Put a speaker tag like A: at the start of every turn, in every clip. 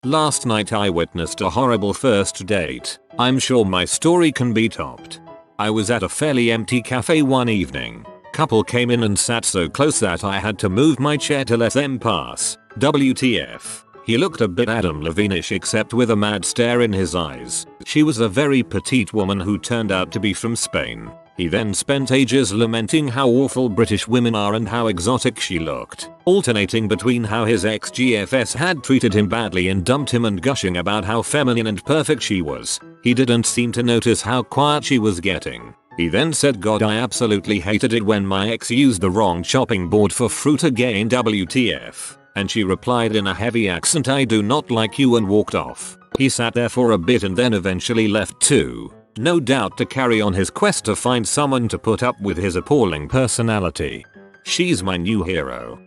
A: Last night I witnessed a horrible first date. I'm sure my story can be topped. I was at a fairly empty cafe one evening. Couple came in and sat so close that I had to move my chair to let them pass. WTF. He looked a bit Adam Levine-ish except with a mad stare in his eyes. She was a very petite woman who turned out to be from Spain. He then spent ages lamenting how awful British women are and how exotic she looked, alternating between how his ex-GFS had treated him badly and dumped him and gushing about how feminine and perfect she was. He didn't seem to notice how quiet she was getting. He then said, "God, I absolutely hated it when my ex used the wrong chopping board for fruit again, WTF. And she replied in a heavy accent, "I do not like you," and walked off. He sat there for a bit and then eventually left too. No doubt to carry on his quest to find someone to put up with his appalling personality. She's my new hero.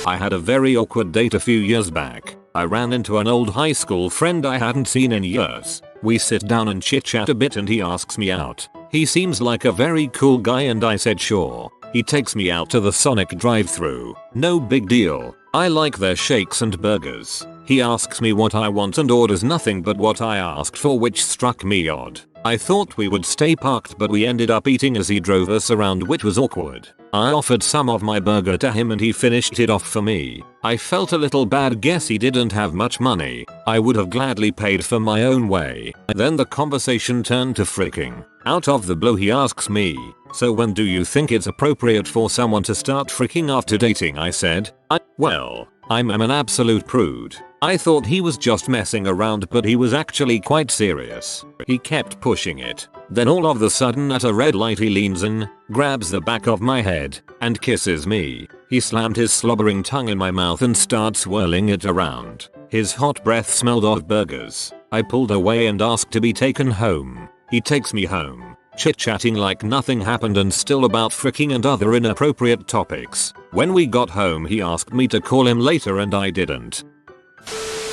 A: I had a very awkward date a few years back. I ran into an old high school friend I hadn't seen in years. We sit down and chit chat a bit and he asks me out. He seems like a very cool guy and I said sure. He takes me out to the Sonic drive-thru. No big deal. I like their shakes and burgers. He asks me what I want and orders nothing but what I asked for, which struck me odd. I thought we would stay parked but we ended up eating as he drove us around, which was awkward. I offered some of my burger to him and he finished it off for me. I felt a little bad, guess he didn't have much money. I would have gladly paid for my own way. Then the conversation turned to fricking. Out of the blue he asks me, "So when do you think it's appropriate for someone to start fricking after dating?" I said, "Well, I'm an absolute prude." I thought he was just messing around but he was actually quite serious. He kept pushing it. Then all of a sudden at a red light he leans in, grabs the back of my head, and kisses me. He slammed his slobbering tongue in my mouth and starts swirling it around. His hot breath smelled of burgers. I pulled away and asked to be taken home. He takes me home, chit-chatting like nothing happened and still about fricking and other inappropriate topics. When we got home he asked me to call him later and I didn't.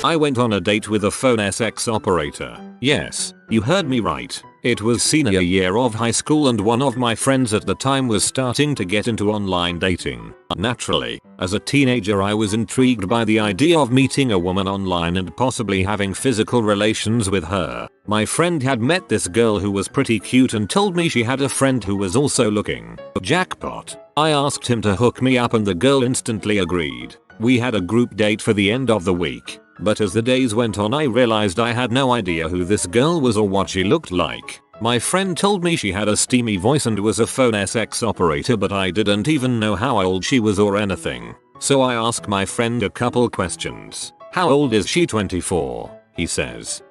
A: I went on a date with a phone sex operator. Yes, you heard me right. It was senior year of high school and one of my friends at the time was starting to get into online dating. Naturally, as a teenager I was intrigued by the idea of meeting a woman online and possibly having physical relations with her. My friend had met this girl who was pretty cute and told me she had a friend who was also looking. Jackpot. I asked him to hook me up and the girl instantly agreed. We had a group date for the end of the week. But as the days went on I realized I had no idea who this girl was or what she looked like. My friend told me she had a steamy voice and was a phone sex operator, but I didn't even know how old she was or anything. So I asked my friend a couple questions. "How old is she?" 24. He says,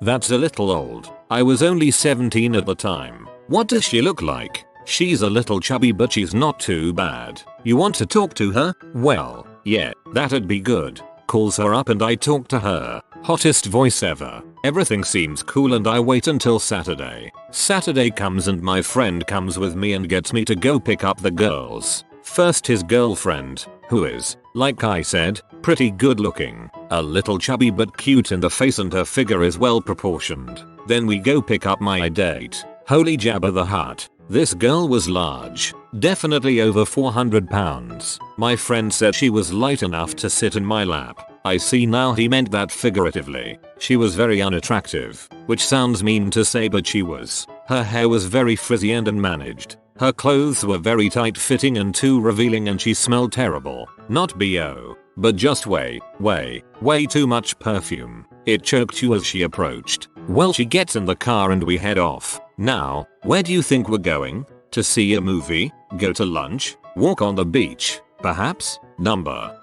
A: "That's a little old. I was only 17 at the time." "What does she look like?" "She's a little chubby but she's not too bad." "You want to talk to her?" "Well, yeah, that'd be good." Calls her up and I talk to her. Hottest voice ever. Everything seems cool and I wait until Saturday. Saturday comes and my friend comes with me and gets me to go pick up the girls. First his girlfriend, who is, like I said, pretty good looking. A little chubby but cute in the face and her figure is well proportioned. Then we go pick up my date. Holy Jabba the Hutt. This girl was large, definitely over 400 pounds. My friend said she was light enough to sit in my lap. I see now he meant that figuratively. She was very unattractive, which sounds mean to say but she was. Her hair was very frizzy and unmanaged. Her clothes were very tight fitting and too revealing and she smelled terrible. Not BO, but just way too much perfume. It choked you as she approached. Well, she gets in the car and we head off. Now, where do you think we're going? To see a movie? Go to lunch? Walk on the beach? Perhaps?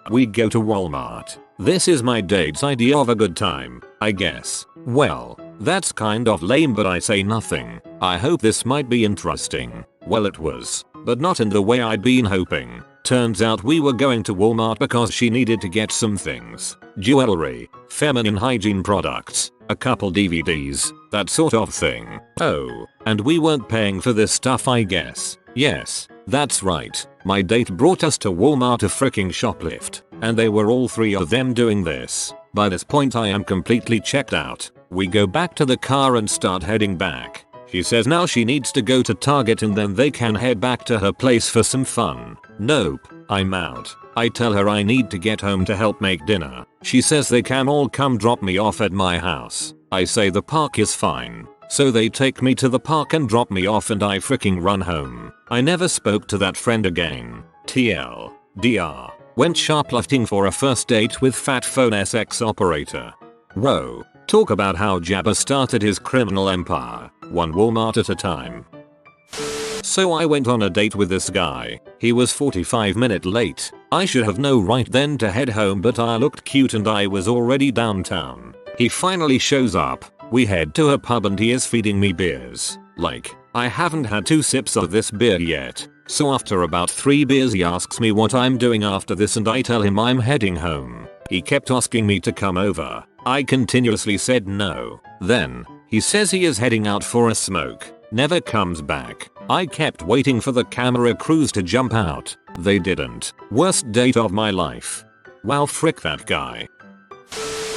A: We go to Walmart. This is my date's idea of a good time, I guess. Well, that's kind of lame but I say nothing. I hope this might be interesting. Well, it was, but not in the way I'd been hoping. Turns out we were going to Walmart because she needed to get some things. Jewelry, feminine hygiene products, a couple DVDs, that sort of thing. Oh, and we weren't paying for this stuff, I guess. Yes, that's right. My date brought us to Walmart to fricking shoplift, and they were all three of them doing this. By this point I am completely checked out. We go back to the car and start heading back. She says now she needs to go to Target and then they can head back to her place for some fun. Nope, I'm out. I tell her I need to get home to help make dinner. She says they can all come drop me off at my house. I say the park is fine. So they take me to the park and drop me off and I freaking run home. I never spoke to that friend again. TLDR. Went shoplifting for a first date with fat phone SX operator. Whoa. Talk about how Jabba started his criminal empire, one Walmart at a time. So I went on a date with this guy. He was 45 minutes late. I should have known right then to head home, but I looked cute and I was already downtown. He finally shows up. We head to a pub and he is feeding me beers. Like, I haven't had 2 sips of this beer yet. So after about 3 beers he asks me what I'm doing after this and I tell him I'm heading home. He kept asking me to come over. I continuously said no. Then, he says he is heading out for a smoke. Never comes back. I kept waiting for the camera crews to jump out. They didn't. Worst date of my life. Wow, frick that guy.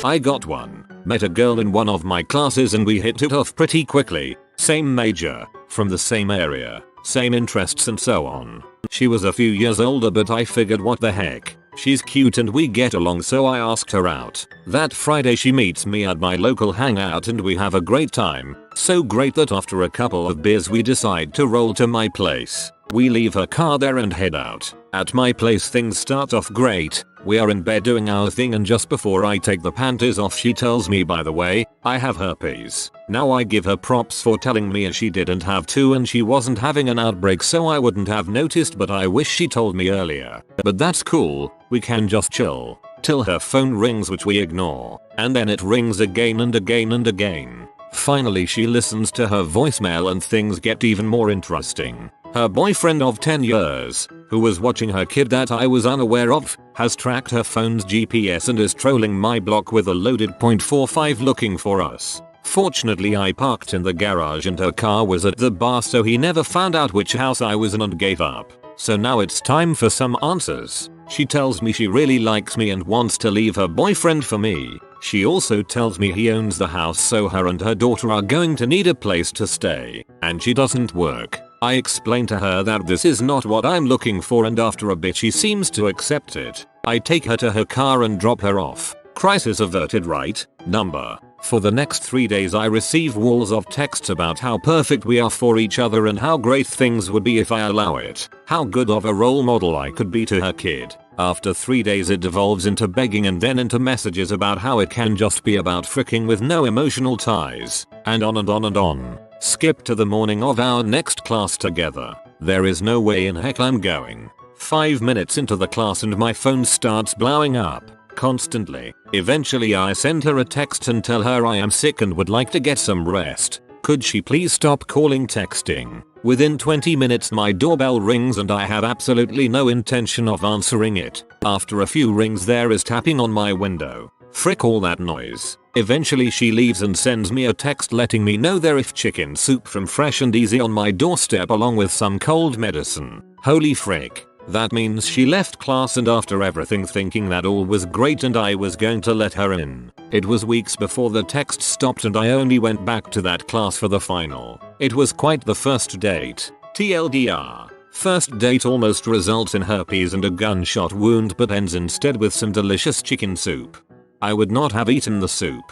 A: I got one. Met a girl in one of my classes and we hit it off pretty quickly. Same major, from the same area, same interests and so on. She was a few years older but I figured what the heck. She's cute and we get along, so I asked her out. That Friday she meets me at my local hangout and we have a great time. So great that after a couple of beers we decide to roll to my place. We leave her car there and head out. At my place things start off great. We are in bed doing our thing and just before I take the panties off she tells me, by the way, I have herpes. Now I give her props for telling me as she didn't have to and she wasn't having an outbreak so I wouldn't have noticed, but I wish she told me earlier. But that's cool, we can just chill. Till her phone rings, which we ignore. And then it rings again and again and again. Finally she listens to her voicemail and things get even more interesting. Her boyfriend of 10 years, who was watching her kid that I was unaware of, has tracked her phone's GPS and is trolling my block with a loaded .45 looking for us. Fortunately I parked in the garage and her car was at the bar so he never found out which house I was in and gave up. So now it's time for some answers. She tells me she really likes me and wants to leave her boyfriend for me. She also tells me he owns the house so her and her daughter are going to need a place to stay. And she doesn't work. I explain to her that this is not what I'm looking for and after a bit she seems to accept it. I take her to her car and drop her off. Crisis averted, right? Number. For the next 3 days I receive walls of texts about how perfect we are for each other and how great things would be if I allow it. How good of a role model I could be to her kid. After 3 days it devolves into begging and then into messages about how it can just be about fricking with no emotional ties. And on and on and on. Skip to the morning of our next class together. There is no way in heck I'm going. 5 minutes into the class and my phone starts blowing up. Constantly. Eventually I send her a text and tell her I am sick and would like to get some rest. Could she please stop calling texting? Within 20 minutes my doorbell rings and I have absolutely no intention of answering it. After a few rings there is tapping on my window. Frick all that noise. Eventually she leaves and sends me a text letting me know there is chicken soup from Fresh and Easy on my doorstep along with some cold medicine. Holy frick. That means she left class and after everything thinking that all was great and I was going to let her in. It was weeks before the text stopped and I only went back to that class for the final. It was quite the first date. TLDR. First date almost results in herpes and a gunshot wound but ends instead with some delicious chicken soup. I would not have eaten the soup.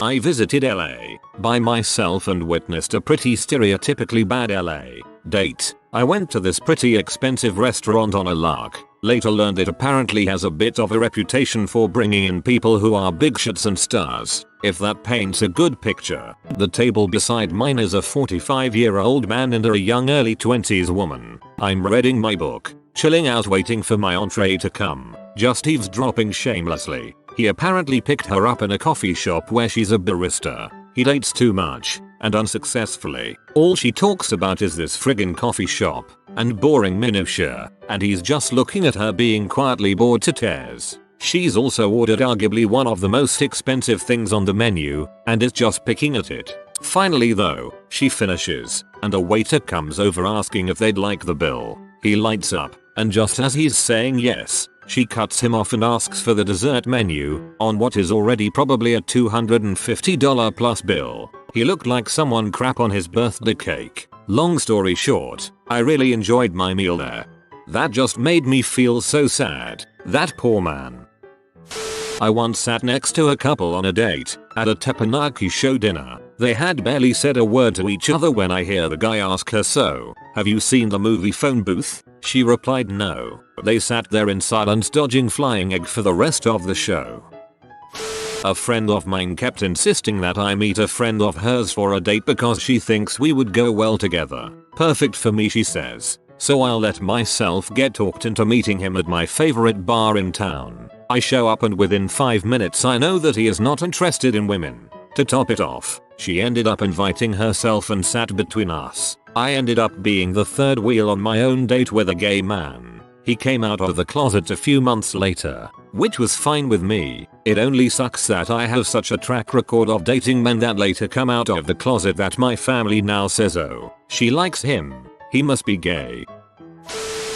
A: I visited LA by myself and witnessed a pretty stereotypically bad LA date. I went to this pretty expensive restaurant on a lark. Later learned it apparently has a bit of a reputation for bringing in people who are big shots and stars. If that paints a good picture. The table beside mine is a 45-year-old man and a young early 20s woman. I'm reading my book, chilling out waiting for my entree to come, just eavesdropping shamelessly. He apparently picked her up in a coffee shop where she's a barista. He dates too much, and unsuccessfully. All she talks about is this friggin' coffee shop, and boring minutia, and he's just looking at her being quietly bored to tears. She's also ordered arguably one of the most expensive things on the menu, and is just picking at it. Finally though, she finishes, and a waiter comes over asking if they'd like the bill. He lights up, and just as he's saying yes, she cuts him off and asks for the dessert menu on what is already probably a $250 plus bill. He looked like someone crap on his birthday cake. Long story short, I really enjoyed my meal there. That just made me feel so sad. That poor man. I once sat next to a couple on a date at a teppanyaki show dinner. They had barely said a word to each other when I hear the guy ask her, "So, have you seen the movie Phone Booth?" She replied no. They sat there in silence dodging flying egg for the rest of the show. A friend of mine kept insisting that I meet a friend of hers for a date because she thinks we would go well together. Perfect for me, she says. So I'll let myself get talked into meeting him at my favorite bar in town. I show up and within 5 minutes I know that he is not interested in women. To top it off, she ended up inviting herself and sat between us. I ended up being the third wheel on my own date with a gay man. He came out of the closet a few months later, which was fine with me. It only sucks that I have such a track record of dating men that later come out of the closet that my family now says, "Oh, she likes him. He must be gay."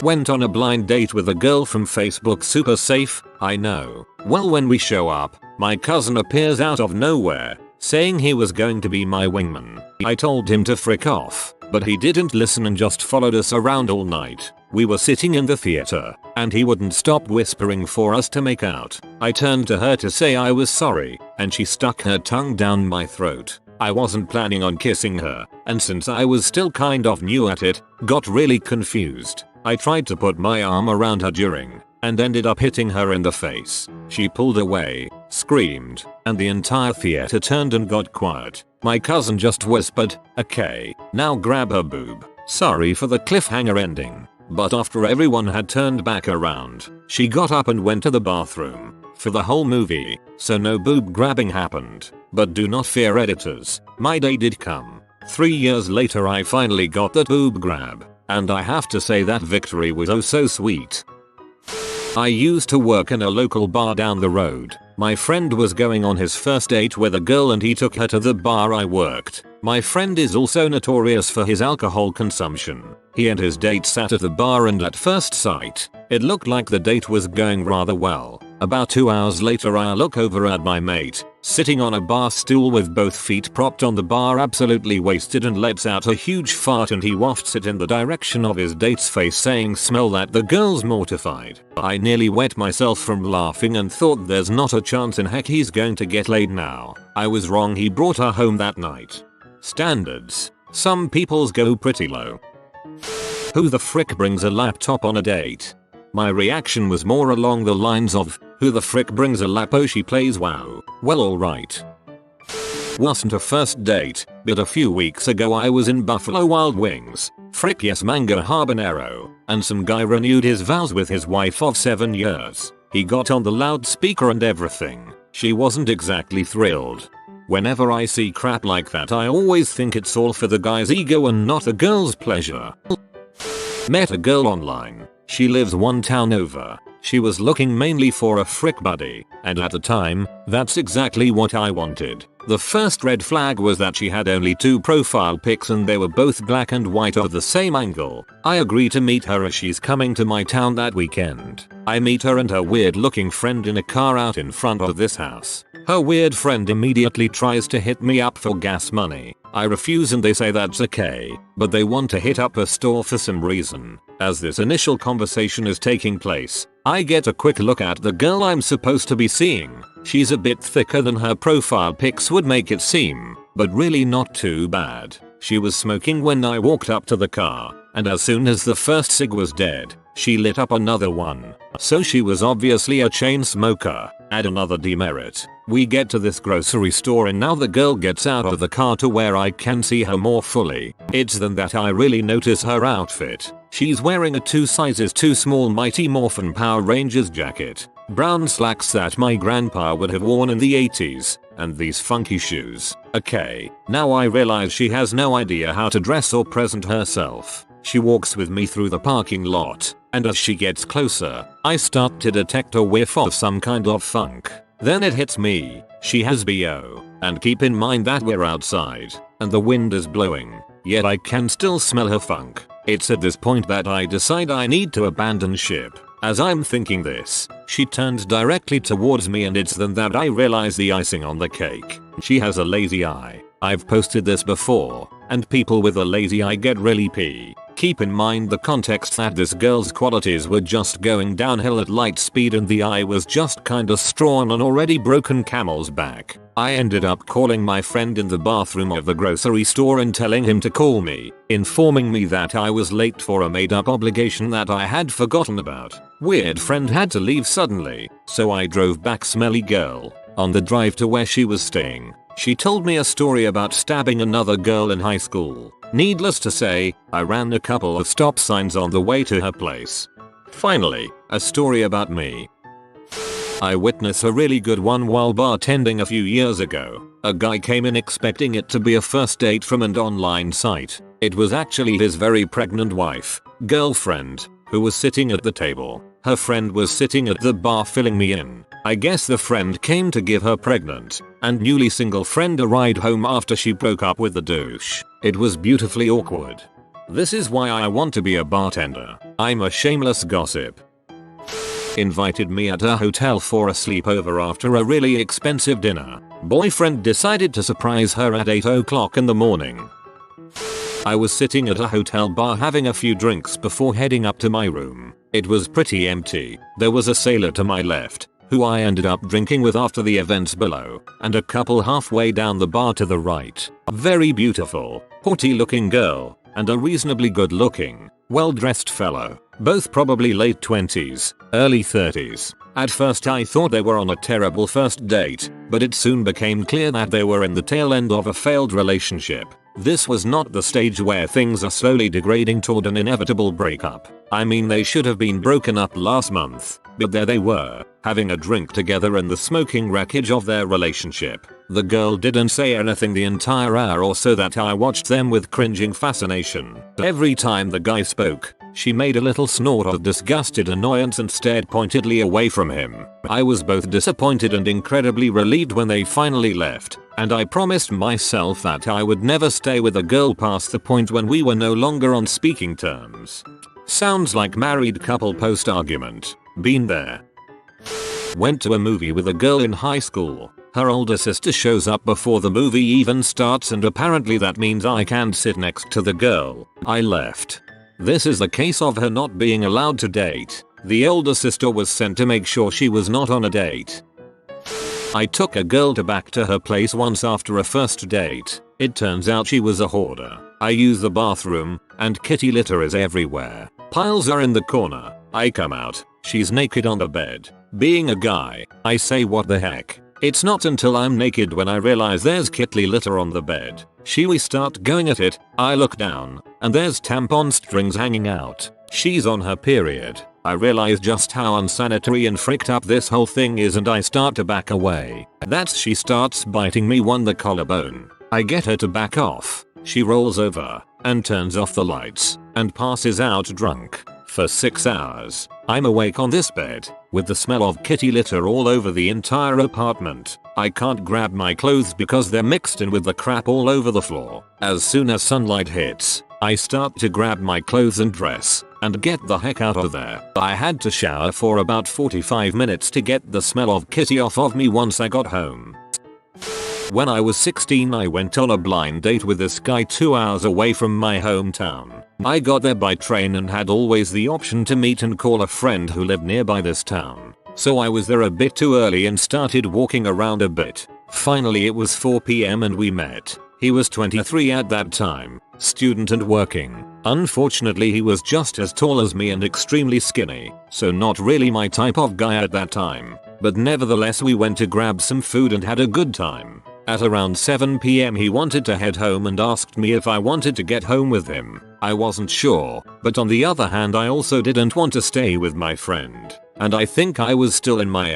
A: Went on a blind date with a girl from Facebook. Super safe, I know. Well, when we show up, my cousin appears out of nowhere, saying he was going to be my wingman. I told him to frick off, but he didn't listen and just followed us around all night. We were sitting in the theater, and he wouldn't stop whispering for us to make out. I turned to her to say I was sorry, and she stuck her tongue down my throat. I wasn't planning on kissing her, and since I was still kind of new at it, got really confused. I tried to put my arm around her during, and ended up hitting her in the face. She pulled away, screamed, and the entire theater turned and got quiet. My cousin just whispered, "Okay, now grab her boob." Sorry for the cliffhanger ending, but after everyone had turned back around, she got up and went to the bathroom for the whole movie, so no boob grabbing happened. But do not fear, editors, my day did come. 3 years later I finally got that boob grab, and I have to say that victory was oh so sweet. I used to work in a local bar down the road. My friend was going on his first date with a girl and he took her to the bar I worked. My friend is also notorious for his alcohol consumption. He and his date sat at the bar and at first sight, it looked like the date was going rather well. About 2 hours later I look over at my mate, sitting on a bar stool with both feet propped on the bar, absolutely wasted, and lets out a huge fart and he wafts it in the direction of his date's face saying, "Smell that." The girl's mortified. I nearly wet myself from laughing and thought there's not a chance in heck he's going to get laid now. I was wrong, he brought her home that night. Standards. Some people's go pretty low. Who the frick brings a laptop on a date? My reaction was more along the lines of, who the frick brings a lap? Oh, she plays WoW. Well, alright. Wasn't a first date, but a few weeks ago I was in Buffalo Wild Wings. Frick yes, mango habanero. And some guy renewed his vows with his wife of 7 years. He got on the loudspeaker and everything. She wasn't exactly thrilled. Whenever I see crap like that I always think it's all for the guy's ego and not the girl's pleasure. Met a girl online. She lives one town over. She was looking mainly for a frick buddy, and at the time, that's exactly what I wanted. The first red flag was that she had only 2 profile pics and they were both black and white of the same angle. I agree to meet her as she's coming to my town that weekend. I meet her and her weird looking friend in a car out in front of this house. Her weird friend immediately tries to hit me up for gas money. I refuse and they say that's okay, but they want to hit up a store for some reason. As this initial conversation is taking place, I get a quick look at the girl I'm supposed to be seeing. She's a bit thicker than her profile pics would make it seem, but really not too bad. She was smoking when I walked up to the car, and as soon as the first cig was dead, she lit up another one. So she was obviously a chain smoker. Add another demerit. We get to this grocery store and now the girl gets out of the car to where I can see her more fully. It's then that I really notice her outfit. She's wearing a 2 sizes too small Mighty Morphin Power Rangers jacket, brown slacks that my grandpa would have worn in the 80s, and these funky shoes. Okay, now I realize she has no idea how to dress or present herself. She walks with me through the parking lot, and as she gets closer, I start to detect a whiff of some kind of funk. Then it hits me, she has BO, and keep in mind that we're outside, and the wind is blowing, yet I can still smell her funk. It's at this point that I decide I need to abandon ship. As I'm thinking this, she turns directly towards me and it's then that I realize the icing on the cake. She has a lazy eye. I've posted this before, and people with a lazy eye get really PK Keep in mind the context that this girl's qualities were just going downhill at light speed and the eye was just kinda straw on an already broken camel's back. I ended up calling my friend in the bathroom of the grocery store and telling him to call me, informing me that I was late for a made up obligation that I had forgotten about. Weird friend had to leave suddenly, so I drove back smelly girl. On the drive to where she was staying, she told me a story about stabbing another girl in high school. Needless to say, I ran a couple of stop signs on the way to her place. Finally, a story about me. I witnessed a really good one while bartending a few years ago. A guy came in expecting it to be a first date from an online site. It was actually his very pregnant wife, girlfriend, who was sitting at the table. Her friend was sitting at the bar filling me in. I guess the friend came to give her pregnant and newly single friend a ride home after she broke up with the douche. It was beautifully awkward. This is why I want to be a bartender. I'm a shameless gossip. Invited me at a hotel for a sleepover after a really expensive dinner. Boyfriend decided to surprise her at 8 o'clock in the morning. I was sitting at a hotel bar having a few drinks before heading up to my room. It was pretty empty. There was a sailor to my left, who I ended up drinking with after the events below, and a couple halfway down the bar to the right. Very beautiful, haughty looking girl, and a reasonably good looking, well dressed fellow. Both probably late 20s, early 30s. At first I thought they were on a terrible first date, but it soon became clear that they were in the tail end of a failed relationship. This was not the stage where things are slowly degrading toward an inevitable breakup. I mean, they should have been broken up last month, but there they were, having a drink together in the smoking wreckage of their relationship. The girl didn't say anything the entire hour or so that I watched them with cringing fascination. Every time the guy spoke, she made a little snort of disgusted annoyance and stared pointedly away from him. I was both disappointed and incredibly relieved when they finally left, and I promised myself that I would never stay with a girl past the point when we were no longer on speaking terms. Sounds like married couple post-argument. Been there. Went to a movie with a girl in high school. Her older sister shows up before the movie even starts and apparently that means I can't sit next to the girl. I left. This is the case of her not being allowed to date. The older sister was sent to make sure she was not on a date. I took a girl back to her place once after a first date. It turns out she was a hoarder. I use the bathroom, and kitty litter is everywhere. Piles are in the corner. I come out. She's naked on the bed. Being a guy, I say what the heck. It's not until I'm naked when I realize there's kitty litter on the bed. We start going at it. I look down, and there's tampon strings hanging out. She's on her period. I realize just how unsanitary and fricked up this whole thing is and I start to back away. She starts biting me on the collarbone. I get her to back off. She rolls over and turns off the lights and passes out drunk. For 6 hours, I'm awake on this bed, with the smell of kitty litter all over the entire apartment. I can't grab my clothes because they're mixed in with the crap all over the floor. As soon as sunlight hits, I start to grab my clothes and dress, and get the heck out of there. I had to shower for about 45 minutes to get the smell of kitty off of me once I got home. When I was 16 I went on a blind date with this guy 2 hours away from my hometown. I got there by train and had always the option to meet and call a friend who lived nearby this town. So I was there a bit too early and started walking around a bit. Finally it was 4 PM and we met. He was 23 at that time, student and working. Unfortunately he was just as tall as me and extremely skinny, so not really my type of guy at that time. But nevertheless we went to grab some food and had a good time. At around 7 PM he wanted to head home and asked me if I wanted to get home with him. I wasn't sure, but on the other hand I also didn't want to stay with my friend. And I think I was still in my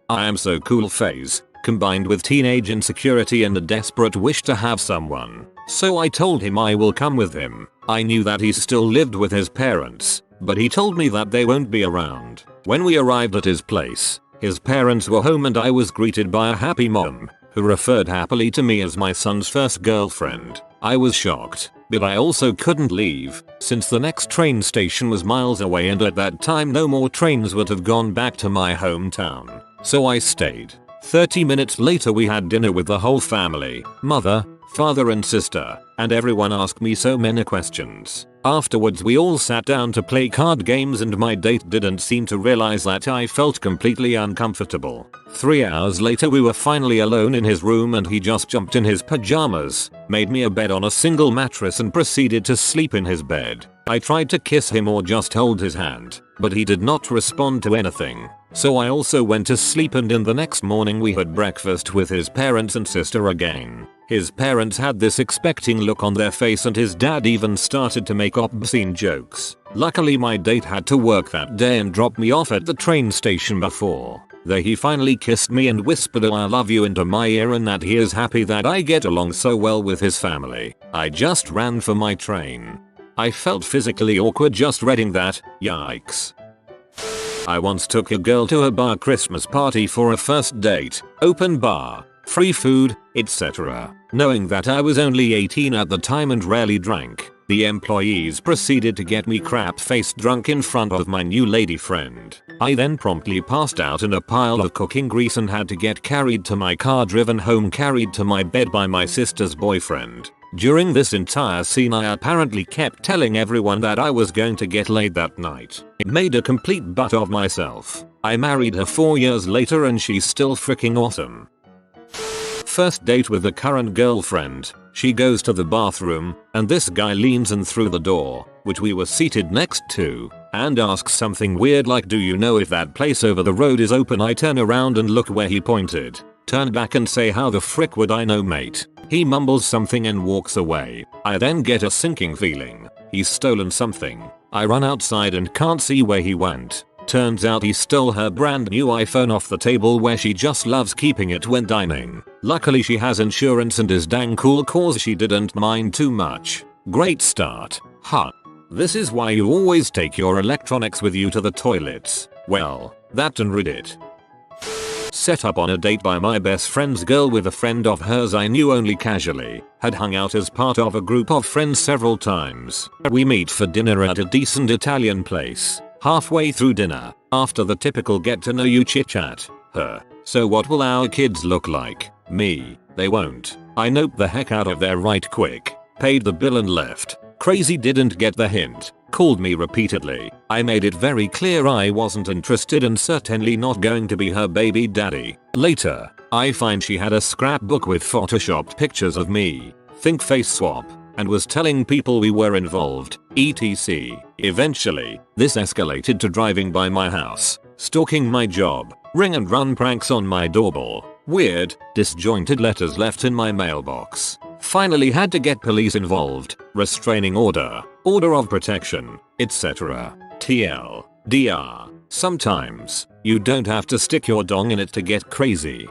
A: I am so cool phase, combined with teenage insecurity and a desperate wish to have someone. So I told him I will come with him. I knew that he still lived with his parents, but he told me that they won't be around. When we arrived at his place, his parents were home and I was greeted by a happy mom, who referred happily to me as my son's first girlfriend. I was shocked, but I also couldn't leave, since the next train station was miles away and at that time no more trains would have gone back to my hometown. So I stayed. 30 minutes later we had dinner with the whole family, mother, father and sister. and everyone asked me so many questions. Afterwards we all sat down to play card games and my date didn't seem to realize that I felt completely uncomfortable. 3 hours later we were finally alone in his room and he just jumped in his pajamas, made me a bed on a single mattress and proceeded to sleep in his bed. I tried to kiss him or just hold his hand, but he did not respond to anything. So I also went to sleep and in the next morning we had breakfast with his parents and sister again. His parents had this expecting look on their face and his dad even started to make obscene jokes. Luckily my date had to work that day and dropped me off at the train station before. There he finally kissed me and whispered "I love you" into my ear and that he is happy that I get along so well with his family. I just ran for my train. I felt physically awkward just reading that, yikes. I once took a girl to a bar Christmas party for a first date, open bar, free food, etc. Knowing that I was only 18 at the time and rarely drank, the employees proceeded to get me crap-faced drunk in front of my new lady friend. I then promptly passed out in a pile of cooking grease and had to get carried to my car, driven home, carried to my bed by my sister's boyfriend. During this entire scene I apparently kept telling everyone that I was going to get laid that night. It made a complete butt of myself. I married her 4 years later and she's still freaking awesome. First date with the current girlfriend. She goes to the bathroom and this guy leans in through the door, which we were seated next to, and asks something weird like, "Do you know if that place over the road is open?" I turn around and look where he pointed. Turn back and say, "How the frick would I know, mate?" He mumbles something and walks away. I then get a sinking feeling. He's stolen something. I run outside and can't see where he went. Turns out he stole her brand new iPhone off the table where she just loves keeping it when dining. Luckily she has insurance and is dang cool cause she didn't mind too much. Great start. Huh. This is why you always take your electronics with you to the toilets. Well, that and read it. Set up on a date by my best friend's girl with a friend of hers I knew only casually. Had hung out as part of a group of friends several times. We meet for dinner at a decent Italian place. Halfway through dinner, after the typical get to know you chit chat, her, "So what will our kids look like?" Me, "They won't." I noped the heck out of there right quick. Paid the bill and left. Crazy didn't get the hint. Called me repeatedly. I made it very clear I wasn't interested and certainly not going to be her baby daddy. Later, I find she had a scrapbook with photoshopped pictures of me. Think face swap. And was telling people we were involved, etc. Eventually, this escalated to driving by my house, stalking my job, ring and run pranks on my doorbell, weird, disjointed letters left in my mailbox. Finally had to get police involved, restraining order, order of protection, etc. TL, DR. Sometimes, you don't have to stick your dong in it to get crazy.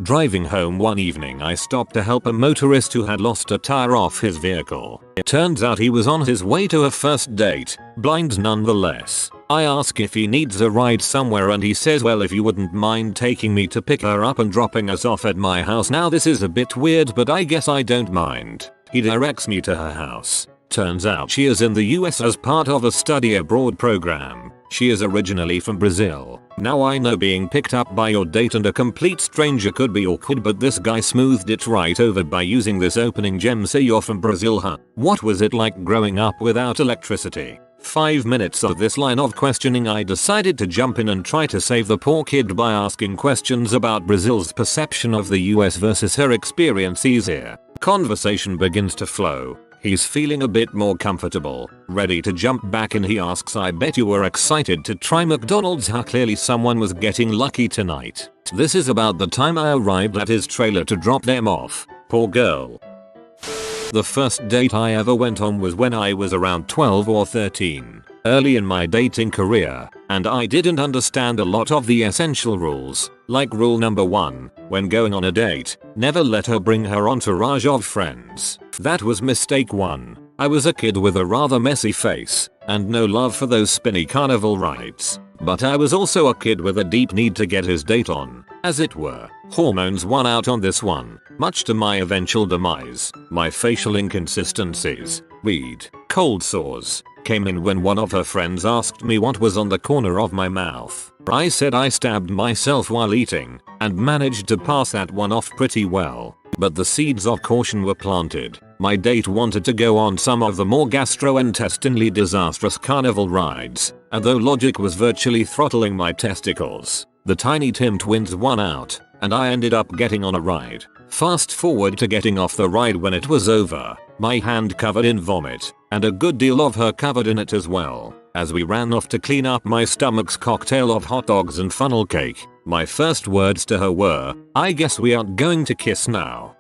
A: Driving home one evening I stopped to help a motorist who had lost a tire off his vehicle. It turns out he was on his way to a first date, blind nonetheless. I ask if he needs a ride somewhere and he says, "Well, if you wouldn't mind taking me to pick her up and dropping us off at my house." Now this is a bit weird but I guess I don't mind. He directs me to her house. Turns out she is in the US as part of a study abroad program. She is originally from Brazil. Now I know being picked up by your date and a complete stranger could be awkward, but this guy smoothed it right over by using this opening gem. "Say you're from Brazil, huh? What was it like growing up without electricity?" 5 minutes of this line of questioning I decided to jump in and try to save the poor kid by asking questions about Brazil's perception of the US versus her experiences here. Conversation begins to flow. He's feeling a bit more comfortable, ready to jump back in. He asks, "I bet you were excited to try McDonald's, huh?" Clearly someone was getting lucky tonight. This is about the time I arrived at his trailer to drop them off. Poor girl. The first date I ever went on was when I was around 12 or 13, early in my dating career, and I didn't understand a lot of the essential rules, like rule number 1, when going on a date, never let her bring her entourage of friends. That was mistake 1. I was a kid with a rather messy face, and no love for those spinny carnival rides. But I was also a kid with a deep need to get his date on, as it were. Hormones won out on this one, much to my eventual demise. My facial inconsistencies, weed, cold sores, came in when one of her friends asked me what was on the corner of my mouth. I said I stabbed myself while eating, and managed to pass that one off pretty well. But the seeds of caution were planted. My date wanted to go on some of the more gastrointestinally disastrous carnival rides, and though logic was virtually throttling my testicles, the Tiny Tim twins won out, and I ended up getting on a ride. Fast forward to getting off the ride when it was over, my hand covered in vomit, and a good deal of her covered in it as well. As we ran off to clean up my stomach's cocktail of hot dogs and funnel cake, my first words to her were, "I guess we aren't going to kiss now."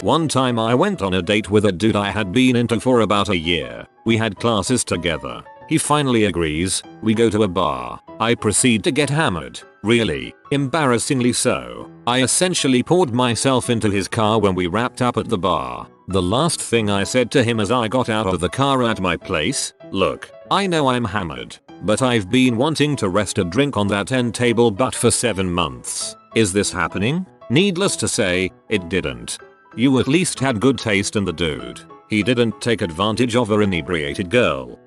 A: One time I went on a date with a dude I had been into for about a year. We had classes together. He finally agrees. We go to a bar. I proceed to get hammered. Really, embarrassingly so. I essentially poured myself into his car when we wrapped up at the bar. The last thing I said to him as I got out of the car at my place, "Look, I know I'm hammered, but I've been wanting to rest a drink on that end table but for 7 months. Is this happening?" Needless to say, it didn't. You at least had good taste in the dude. He didn't take advantage of an inebriated girl.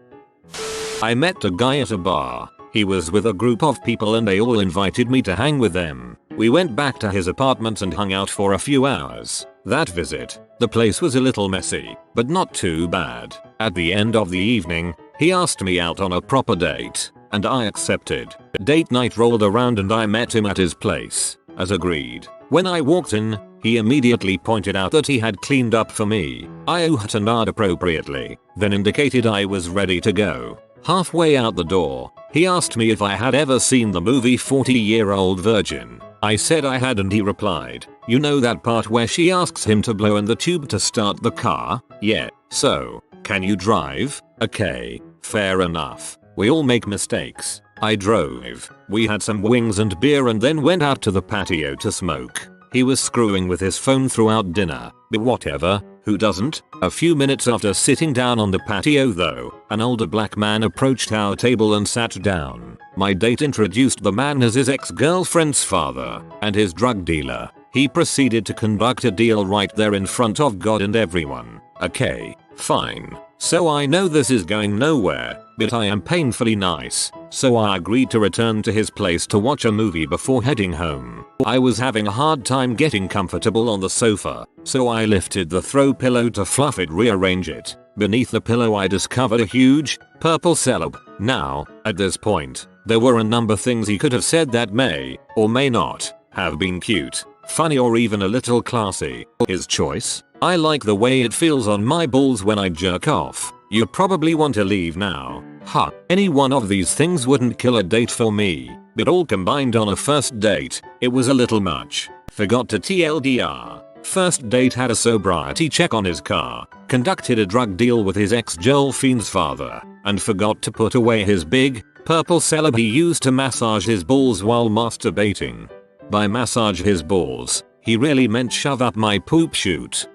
A: I met a guy at a bar. He was with a group of people and they all invited me to hang with them. We went back to his apartment and hung out for a few hours. That visit, the place was a little messy, but not too bad. At the end of the evening, he asked me out on a proper date, and I accepted. Date night rolled around and I met him at his place, as agreed. When I walked in, he immediately pointed out that he had cleaned up for me. I oohed and ahed appropriately, then indicated I was ready to go. Halfway out the door, he asked me if I had ever seen the movie 40-Year-Old Virgin. I said I had and he replied, "You know that part where she asks him to blow in the tube to start the car? Yeah, so, can you drive?" Okay, fair enough. We all make mistakes. I drove. We had some wings and beer and then went out to the patio to smoke. He was screwing with his phone throughout dinner, but whatever, who doesn't? A few minutes after sitting down on the patio though, an older black man approached our table and sat down. My date introduced the man as his ex-girlfriend's father and his drug dealer. He proceeded to conduct a deal right there in front of God and everyone. Okay, fine. So I know this is going nowhere, but I am painfully nice, so I agreed to return to his place to watch a movie before heading home. I was having a hard time getting comfortable on the sofa, so I lifted the throw pillow to fluff it, rearrange it. Beneath the pillow I discovered a huge, purple celeb. Now, at this point, there were a number of things he could have said that may, or may not, have been cute, funny or even a little classy. His choice? I like the way it feels on my balls when I jerk off. You probably want to leave now. Huh. Any one of these things wouldn't kill a date for me, but all combined on a first date, it was a little much. Forgot to TLDR. First date had a sobriety check on his car, conducted a drug deal with his ex-girlfriend's father, and forgot to put away his big, purple celeb he used to massage his balls while masturbating. By massage his balls, he really meant shove up my poop chute.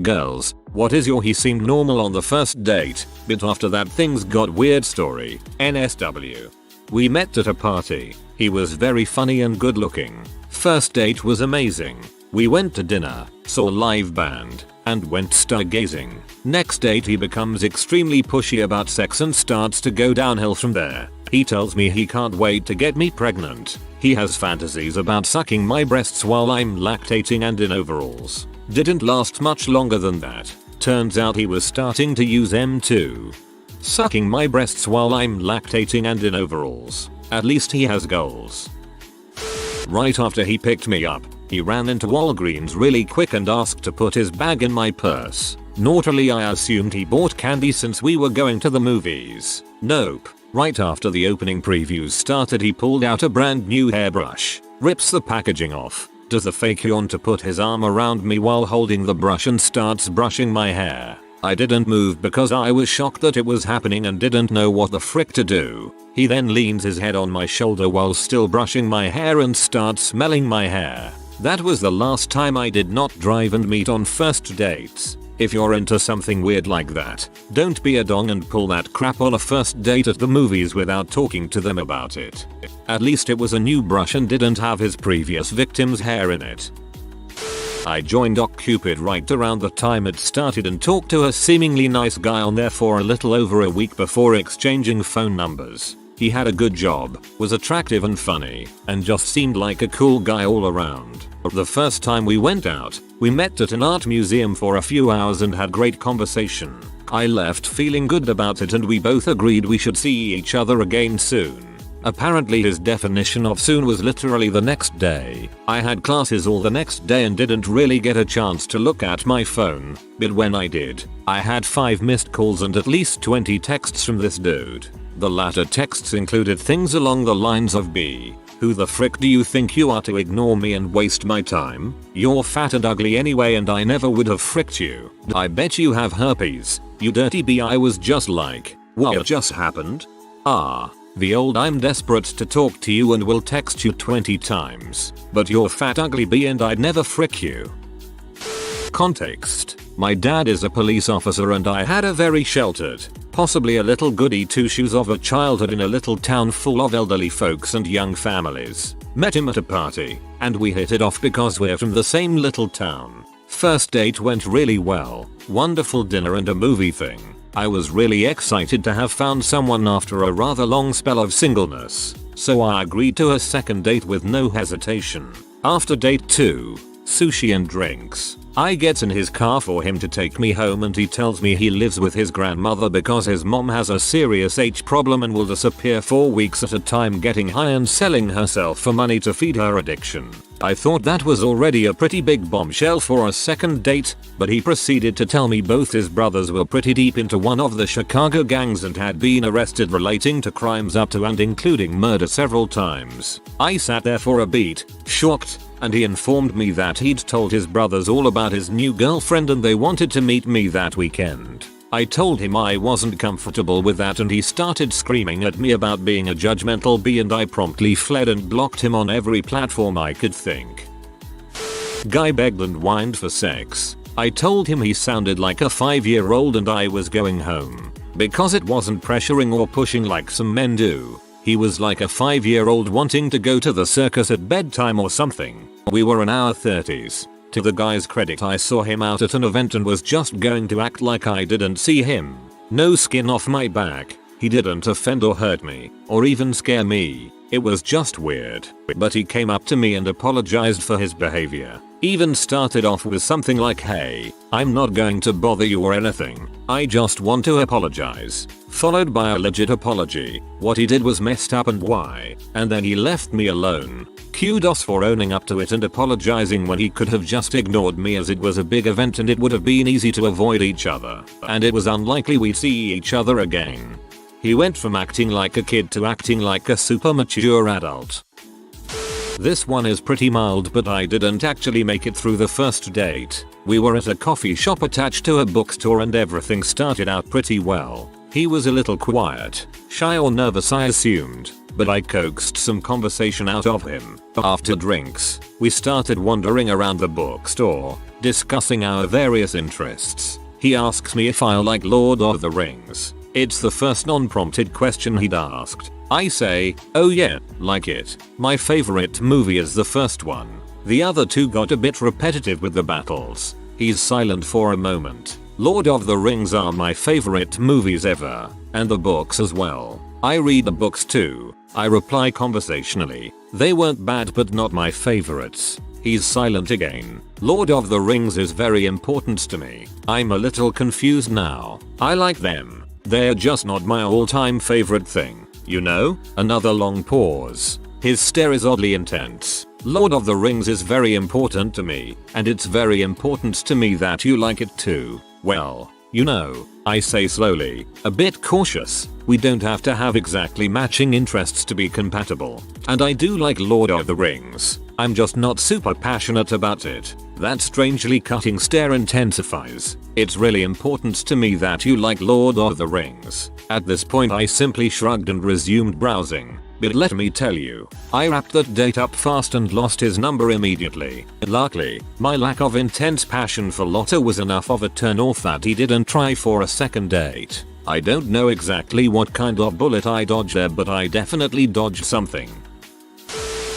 A: Girls, what is your he seemed normal on the first date, but after that things got weird story. NSW. We met at a party. He was very funny and good looking. First date was amazing. We went to dinner, saw a live band, and went stargazing. Next date he becomes extremely pushy about sex and starts to go downhill from there. He tells me he can't wait to get me pregnant. He has fantasies about sucking my breasts while I'm lactating and in overalls. Didn't last much longer than that. Turns out he was starting to use M2. Sucking my breasts while I'm lactating and in overalls. At least he has goals. Right after he picked me up, he ran into Walgreens really quick and asked to put his bag in my purse. Naughtily I assumed he bought candy since we were going to the movies. Nope. Right after the opening previews started he pulled out a brand new hairbrush, rips the packaging off, does a fake yawn to put his arm around me while holding the brush and starts brushing my hair. I didn't move because I was shocked that it was happening and didn't know what the frick to do. He then leans his head on my shoulder while still brushing my hair and starts smelling my hair. That was the last time I did not drive and meet on first dates. If you're into something weird like that, don't be a dong and pull that crap on a first date at the movies without talking to them about it. At least it was a new brush and didn't have his previous victim's hair in it. I joined OkCupid right around the time it started and talked to a seemingly nice guy on there for a little over a week before exchanging phone numbers. He had a good job, was attractive and funny, and just seemed like a cool guy all around. The first time we went out, we met at an art museum for a few hours and had great conversation. I left feeling good about it and we both agreed we should see each other again soon. Apparently his definition of soon was literally the next day. I had classes all the next day and didn't really get a chance to look at my phone, but when I did, I had 5 missed calls and at least 20 texts from this dude. The latter texts included things along the lines of B. Who the frick do you think you are to ignore me and waste my time? You're fat and ugly anyway and I never would have fricked you. I bet you have herpes. You dirty B. I was just like, what just happened? The old I'm desperate to talk to you and will text you 20 times. But you're fat ugly B and I'd never frick you. Context. My dad is a police officer and I had a very sheltered, possibly a little goody two-shoes of a childhood in a little town full of elderly folks and young families. Met him at a party, and we hit it off because we're from the same little town. First date went really well, wonderful dinner and a movie thing. I was really excited to have found someone after a rather long spell of singleness, so I agreed to a second date with no hesitation. After date 2, sushi and drinks, I get in his car for him to take me home and he tells me he lives with his grandmother because his mom has a serious H problem and will disappear for weeks at a time getting high and selling herself for money to feed her addiction. I thought that was already a pretty big bombshell for a second date, but he proceeded to tell me both his brothers were pretty deep into one of the Chicago gangs and had been arrested relating to crimes up to and including murder several times. I sat there for a beat, shocked, and he informed me that he'd told his brothers all about his new girlfriend and they wanted to meet me that weekend. I told him I wasn't comfortable with that and he started screaming at me about being a judgmental B and I promptly fled and blocked him on every platform I could think. Guy begged and whined for sex. I told him he sounded like a 5-year-old and I was going home. Because it wasn't pressuring or pushing like some men do. He was like a 5-year-old wanting to go to the circus at bedtime or something. We were in our 30s. To the guy's credit, I saw him out at an event and was just going to act like I didn't see him. No skin off my back. He didn't offend or hurt me, or even scare me. It was just weird. But he came up to me and apologized for his behavior. Even started off with something like, hey, I'm not going to bother you or anything. I just want to apologize. Followed by a legit apology. What he did was messed up and why. And then he left me alone. Kudos for owning up to it and apologizing when he could have just ignored me as it was a big event and it would have been easy to avoid each other. And it was unlikely we'd see each other again. He went from acting like a kid to acting like a super mature adult. This one is pretty mild but I didn't actually make it through the first date. We were at a coffee shop attached to a bookstore and everything started out pretty well. He was a little quiet, shy or nervous I assumed, but I coaxed some conversation out of him. After drinks, we started wandering around the bookstore, discussing our various interests. He asks me if I like Lord of the Rings. It's the first non-prompted question he'd asked. I say, oh yeah, like it. My favorite movie is the first one. The other two got a bit repetitive with the battles. He's silent for a moment. Lord of the Rings are my favorite movies ever, and the books as well. I read the books too. I reply conversationally. They weren't bad but not my favorites. He's silent again. Lord of the Rings is very important to me. I'm a little confused now. I like them. They're just not my all-time favorite thing. You know? Another long pause. His stare is oddly intense. Lord of the Rings is very important to me, and it's very important to me that you like it too. Well, you know, I say slowly, a bit cautious. We don't have to have exactly matching interests to be compatible. And I do like Lord of the Rings. I'm just not super passionate about it. That strangely cutting stare intensifies. It's really important to me that you like Lord of the Rings. At this point I simply shrugged and resumed browsing. But let me tell you, I wrapped that date up fast and lost his number immediately. Luckily, my lack of intense passion for Lotta was enough of a turn off that he didn't try for a second date. I don't know exactly what kind of bullet I dodged there but I definitely dodged something.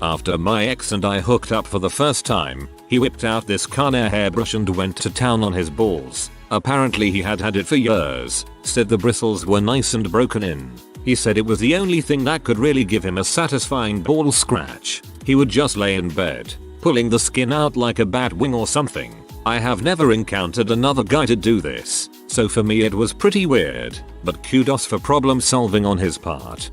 A: After my ex and I hooked up for the first time, he whipped out this Conair hairbrush and went to town on his balls. Apparently he had had it for years, said the bristles were nice and broken in. He said it was the only thing that could really give him a satisfying ball scratch. He would just lay in bed, pulling the skin out like a bat wing or something. I have never encountered another guy to do this, so for me it was pretty weird, but kudos for problem solving on his part.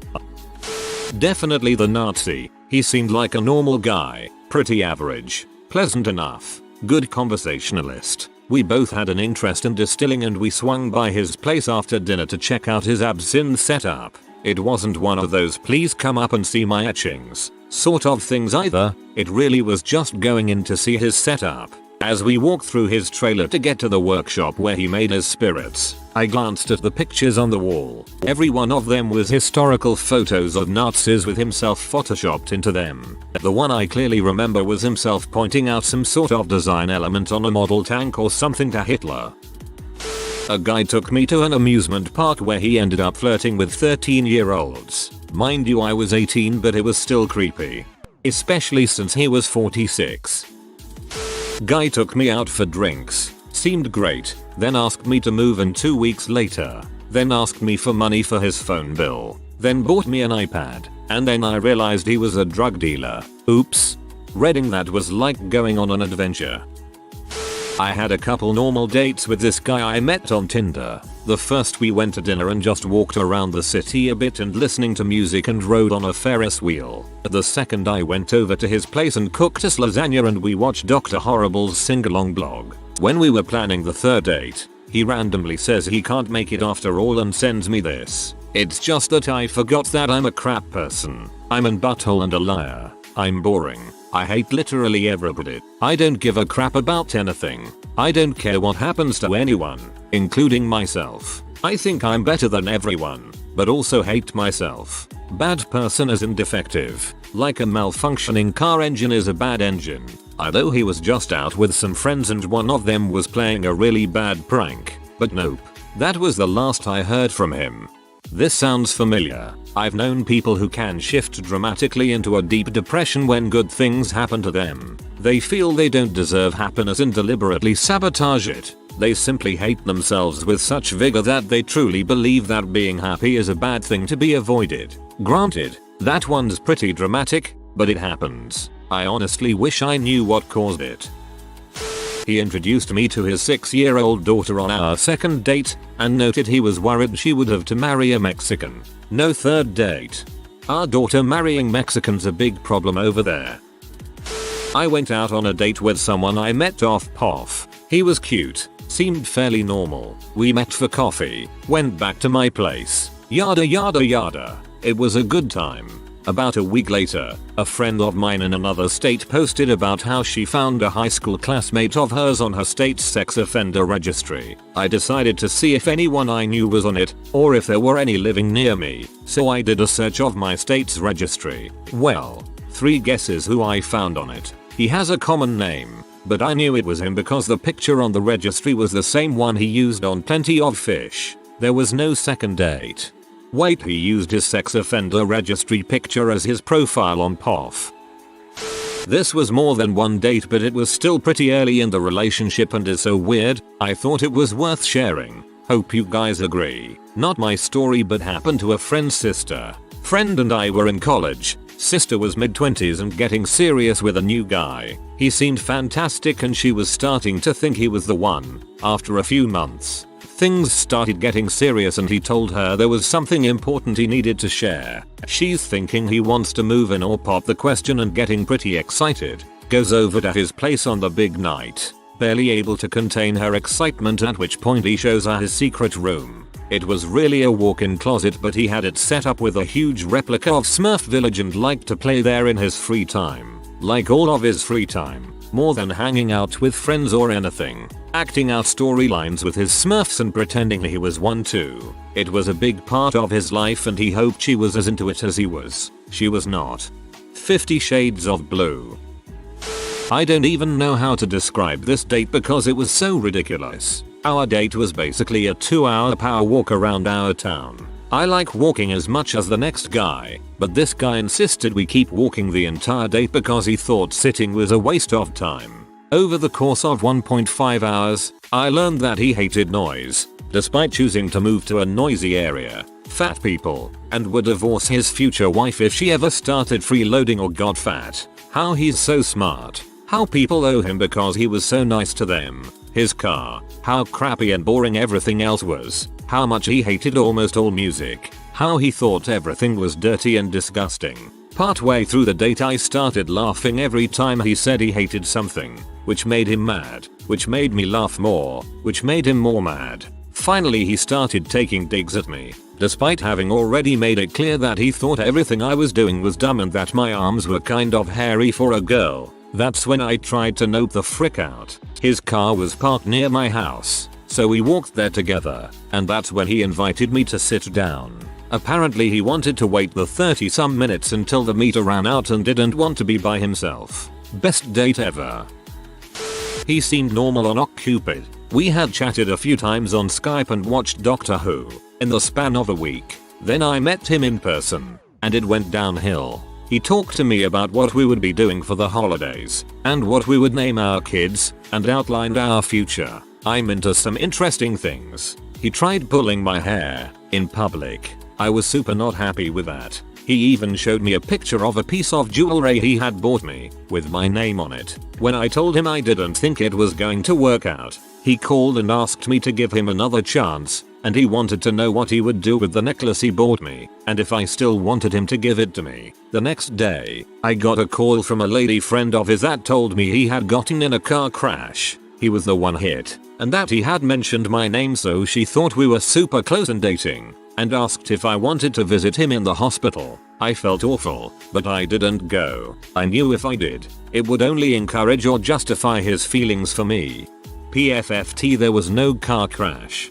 A: Definitely the Nazi. He seemed like a normal guy, pretty average, pleasant enough, good conversationalist. We both had an interest in distilling and we swung by his place after dinner to check out his absinthe setup. It wasn't one of those please come up and see my etchings sort of things either, it really was just going in to see his setup. As we walked through his trailer to get to the workshop where he made his spirits, I glanced at the pictures on the wall. Every one of them was historical photos of Nazis with himself photoshopped into them. The one I clearly remember was himself pointing out some sort of design element on a model tank or something to Hitler. A guy took me to an amusement park where he ended up flirting with 13-year-olds. Mind you, I was 18, but it was still creepy. Especially since he was 46. Guy took me out for drinks, seemed great, then asked me to move in 2 weeks later, then asked me for money for his phone bill, then bought me an iPad, and then I realized he was a drug dealer. Oops. Reading that was like going on an adventure. I had a couple normal dates with this guy I met on Tinder. The first we went to dinner and just walked around the city a bit and listening to music and rode on a Ferris wheel. The second I went over to his place and cooked us lasagna and we watched Dr. Horrible's sing-along blog. When we were planning the third date, he randomly says he can't make it after all and sends me this. It's just that I forgot that I'm a crap person. I'm an butthole and a liar. I'm boring. I hate literally everybody. I don't give a crap about anything. I don't care what happens to anyone, including myself. I think I'm better than everyone, but also hate myself. Bad person as in defective. Like a malfunctioning car engine is a bad engine. Although he was just out with some friends and one of them was playing a really bad prank. But nope. That was the last I heard from him. This sounds familiar. I've known people who can shift dramatically into a deep depression when good things happen to them. They feel they don't deserve happiness and deliberately sabotage it. They simply hate themselves with such vigor that they truly believe that being happy is a bad thing to be avoided. Granted, that one's pretty dramatic, but it happens. I honestly wish I knew what caused it. He introduced me to his 6-year-old daughter on our second date and noted he was worried she would have to marry a Mexican. No third date. Our daughter marrying Mexicans a big problem over there. I went out on a date with someone I met off POF. He was cute, seemed fairly normal. We met for coffee, went back to my place, yada yada yada. It was a good time. About a week later, a friend of mine in another state posted about how she found a high school classmate of hers on her state's sex offender registry. I decided to see if anyone I knew was on it, or if there were any living near me, so I did a search of my state's registry. Well, 3 guesses who I found on it. He has a common name, but I knew it was him because the picture on the registry was the same one he used on Plenty of Fish. There was no second date. Wait, he used his sex offender registry picture as his profile on POF. This was more than one date, but it was still pretty early in the relationship and is so weird, I thought it was worth sharing. Hope you guys agree. Not my story, but happened to a friend's sister. Friend and I were in college. Sister was mid-20s and getting serious with a new guy. He seemed fantastic and she was starting to think he was the one. After a few months, things started getting serious and he told her there was something important he needed to share. She's thinking he wants to move in or pop the question and getting pretty excited. Goes over to his place on the big night. Barely able to contain her excitement, at which point he shows her his secret room. It was really a walk-in closet, but he had it set up with a huge replica of Smurf Village and liked to play there in his free time. Like all of his free time. More than hanging out with friends or anything. Acting out storylines with his Smurfs and pretending he was one too. It was a big part of his life and he hoped she was as into it as he was. She was not. 50 Shades of Blue. I don't even know how to describe this date because it was so ridiculous. Our date was basically a 2-hour power walk around our town. I like walking as much as the next guy, but this guy insisted we keep walking the entire date because he thought sitting was a waste of time. Over the course of 1.5 hours, I learned that he hated noise. Despite choosing to move to a noisy area, fat people, and would divorce his future wife if she ever started freeloading or got fat. How he's so smart. How people owe him because he was so nice to them. His car. How crappy and boring everything else was. How much he hated almost all music. How he thought everything was dirty and disgusting. Partway through the date I started laughing every time he said he hated something, which made him mad, which made me laugh more, which made him more mad. Finally he started taking digs at me, despite having already made it clear that he thought everything I was doing was dumb and that my arms were kind of hairy for a girl. That's when I tried to nope the frick out. His car was parked near my house, so we walked there together, and that's when he invited me to sit down. Apparently he wanted to wait the 30 some minutes until the meter ran out and didn't want to be by himself. Best date ever. He seemed normal on OkCupid. We had chatted a few times on Skype and watched Doctor Who in the span of a week. Then I met him in person, and it went downhill. He talked to me about what we would be doing for the holidays, and what we would name our kids, and outlined our future. I'm into some interesting things. He tried pulling my hair in public. I was super not happy with that. He even showed me a picture of a piece of jewelry he had bought me, with my name on it. When I told him I didn't think it was going to work out, he called and asked me to give him another chance, and he wanted to know what he would do with the necklace he bought me, and if I still wanted him to give it to me. The next day, I got a call from a lady friend of his that told me he had gotten in a car crash. He was the one hit, and that he had mentioned my name, so she thought we were super close and dating, and asked if I wanted to visit him in the hospital. I felt awful, but I didn't go. I knew if I did, it would only encourage or justify his feelings for me. PFFT, there was no car crash.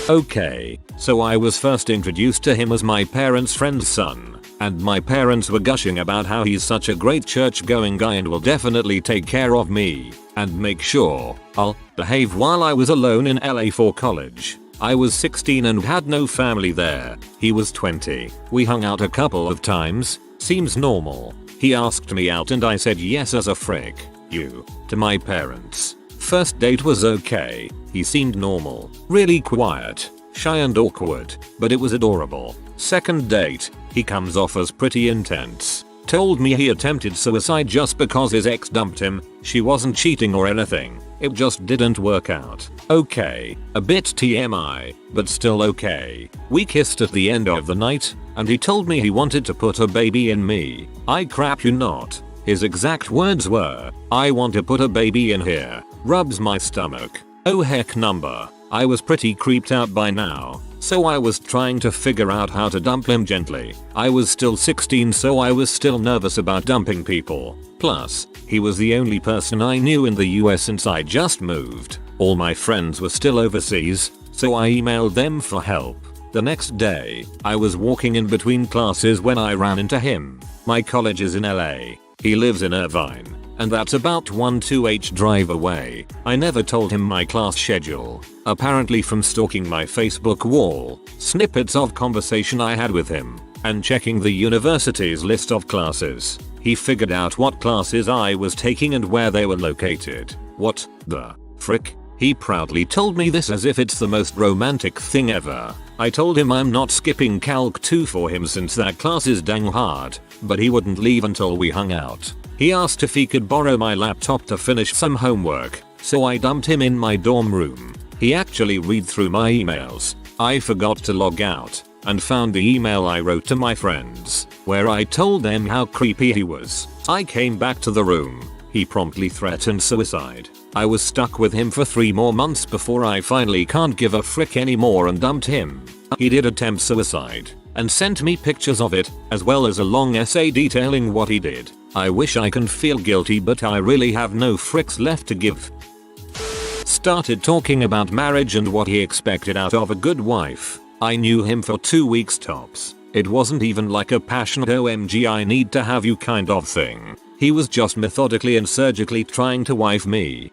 A: Okay, so I was first introduced to him as my parents' friend's son, and my parents were gushing about how he's such a great church-going guy and will definitely take care of me, and make sure I'll behave while I was alone in LA for college. I was 16 and had no family there. He was 20. We hung out a couple of times. Seems normal. He asked me out and I said yes as a frick you to my parents. First date was okay. He seemed normal, really quiet, shy and awkward, but it was adorable. Second date, he comes off as pretty intense. Told me he attempted suicide just because his ex dumped him. She wasn't cheating or anything. It just didn't work out. Okay, a bit TMI, but still okay. We kissed at the end of the night, and he told me he wanted to put a baby in me. I crap you not. His exact words were, "I want to put a baby in here." Rubs my stomach. Oh heck number. I was pretty creeped out by now, so I was trying to figure out how to dump him gently. I was still 16, so I was still nervous about dumping people. Plus, he was the only person I knew in the US since I just moved. All my friends were still overseas, so I emailed them for help. The next day, I was walking in between classes when I ran into him. My college is in LA. He lives in Irvine, and that's about 1-2 drive away. I never told him my class schedule. Apparently from stalking my Facebook wall, snippets of conversation I had with him, and checking the university's list of classes, he figured out what classes I was taking and where they were located. What the frick? He proudly told me this as if it's the most romantic thing ever. I told him I'm not skipping Calc 2 for him since that class is dang hard, but he wouldn't leave until we hung out. He asked if he could borrow my laptop to finish some homework, so I dumped him in my dorm room. He actually read through my emails. I forgot to log out, and found the email I wrote to my friends, where I told them how creepy he was. I came back to the room. He promptly threatened suicide. I was stuck with him for 3 more months before I finally can't give a frick anymore and dumped him. He did attempt suicide, and sent me pictures of it, as well as a long essay detailing what he did. I wish I can feel guilty, but I really have no fricks left to give. Started talking about marriage and what he expected out of a good wife. I knew him for 2 weeks tops. It wasn't even like a passionate OMG I need to have you kind of thing. He was just methodically and surgically trying to wife me.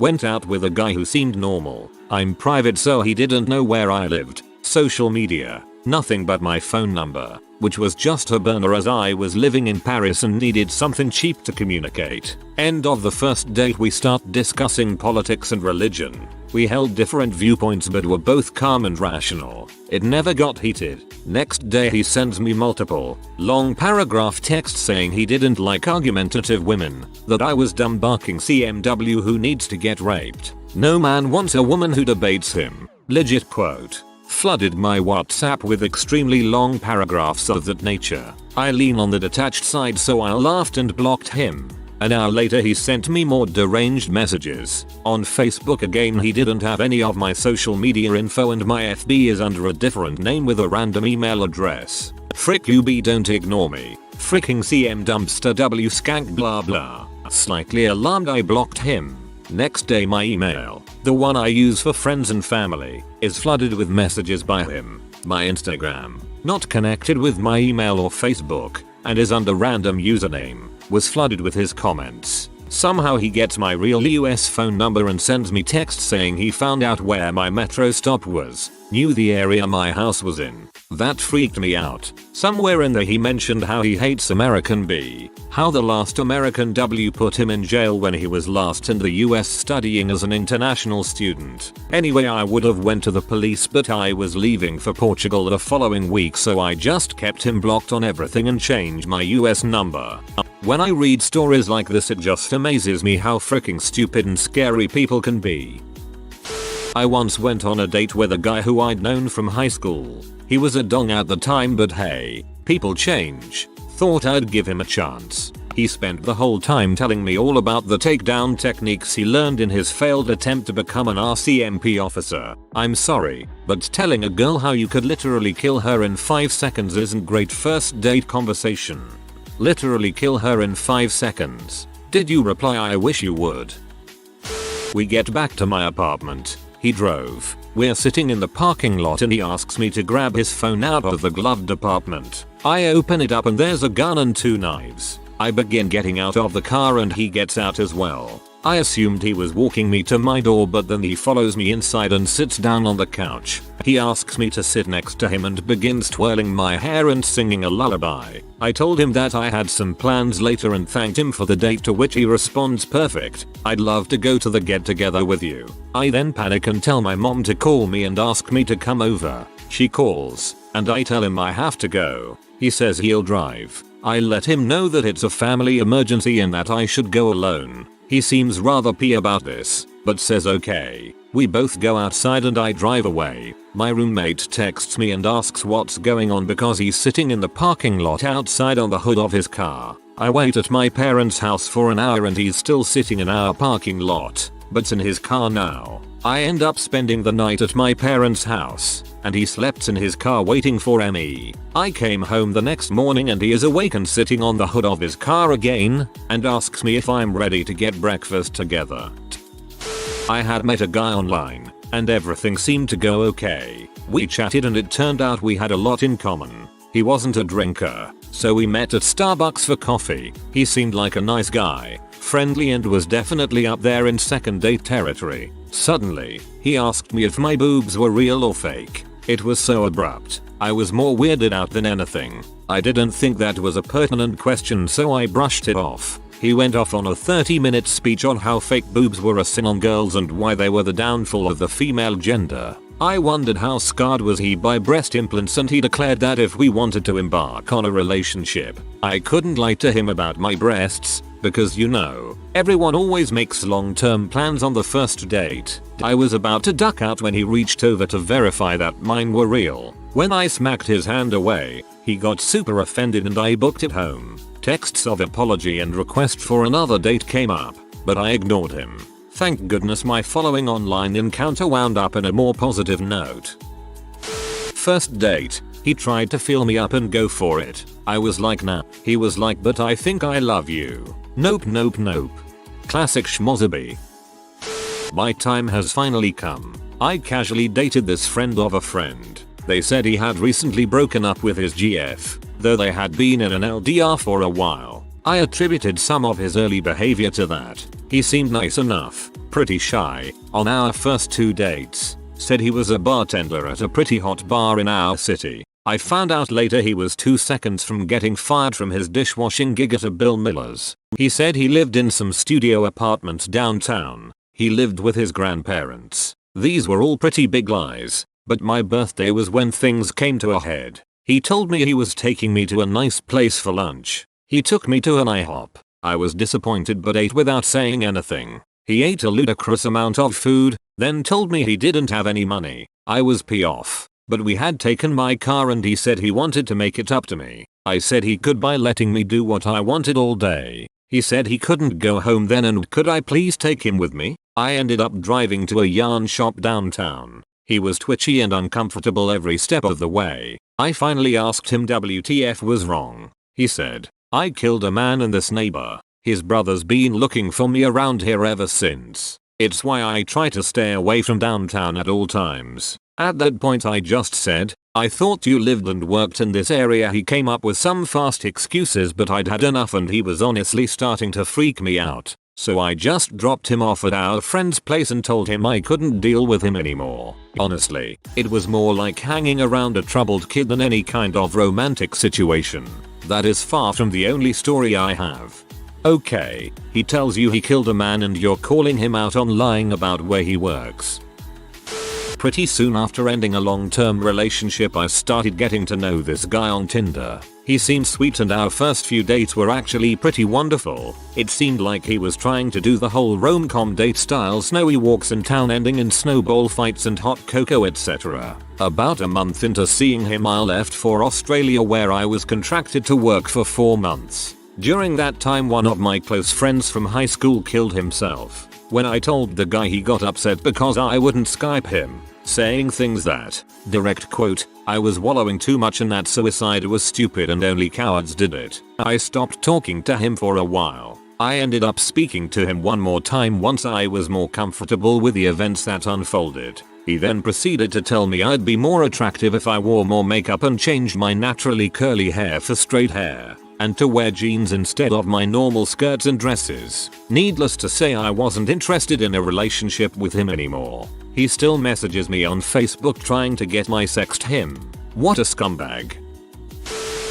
A: Went out with a guy who seemed normal. I'm private, so he didn't know where I lived. Social media, nothing but my phone number, which was just a burner as I was living in Paris and needed something cheap to communicate. End of the first date, we start discussing politics and religion. We held different viewpoints but were both calm and rational. It never got heated. Next day he sends me multiple, long paragraph texts saying he didn't like argumentative women, that I was dumb barking CMW who needs to get raped. No man wants a woman who debates him. Legit quote. Flooded my WhatsApp with extremely long paragraphs of that nature. I lean on the detached side so I laughed and blocked him. An hour later he sent me more deranged messages. On Facebook again he didn't have any of my social media info and my FB is under a different name with a random email address. Frick you B, don't ignore me. Fricking CM dumpster W skank blah blah. Slightly alarmed I blocked him. Next day my email, the one I use for friends and family, is flooded with messages by him. My Instagram, not connected with my email or Facebook, and is under random username, was flooded with his comments. Somehow he gets my real US phone number and sends me texts saying he found out where my metro stop was, knew the area my house was in. That freaked me out. Somewhere in there he mentioned how he hates American B, how the last American W put him in jail when he was last in the US studying as an international student. Anyway, I would have went to the police but I was leaving for Portugal the following week, so I just kept him blocked on everything and changed my US number. When I read stories like this it just amazes me how freaking stupid and scary people can be. I once went on a date with a guy who I'd known from high school. He was a dong at the time but hey, people change. Thought I'd give him a chance. He spent the whole time telling me all about the takedown techniques he learned in his failed attempt to become an RCMP officer. I'm sorry, but telling a girl how you could literally kill her in 5 seconds isn't great first date conversation. Literally kill her in 5 seconds. Did you reply I wish you would? We get back to my apartment. He drove. We're sitting in the parking lot and he asks me to grab his phone out of the glove department. I open it up and there's a gun and 2 knives. I begin getting out of the car and he gets out as well. I assumed he was walking me to my door but then he follows me inside and sits down on the couch. He asks me to sit next to him and begins twirling my hair and singing a lullaby. I told him that I had some plans later and thanked him for the date, to which he responds, perfect, I'd love to go to the get together with you. I then panic and tell my mom to call me and ask me to come over. She calls and I tell him I have to go. He says he'll drive. I let him know that it's a family emergency and that I should go alone. He seems rather pee about this, but says okay. We both go outside and I drive away. My roommate texts me and asks what's going on because he's sitting in the parking lot outside on the hood of his car. I wait at my parents' house for an hour and he's still sitting in our parking lot, but's in his car now. I end up spending the night at my parents' house, and he slept in his car waiting for me. I came home the next morning and he is awake and sitting on the hood of his car again, and asks me if I'm ready to get breakfast together. I had met a guy online, and everything seemed to go okay. We chatted and it turned out we had a lot in common. He wasn't a drinker, so we met at Starbucks for coffee. He seemed like a nice guy, friendly, and was definitely up there in second date territory. Suddenly, he asked me if my boobs were real or fake. It was so abrupt. I was more weirded out than anything. I didn't think that was a pertinent question, so I brushed it off. He went off on a 30-minute speech on how fake boobs were a sin on girls and why they were the downfall of the female gender. I wondered how scarred was he by breast implants, and he declared that if we wanted to embark on a relationship, I couldn't lie to him about my breasts, because you know, everyone always makes long-term plans on the first date. I was about to duck out when he reached over to verify that mine were real. When I smacked his hand away, he got super offended and I booked it home. Texts of apology and request for another date came up, but I ignored him. Thank goodness my following online encounter wound up in a more positive note. First date, he tried to feel me up and go for it. I was like nah. He was like, but I think I love you. Nope nope nope. Classic schmozzaby. My time has finally come. I casually dated this friend of a friend. They said he had recently broken up with his GF, though they had been in an LDR for a while. I attributed some of his early behavior to that. He seemed nice enough, pretty shy, on our first 2 dates. Said he was a bartender at a pretty hot bar in our city. I found out later he was 2 seconds from getting fired from his dishwashing gig at a Bill Miller's. He said he lived in some studio apartments downtown. He lived with his grandparents. These were all pretty big lies. But my birthday was when things came to a head. He told me he was taking me to a nice place for lunch. He took me to an IHOP. I was disappointed but ate without saying anything. He ate a ludicrous amount of food, then told me he didn't have any money. I was pissed off. But we had taken my car and he said he wanted to make it up to me. I said he could by letting me do what I wanted all day. He said he couldn't go home then and could I please take him with me? I ended up driving to a yarn shop downtown. He was twitchy and uncomfortable every step of the way. I finally asked him WTF was wrong. He said, I killed a man in this neighbor. His brother's been looking for me around here ever since. It's why I try to stay away from downtown at all times. At that point I just said, I thought you lived and worked in this area. He came up with some fast excuses but I'd had enough and he was honestly starting to freak me out. So I just dropped him off at our friend's place and told him I couldn't deal with him anymore. Honestly, it was more like hanging around a troubled kid than any kind of romantic situation. That is far from the only story I have. Okay, he tells you he killed a man and you're calling him out on lying about where he works. Pretty soon after ending a long-term relationship I started getting to know this guy on Tinder. He seemed sweet and our first few dates were actually pretty wonderful. It seemed like he was trying to do the whole rom-com date style snowy walks in town ending in snowball fights and hot cocoa etc. About a month into seeing him I left for Australia where I was contracted to work for 4 months. During that time one of my close friends from high school killed himself. When I told the guy he got upset because I wouldn't Skype him, saying things that, direct quote, I was wallowing too much and that suicide was stupid and only cowards did it. I stopped talking to him for a while. I ended up speaking to him one more time once I was more comfortable with the events that unfolded. He then proceeded to tell me I'd be more attractive if I wore more makeup and changed my naturally curly hair for straight hair, and to wear jeans instead of my normal skirts and dresses. Needless to say I wasn't interested in a relationship with him anymore. He still messages me on Facebook trying to get my sext him. What a scumbag.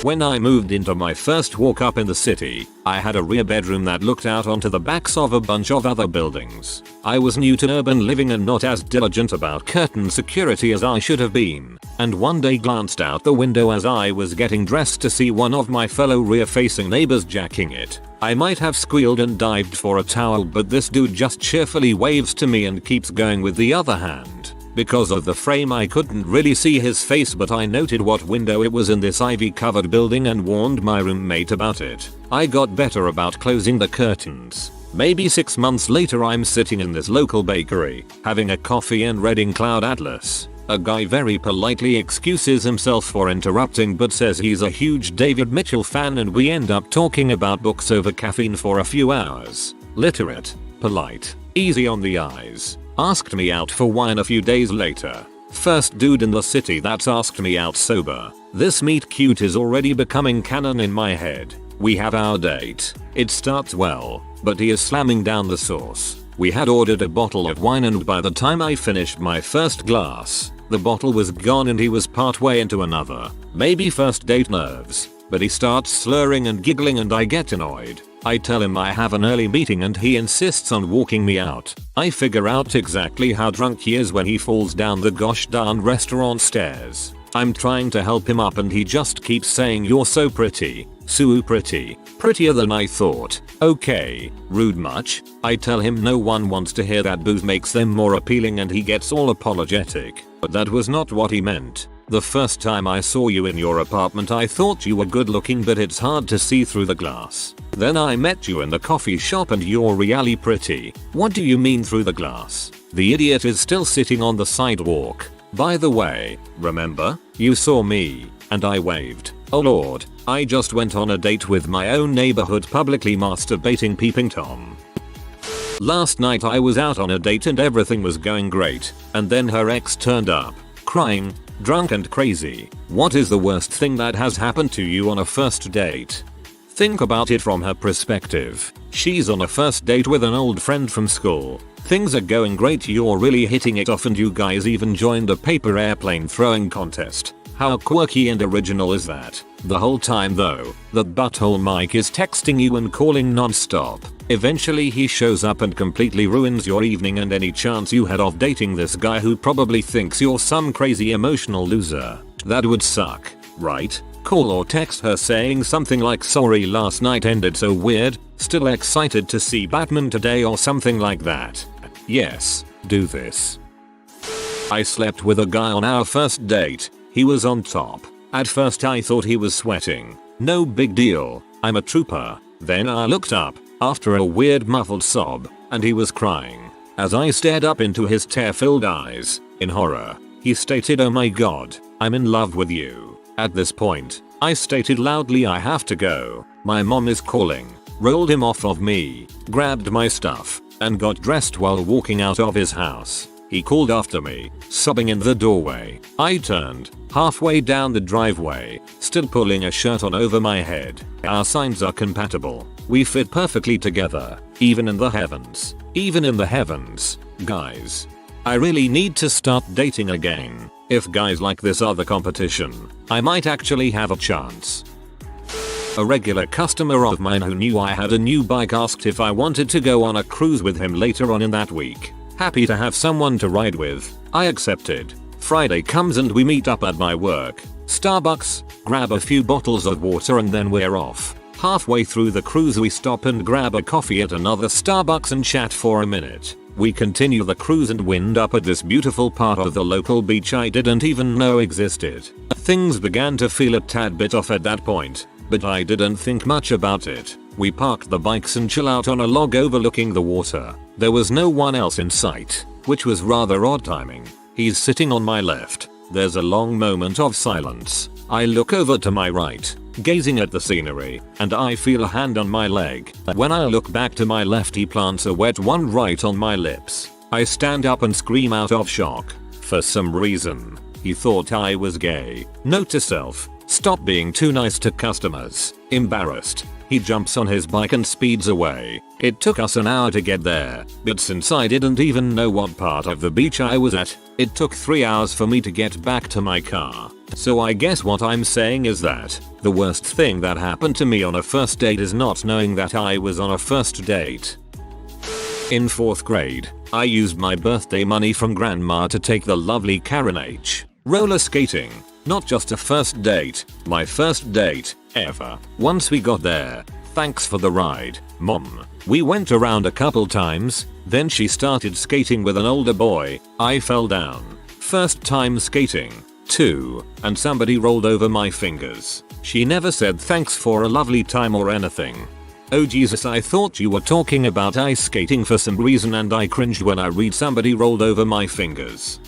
A: When I moved into my first walk up in the city, I had a rear bedroom that looked out onto the backs of a bunch of other buildings. I was new to urban living and not as diligent about curtain security as I should have been, and one day glanced out the window as I was getting dressed to see one of my fellow rear-facing neighbors jacking it. I might have squealed and dived for a towel but this dude just cheerfully waves to me and keeps going with the other hand. Because of the frame I couldn't really see his face but I noted what window it was in this ivy covered building and warned my roommate about it. I got better about closing the curtains. Maybe 6 months later I'm sitting in this local bakery, having a coffee and reading Cloud Atlas. A guy very politely excuses himself for interrupting but says he's a huge David Mitchell fan and we end up talking about books over caffeine for a few hours. Literate, polite, easy on the eyes. Asked me out for wine a few days later. First dude in the city that's asked me out sober. This meet cute is already becoming canon in my head. We have our date. It starts well, but he is slamming down the sauce. We had ordered a bottle of wine and by the time I finished my first glass, the bottle was gone and he was partway into another. Maybe first date nerves, but he starts slurring and giggling and I get annoyed. I tell him I have an early meeting and he insists on walking me out. I figure out exactly how drunk he is when he falls down the gosh darn restaurant stairs. I'm trying to help him up and he just keeps saying you're so pretty, so pretty, prettier than I thought. Okay, rude much? I tell him no one wants to hear that, booze makes them more appealing and he gets all apologetic. But that was not what he meant. The first time I saw you in your apartment I thought you were good looking but it's hard to see through the glass. Then I met you in the coffee shop and you're really pretty. What do you mean through the glass? The idiot is still sitting on the sidewalk. By the way, remember? You saw me, and I waved. Oh lord, I just went on a date with my own neighborhood publicly masturbating peeping Tom. Last night I was out on a date and everything was going great, and then her ex turned up, crying, drunk and crazy. What is the worst thing that has happened to you on a first date? Think about it from her perspective. She's on a first date with an old friend from school. Things are going great, you're really hitting it off and you guys even joined a paper airplane throwing contest. How quirky and original is that? The whole time though, that butthole Mike is texting you and calling non-stop. Eventually he shows up and completely ruins your evening and any chance you had of dating this guy who probably thinks you're some crazy emotional loser. That would suck, right? Call or text her saying something like sorry last night ended so weird, still excited to see Batman today or something like that. Yes, do this. I slept with a guy on our first date. He was on top. At first I thought he was sweating. No big deal, I'm a trooper. Then I looked up, after a weird muffled sob, and he was crying. As I stared up into his tear-filled eyes, in horror, he stated, "Oh my god, I'm in love with you." At this point, I stated loudly, "I have to go. My mom is calling." Rolled him off of me, grabbed my stuff, and got dressed while walking out of his house. He called after me, sobbing in the doorway. I turned, halfway down the driveway, still pulling a shirt on over my head. Our signs are compatible. We fit perfectly together, even in the heavens. Even in the heavens, guys. I really need to start dating again. If guys like this are the competition, I might actually have a chance. A regular customer of mine who knew I had a new bike asked if I wanted to go on a cruise with him later on in that week. Happy to have someone to ride with, I accepted. Friday comes and we meet up at my work. Starbucks, grab a few bottles of water and then we're off. Halfway through the cruise we stop and grab a coffee at another Starbucks and chat for a minute. We continue the cruise and wind up at this beautiful part of the local beach I didn't even know existed. Things began to feel a tad bit off at that point, but I didn't think much about it. We parked the bikes and chill out on a log overlooking the water. There was no one else in sight, which was rather odd timing. He's sitting on my left. There's a long moment of silence. I look over to my right, gazing at the scenery, and I feel a hand on my leg. When I look back to my left, he plants a wet one right on my lips. I stand up and scream out of shock. For some reason, he thought I was gay. Note to self, stop being too nice to customers. Embarrassed, he jumps on his bike and speeds away. It took us an hour to get there, but since I didn't even know what part of the beach I was at, it took 3 hours for me to get back to my car. So I guess what I'm saying is that the worst thing that happened to me on a first date is not knowing that I was on a first date. In 4th grade, I used my birthday money from grandma to take the lovely Karen H. roller skating. Not just a first date, my first date ever. Once we got there, thanks for the ride, Mom. We went around a couple times, then she started skating with an older boy. I fell down. First time skating, too, and somebody rolled over my fingers. She never said thanks for a lovely time or anything. Oh Jesus, I thought you were talking about ice skating for some reason and I cringed when I read somebody rolled over my fingers.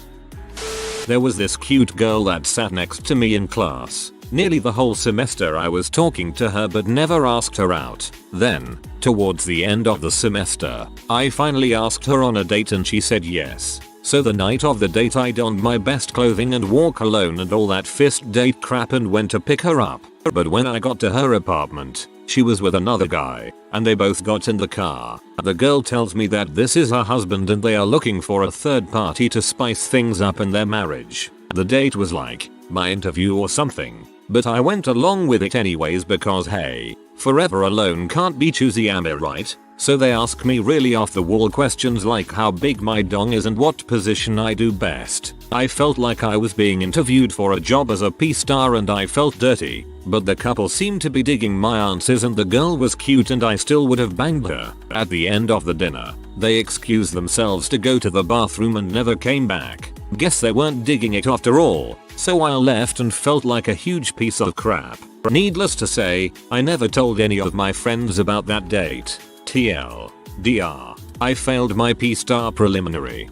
A: There was this cute girl that sat next to me in class. Nearly the whole semester I was talking to her but never asked her out. Then, towards the end of the semester, I finally asked her on a date and she said yes. So the night of the date I donned my best clothing and wore cologne and all that first date crap and went to pick her up. But when I got to her apartment, she was with another guy, and they both got in the car. The girl tells me that this is her husband and they are looking for a third party to spice things up in their marriage. The date was like my interview or something, but I went along with it anyways because hey, forever alone can't be choosy, am I right? So they ask me really off the wall questions like how big my dong is and what position I do best. I felt like I was being interviewed for a job as a P-star and I felt dirty, but the couple seemed to be digging my answers and the girl was cute and I still would have banged her. At the end of the dinner, they excused themselves to go to the bathroom and never came back. Guess they weren't digging it after all, so I left and felt like a huge piece of crap. Needless to say, I never told any of my friends about that date. TLDR, I failed my P-star preliminary.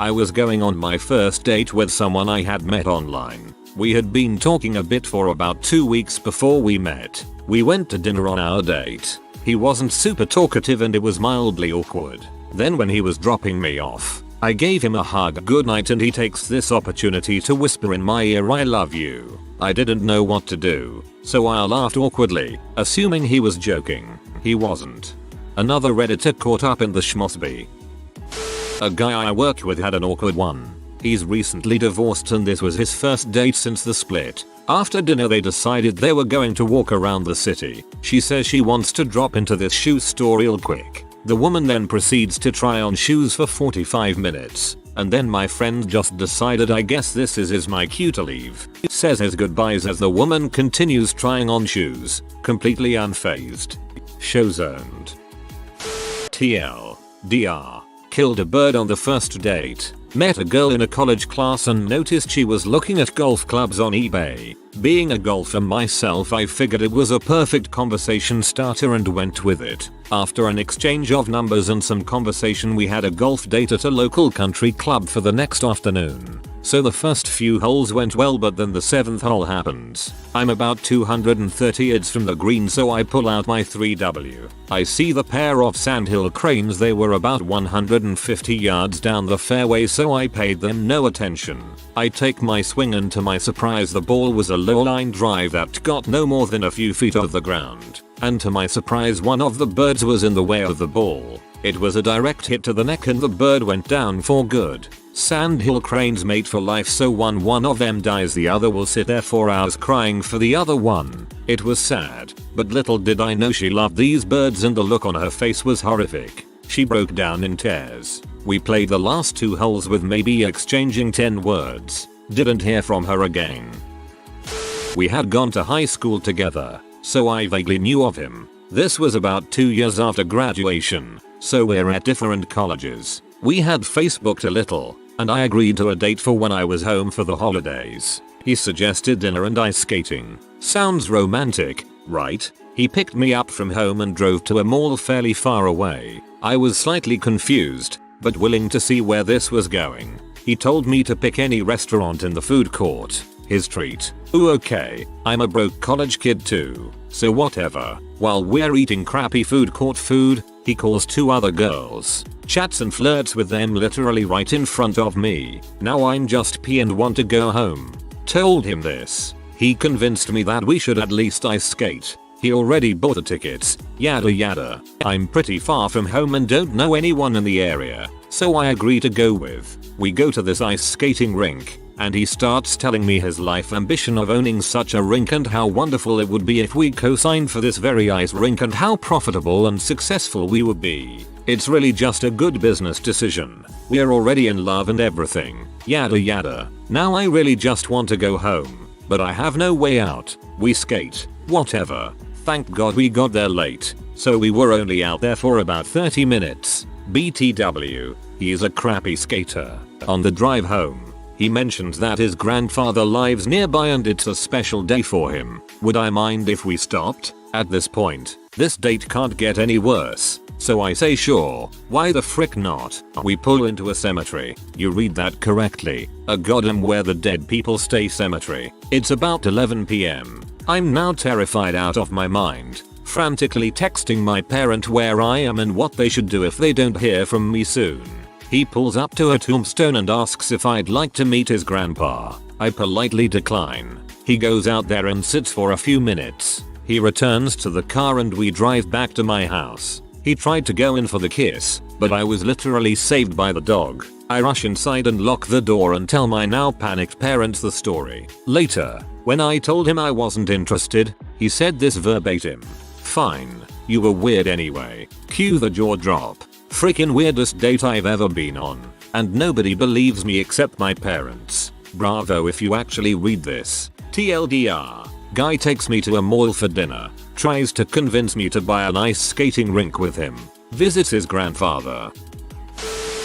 A: I was going on my first date with someone I had met online. We had been talking a bit for about 2 weeks before we met. We went to dinner on our date. He wasn't super talkative and it was mildly awkward. Then when he was dropping me off, I gave him a hug goodnight and he takes this opportunity to whisper in my ear, "I love you." I didn't know what to do, so I laughed awkwardly, assuming he was joking. He wasn't. Another redditor caught up in the schmossby. A guy I worked with had an awkward one. He's recently divorced and this was his first date since the split. After dinner they decided they were going to walk around the city. She says she wants to drop into this shoe store real quick. The woman then proceeds to try on shoes for 45 minutes. And then my friend just decided I guess this is my cue to leave. Says his goodbyes as the woman continues trying on shoes, completely unfazed. Show zoned. TLDR. Killed a bird on the first date. Met a girl in a college class and noticed she was looking at golf clubs on eBay. Being a golfer myself, I figured it was a perfect conversation starter and went with it. After an exchange of numbers and some conversation, we had a golf date at a local country club for the next afternoon. So the first few holes went well, but then the 7th hole happens. I'm about 230 yards from the green, so I pull out my 3W. I see the pair of sandhill cranes. They were about 150 yards down the fairway, so I paid them no attention. I take my swing and to my surprise the ball was a low line drive that got no more than a few feet off the ground. And to my surprise one of the birds was in the way of the ball. It was a direct hit to the neck and the bird went down for good. Sandhill cranes mate for life, so one of them dies, the other will sit there for hours crying for the other one. It was sad, but little did I know she loved these birds and the look on her face was horrific. She broke down in tears. We played the last 2 holes with maybe exchanging 10 words. Didn't hear from her again. We had gone to high school together, so I vaguely knew of him. This was about 2 years after graduation, so we're at different colleges. We had Facebooked a little, and I agreed to a date for when I was home for the holidays. He suggested dinner and ice skating. Sounds romantic, right? He picked me up from home and drove to a mall fairly far away. I was slightly confused, but willing to see where this was going. He told me to pick any restaurant in the food court. His treat. Ooh, okay, I'm a broke college kid too, so whatever. While we're eating crappy food court food, he calls 2 other girls, chats and flirts with them literally right in front of me. Now I'm just pee and want to go home. Told him this. He convinced me that we should at least ice skate. He already bought the tickets, yada yada. I'm pretty far from home and don't know anyone in the area, so I agree to go with. We go to this ice skating rink, and he starts telling me his life ambition of owning such a rink and how wonderful it would be if we co-signed for this very ice rink and how profitable and successful we would be. It's really just a good business decision. We're already in love and everything, yada yada. Now I really just want to go home, but I have no way out. We skate, whatever. Thank God we got there late, so we were only out there for about 30 minutes. BTW, he is a crappy skater. On the drive home, he mentions that his grandfather lives nearby and it's a special day for him. Would I mind if we stopped? At this point, this date can't get any worse, so I say sure, why the frick not? We pull into a cemetery. You read that correctly, a goddamn where the dead people stay cemetery. It's about 11 PM. I'm now terrified out of my mind, frantically texting my parent where I am and what they should do if they don't hear from me soon. He pulls up to a tombstone and asks if I'd like to meet his grandpa. I politely decline. He goes out there and sits for a few minutes. He returns to the car and we drive back to my house. He tried to go in for the kiss, but I was literally saved by the dog. I rush inside and lock the door and tell my now panicked parents the story. Later, when I told him I wasn't interested, he said this verbatim. Fine, you were weird anyway. Cue the jaw drop. Freaking weirdest date I've ever been on. And nobody believes me except my parents. Bravo if you actually read this. TLDR. Guy takes me to a mall for dinner. Tries to convince me to buy an ice skating rink with him. Visits his grandfather.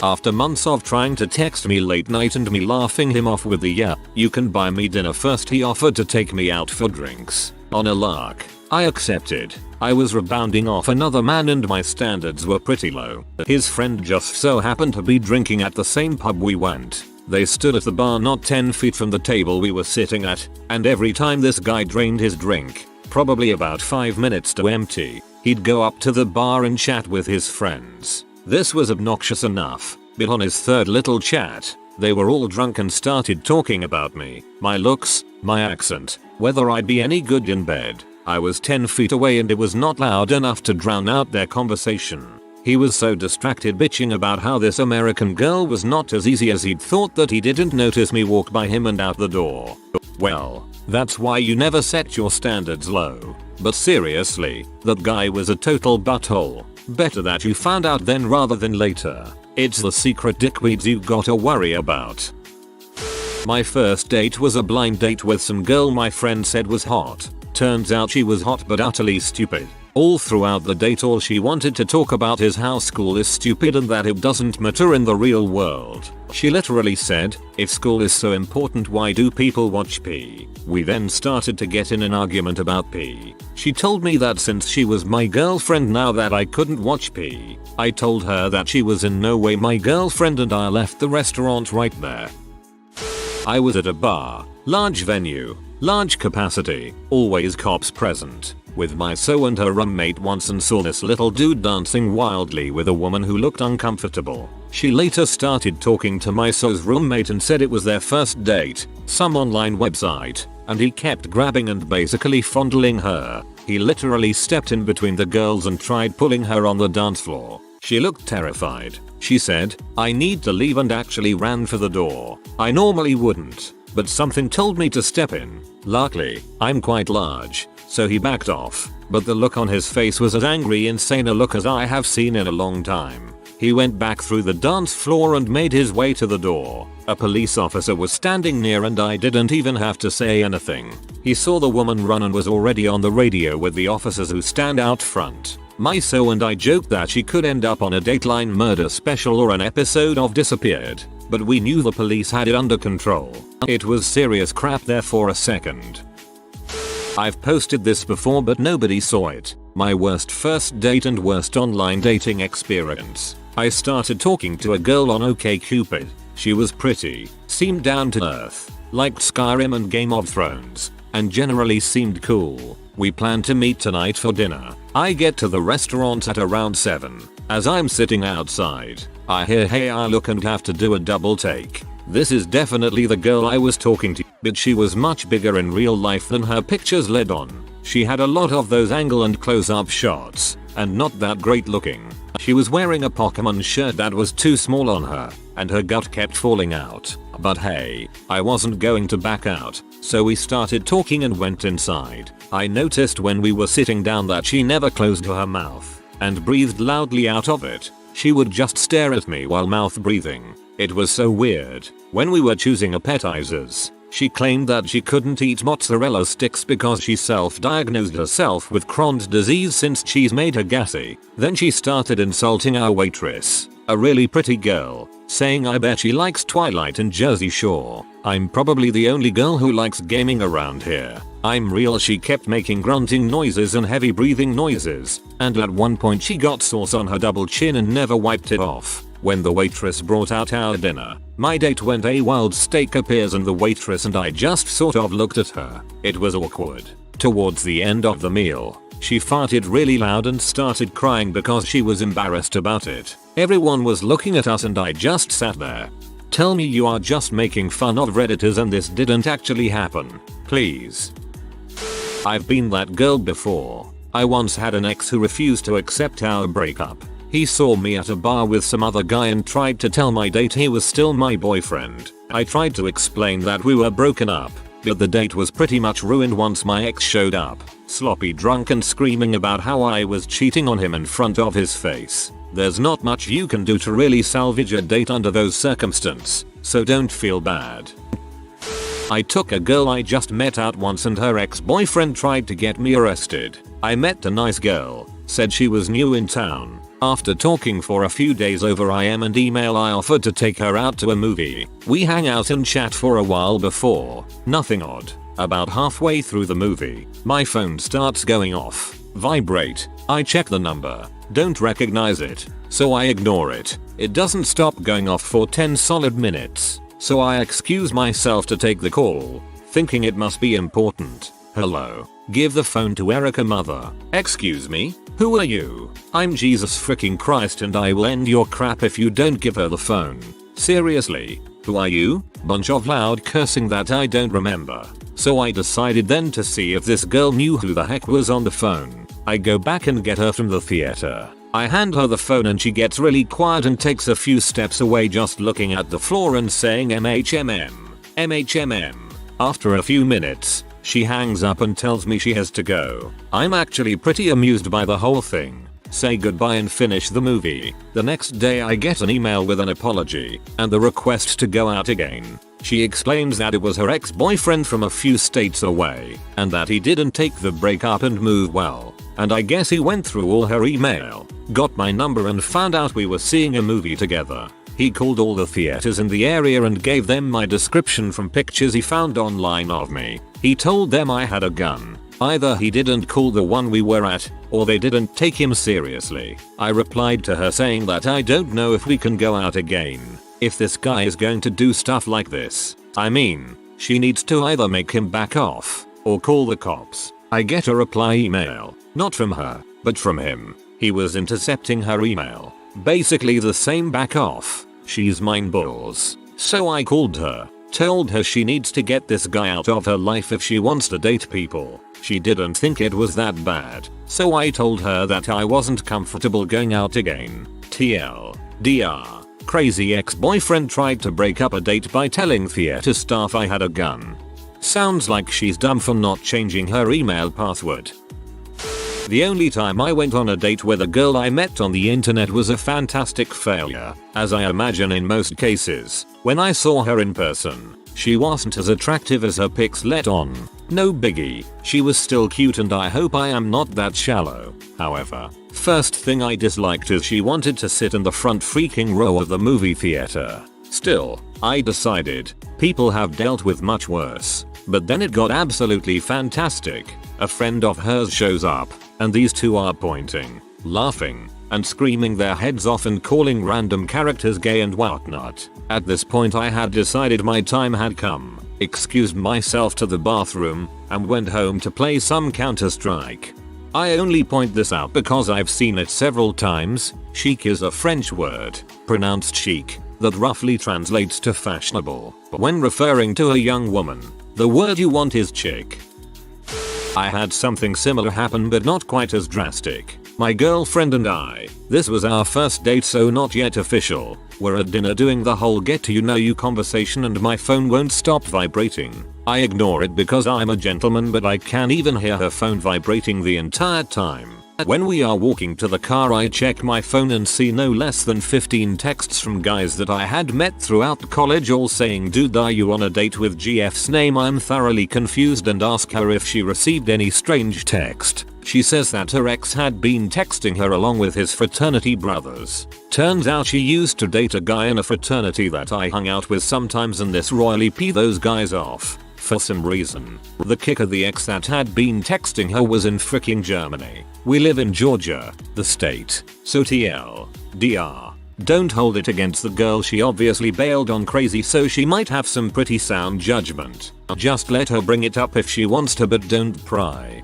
A: After months of trying to text me late night and me laughing him off with the "yeah, you can buy me dinner first," he offered to take me out for drinks. On a lark, I accepted. I was rebounding off another man and my standards were pretty low. His friend just so happened to be drinking at the same pub we went. They stood at the bar not 10 feet from the table we were sitting at, and every time this guy drained his drink, probably about 5 minutes to empty, he'd go up to the bar and chat with his friends. This was obnoxious enough, but on his third little chat, they were all drunk and started talking about me, my looks, my accent, whether I'd be any good in bed. I was 10 feet away and it was not loud enough to drown out their conversation. He was so distracted bitching about how this American girl was not as easy as he'd thought that he didn't notice me walk by him and out the door. Well, that's why you never set your standards low. But seriously, that guy was a total butthole. Better that you found out then rather than later. It's the secret dickweeds you gotta worry about. My first date was a blind date with some girl my friend said was hot. Turns out she was hot but utterly stupid. All throughout the date all she wanted to talk about is how school is stupid and that it doesn't matter in the real world. She literally said, if school is so important why do people watch P? We then started to get in an argument about P. She told me that since she was my girlfriend now that I couldn't watch P. I told her that she was in no way my girlfriend and I left the restaurant right there. I was at a bar, large venue, large capacity, always cops present, with my so and her roommate once and saw this little dude dancing wildly with a woman who looked uncomfortable. She later started talking to my so's roommate and said it was their first date, some online website, and he kept grabbing and basically fondling her. He literally stepped in between the girls and tried pulling her on the dance floor. She looked terrified. She said, I need to leave and actually ran for the door. I normally wouldn't, but something told me to step in. Luckily, I'm quite large, so he backed off, but the look on his face was as angry insane a look as I have seen in a long time. He went back through the dance floor and made his way to the door. A police officer was standing near and I didn't even have to say anything. He saw the woman run and was already on the radio with the officers who stand out front. My so and I joked that she could end up on a Dateline murder special or an episode of Disappeared, but we knew the police had it under control. It was serious crap there for a second. I've posted this before but nobody saw it. My worst first date and worst online dating experience. I started talking to a girl on OkCupid. She was pretty, seemed down to earth, liked Skyrim and Game of Thrones, and generally seemed cool. We planned to meet tonight for dinner. I get to the restaurant at around 7. As I'm sitting outside, I hear hey I look and have to do a double take. This is definitely the girl I was talking to, but she was much bigger in real life than her pictures led on. She had a lot of those angle and close-up shots, and not that great looking. She was wearing a Pokemon shirt that was too small on her, and her gut kept falling out. But hey, I wasn't going to back out, so we started talking and went inside. I noticed when we were sitting down that she never closed her mouth, and breathed loudly out of it. She would just stare at me while mouth breathing. It was so weird. When we were choosing appetizers, she claimed that she couldn't eat mozzarella sticks because she self-diagnosed herself with Crohn's disease since cheese made her gassy. Then she started insulting our waitress, a really pretty girl, saying I bet she likes Twilight and Jersey Shore. I'm probably the only girl who likes gaming around here. I'm real. She kept making grunting noises and heavy breathing noises, and at one point she got sauce on her double chin and never wiped it off. When the waitress brought out our dinner, my date went a wild steak appears and the waitress and I just sort of looked at her. It was awkward. Towards the end of the meal, she farted really loud and started crying because she was embarrassed about it. Everyone was looking at us and I just sat there. Tell me you are just making fun of Redditors and this didn't actually happen. Please. I've been that girl before. I once had an ex who refused to accept our breakup. He saw me at a bar with some other guy and tried to tell my date he was still my boyfriend. I tried to explain that we were broken up, but the date was pretty much ruined once my ex showed up, sloppy drunk and screaming about how I was cheating on him in front of his face. There's not much you can do to really salvage a date under those circumstances, so don't feel bad. I took a girl I just met out once and her ex-boyfriend tried to get me arrested. I met a nice girl, said she was new in town. After talking for a few days over IM and email I offered to take her out to a movie. We hang out and chat for a while before. Nothing odd. About halfway through the movie, my phone starts going off. Vibrate. I check the number. Don't recognize it, so I ignore it. It doesn't stop going off for 10 solid minutes, so I excuse myself to take the call, thinking it must be important. Hello. Give the phone to Erica mother. Excuse me? Who are you? I'm Jesus freaking Christ and I will end your crap if you don't give her the phone. Seriously? Who are you? Bunch of loud cursing that I don't remember. So I decided then to see if this girl knew who the heck was on the phone. I go back and get her from the theater. I hand her the phone and she gets really quiet and takes a few steps away, just looking at the floor and saying MHMM, MHMM. After a few minutes, she hangs up and tells me she has to go. I'm actually pretty amused by the whole thing. Say goodbye and finish the movie. The next day I get an email with an apology and the request to go out again. She explains that it was her ex-boyfriend from a few states away and that he didn't take the breakup and move well. And I guess he went through all her email, got my number and found out we were seeing a movie together. He called all the theaters in the area and gave them my description from pictures he found online of me. He told them I had a gun. Either he didn't call the one we were at, or they didn't take him seriously. I replied to her saying that I don't know if we can go out again. If this guy is going to do stuff like this, I mean, she needs to either make him back off, or call the cops. I get a reply email, not from her, but from him. He was intercepting her email. Basically the same back off. She's mine balls. So I called her, told her she needs to get this guy out of her life if she wants to date people. She didn't think it was that bad, so I told her that I wasn't comfortable going out again. TLDR. Crazy ex-boyfriend tried to break up a date by telling theater staff I had a gun. Sounds like she's dumb for not changing her email password. The only time I went on a date with a girl I met on the internet was a fantastic failure, as I imagine in most cases. When I saw her in person, she wasn't as attractive as her pics let on. No biggie, she was still cute and I hope I am not that shallow. However, first thing I disliked is she wanted to sit in the front freaking row of the movie theater. Still, I decided, people have dealt with much worse. But then it got absolutely fantastic. A friend of hers shows up, and these two are pointing, laughing, and screaming their heads off and calling random characters gay and whatnot. At this point I had decided my time had come, excused myself to the bathroom, and went home to play some Counter-Strike. I only point this out because I've seen it several times. Chic is a French word, pronounced chic, that roughly translates to fashionable. When referring to a young woman, the word you want is chick. I had something similar happen but not quite as drastic. My girlfriend and I, this was our first date so not yet official, were at dinner doing the whole get to know you conversation and my phone won't stop vibrating. I ignore it because I'm a gentleman but I can even hear her phone vibrating the entire time. When we are walking to the car I check my phone and see no less than 15 texts from guys that I had met throughout college all saying dude are you on a date with GF's name. I'm thoroughly confused and ask her if she received any strange text. She says that her ex had been texting her along with his fraternity brothers. Turns out she used to date a guy in a fraternity that I hung out with sometimes and this royally peed those guys off. For some reason. The kicker, the ex that had been texting her was in fricking Germany. We live in Georgia, the state. So TLDR. Don't hold it against the girl, she obviously bailed on crazy so she might have some pretty sound judgment. Just let her bring it up if she wants to but don't pry.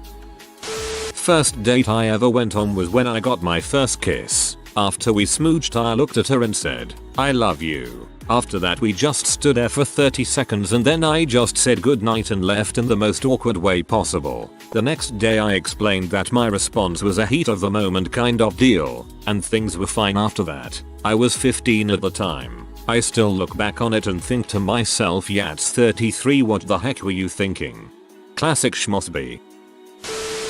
A: First date I ever went on was when I got my first kiss. After we smooched I looked at her and said, I love you. After that we just stood there for 30 seconds and then I just said goodnight and left in the most awkward way possible. The next day I explained that my response was a heat of the moment kind of deal, and things were fine after that. I was 15 at the time. I still look back on it and think to myself yats 33 what the heck were you thinking? Classic schmosby.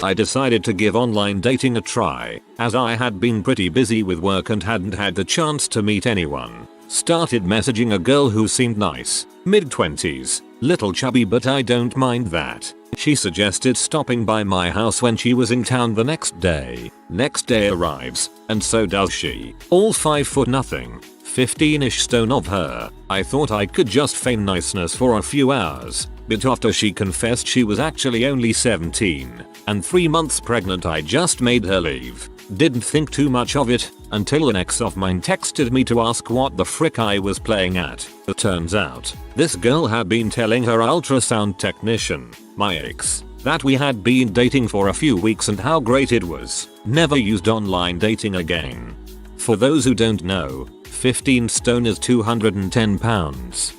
A: I decided to give online dating a try, as I had been pretty busy with work and hadn't had the chance to meet anyone. Started messaging a girl who seemed nice, mid-20s, little chubby but I don't mind that. She suggested stopping by my house when she was in town the next day. Next day arrives, and so does she. All 5 foot nothing, 15ish stone of her. I thought I could just feign niceness for a few hours, but after she confessed she was actually only 17 and 3 months pregnant I just made her leave. Didn't think too much of it until an ex of mine texted me to ask what the frick I was playing at. It turns out, this girl had been telling her ultrasound technician, my ex, that we had been dating for a few weeks and how great it was. Never used online dating again. For those who don't know, 15 stone is 210 pounds.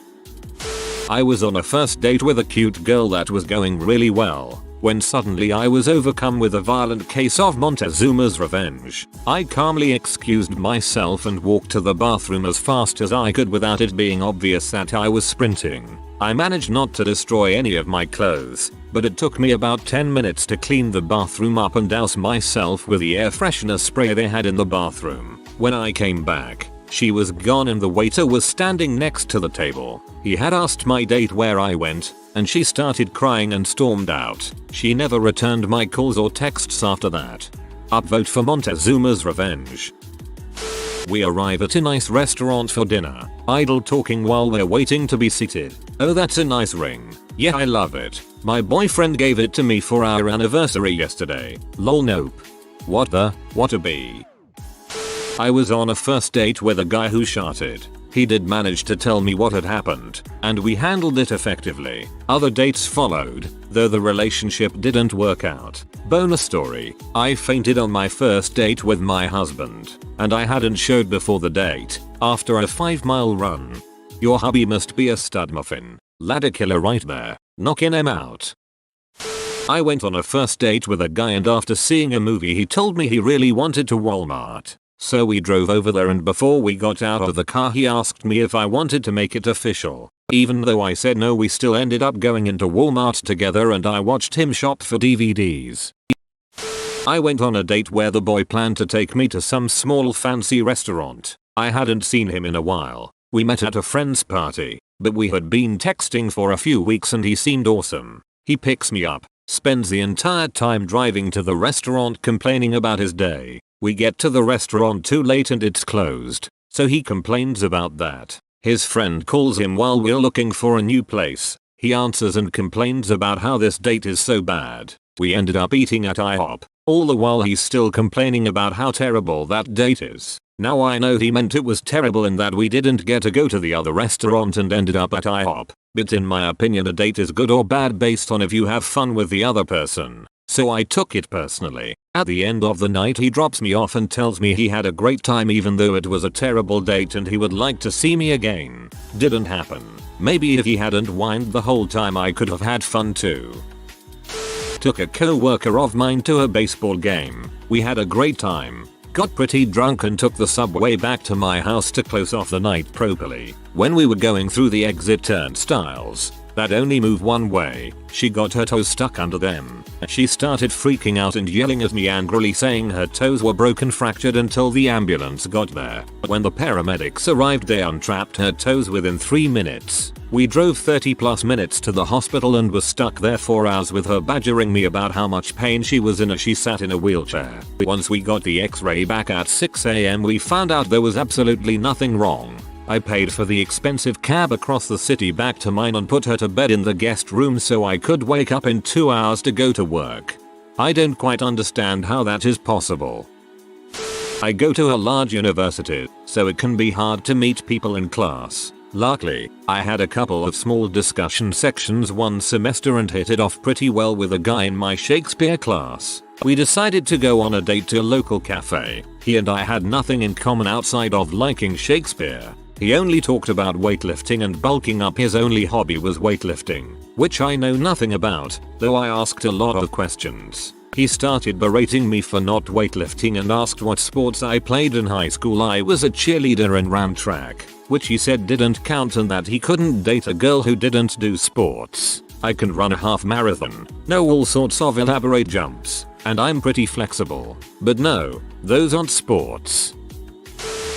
A: I was on a first date with a cute girl that was going really well. when suddenly I was overcome with a violent case of Montezuma's revenge. I calmly excused myself and walked to the bathroom as fast as I could without it being obvious that I was sprinting. I managed not to destroy any of my clothes, but it took me about 10 minutes to clean the bathroom up and douse myself with the air freshener spray they had in the bathroom. When I came back, she was gone and the waiter was standing next to the table. He had asked my date where I went, and she started crying and stormed out. She never returned my calls or texts after that. Upvote for Montezuma's revenge. We arrive at a nice restaurant for dinner, idle talking while we're waiting to be seated. Oh, that's a nice ring. Yeah, I love it. My boyfriend gave it to me for our anniversary yesterday. Lol, nope. What a bee. I was on a first date with a guy who sharted. He did manage to tell me what had happened, and we handled it effectively. Other dates followed, though the relationship didn't work out. Bonus story, I fainted on my first date with my husband, and I hadn't showed before the date, after a 5-mile run. Your hubby must be a stud muffin. Ladder killer right there, knocking him out. I went on a first date with a guy and after seeing a movie he told me he really wanted to Walmart. So we drove over there and before we got out of the car he asked me if I wanted to make it official. Even though I said no, we still ended up going into Walmart together and I watched him shop for DVDs. I went on a date where the boy planned to take me to some small fancy restaurant. I hadn't seen him in a while. We met at a friend's party, but we had been texting for a few weeks and he seemed awesome. He picks me up, spends the entire time driving to the restaurant complaining about his day. We get to the restaurant too late and it's closed, so he complains about that. His friend calls him while we're looking for a new place. He answers and complains about how this date is so bad. We ended up eating at IHOP, all the while he's still complaining about how terrible that date is. Now I know he meant it was terrible and that we didn't get to go to the other restaurant and ended up at IHOP, but in my opinion a date is good or bad based on if you have fun with the other person. So I took it personally. At the end of the night he drops me off and tells me he had a great time even though it was a terrible date and he would like to see me again. Didn't happen. Maybe if he hadn't whined the whole time I could have had fun too. Took a co-worker of mine to a baseball game. We had a great time. Got pretty drunk and took the subway back to my house to close off the night properly. When we were going through the exit turnstiles that only move one way, she got her toes stuck under them. She started freaking out and yelling at me angrily saying her toes were broken, fractured until the ambulance got there. When the paramedics arrived they untrapped her toes within 3 minutes. We drove 30+ minutes to the hospital and was stuck there 4 hours with her badgering me about how much pain she was in as she sat in a wheelchair. Once we got the x-ray back at 6 AM we found out there was absolutely nothing wrong. I paid for the expensive cab across the city back to mine and put her to bed in the guest room so I could wake up in 2 hours to go to work. I don't quite understand how that is possible. I go to a large university, so it can be hard to meet people in class. Luckily, I had a couple of small discussion sections one semester and hit it off pretty well with a guy in my Shakespeare class. We decided to go on a date to a local cafe. He and I had nothing in common outside of liking Shakespeare. He only talked about weightlifting and bulking up. His only hobby was weightlifting, which I know nothing about, though I asked a lot of questions. He started berating me for not weightlifting and asked what sports I played in high school. I was a cheerleader and ran track, which he said didn't count and that he couldn't date a girl who didn't do sports. I can run a half marathon, know all sorts of elaborate jumps, and I'm pretty flexible. But no, those aren't sports.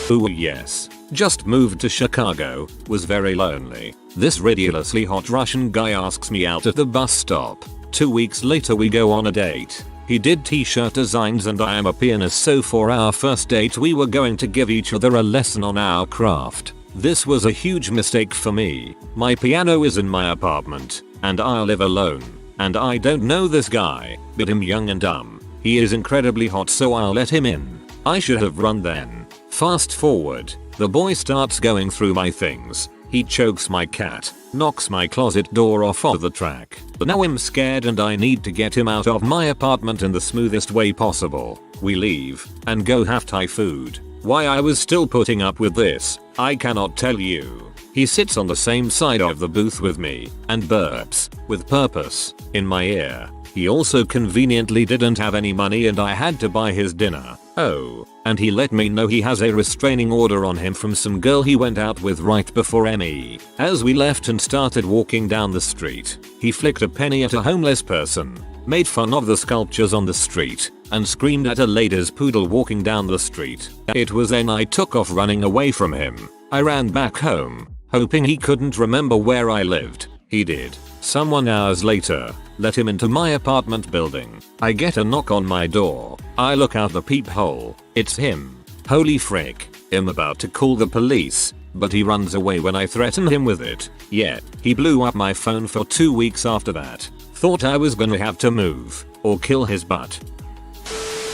A: Ooh yes. Just moved to Chicago, was very lonely. This ridiculously hot Russian guy asks me out at the bus stop. 2 weeks later we go on a date. He did t-shirt designs and I am a pianist, so for our first date we were going to give each other a lesson on our craft. This was a huge mistake for me. My piano is in my apartment, and I live alone. And I don't know this guy, but I'm young and dumb. He is incredibly hot, so I'll let him in. I should have run then. Fast forward. The boy starts going through my things. He chokes my cat, knocks my closet door off of the track. Now I'm scared and I need to get him out of my apartment in the smoothest way possible. We leave and go have Thai food. Why I was still putting up with this, I cannot tell you. He sits on the same side of the booth with me and burps, with purpose, in my ear. He also conveniently didn't have any money and I had to buy his dinner. Oh, and he let me know he has a restraining order on him from some girl he went out with right before me. As we left and started walking down the street, he flicked a penny at a homeless person, made fun of the sculptures on the street, and screamed at a lady's poodle walking down the street. It was then I took off running away from him. I ran back home, hoping he couldn't remember where I lived. He did. Someone hours later let him into my apartment building. I get a knock on my door. I look out the peephole. It's him. Holy frick. I'm about to call the police, but he runs away when I threaten him with it. Yeah, he blew up my phone for 2 weeks after that. Thought I was gonna have to move or kill his butt.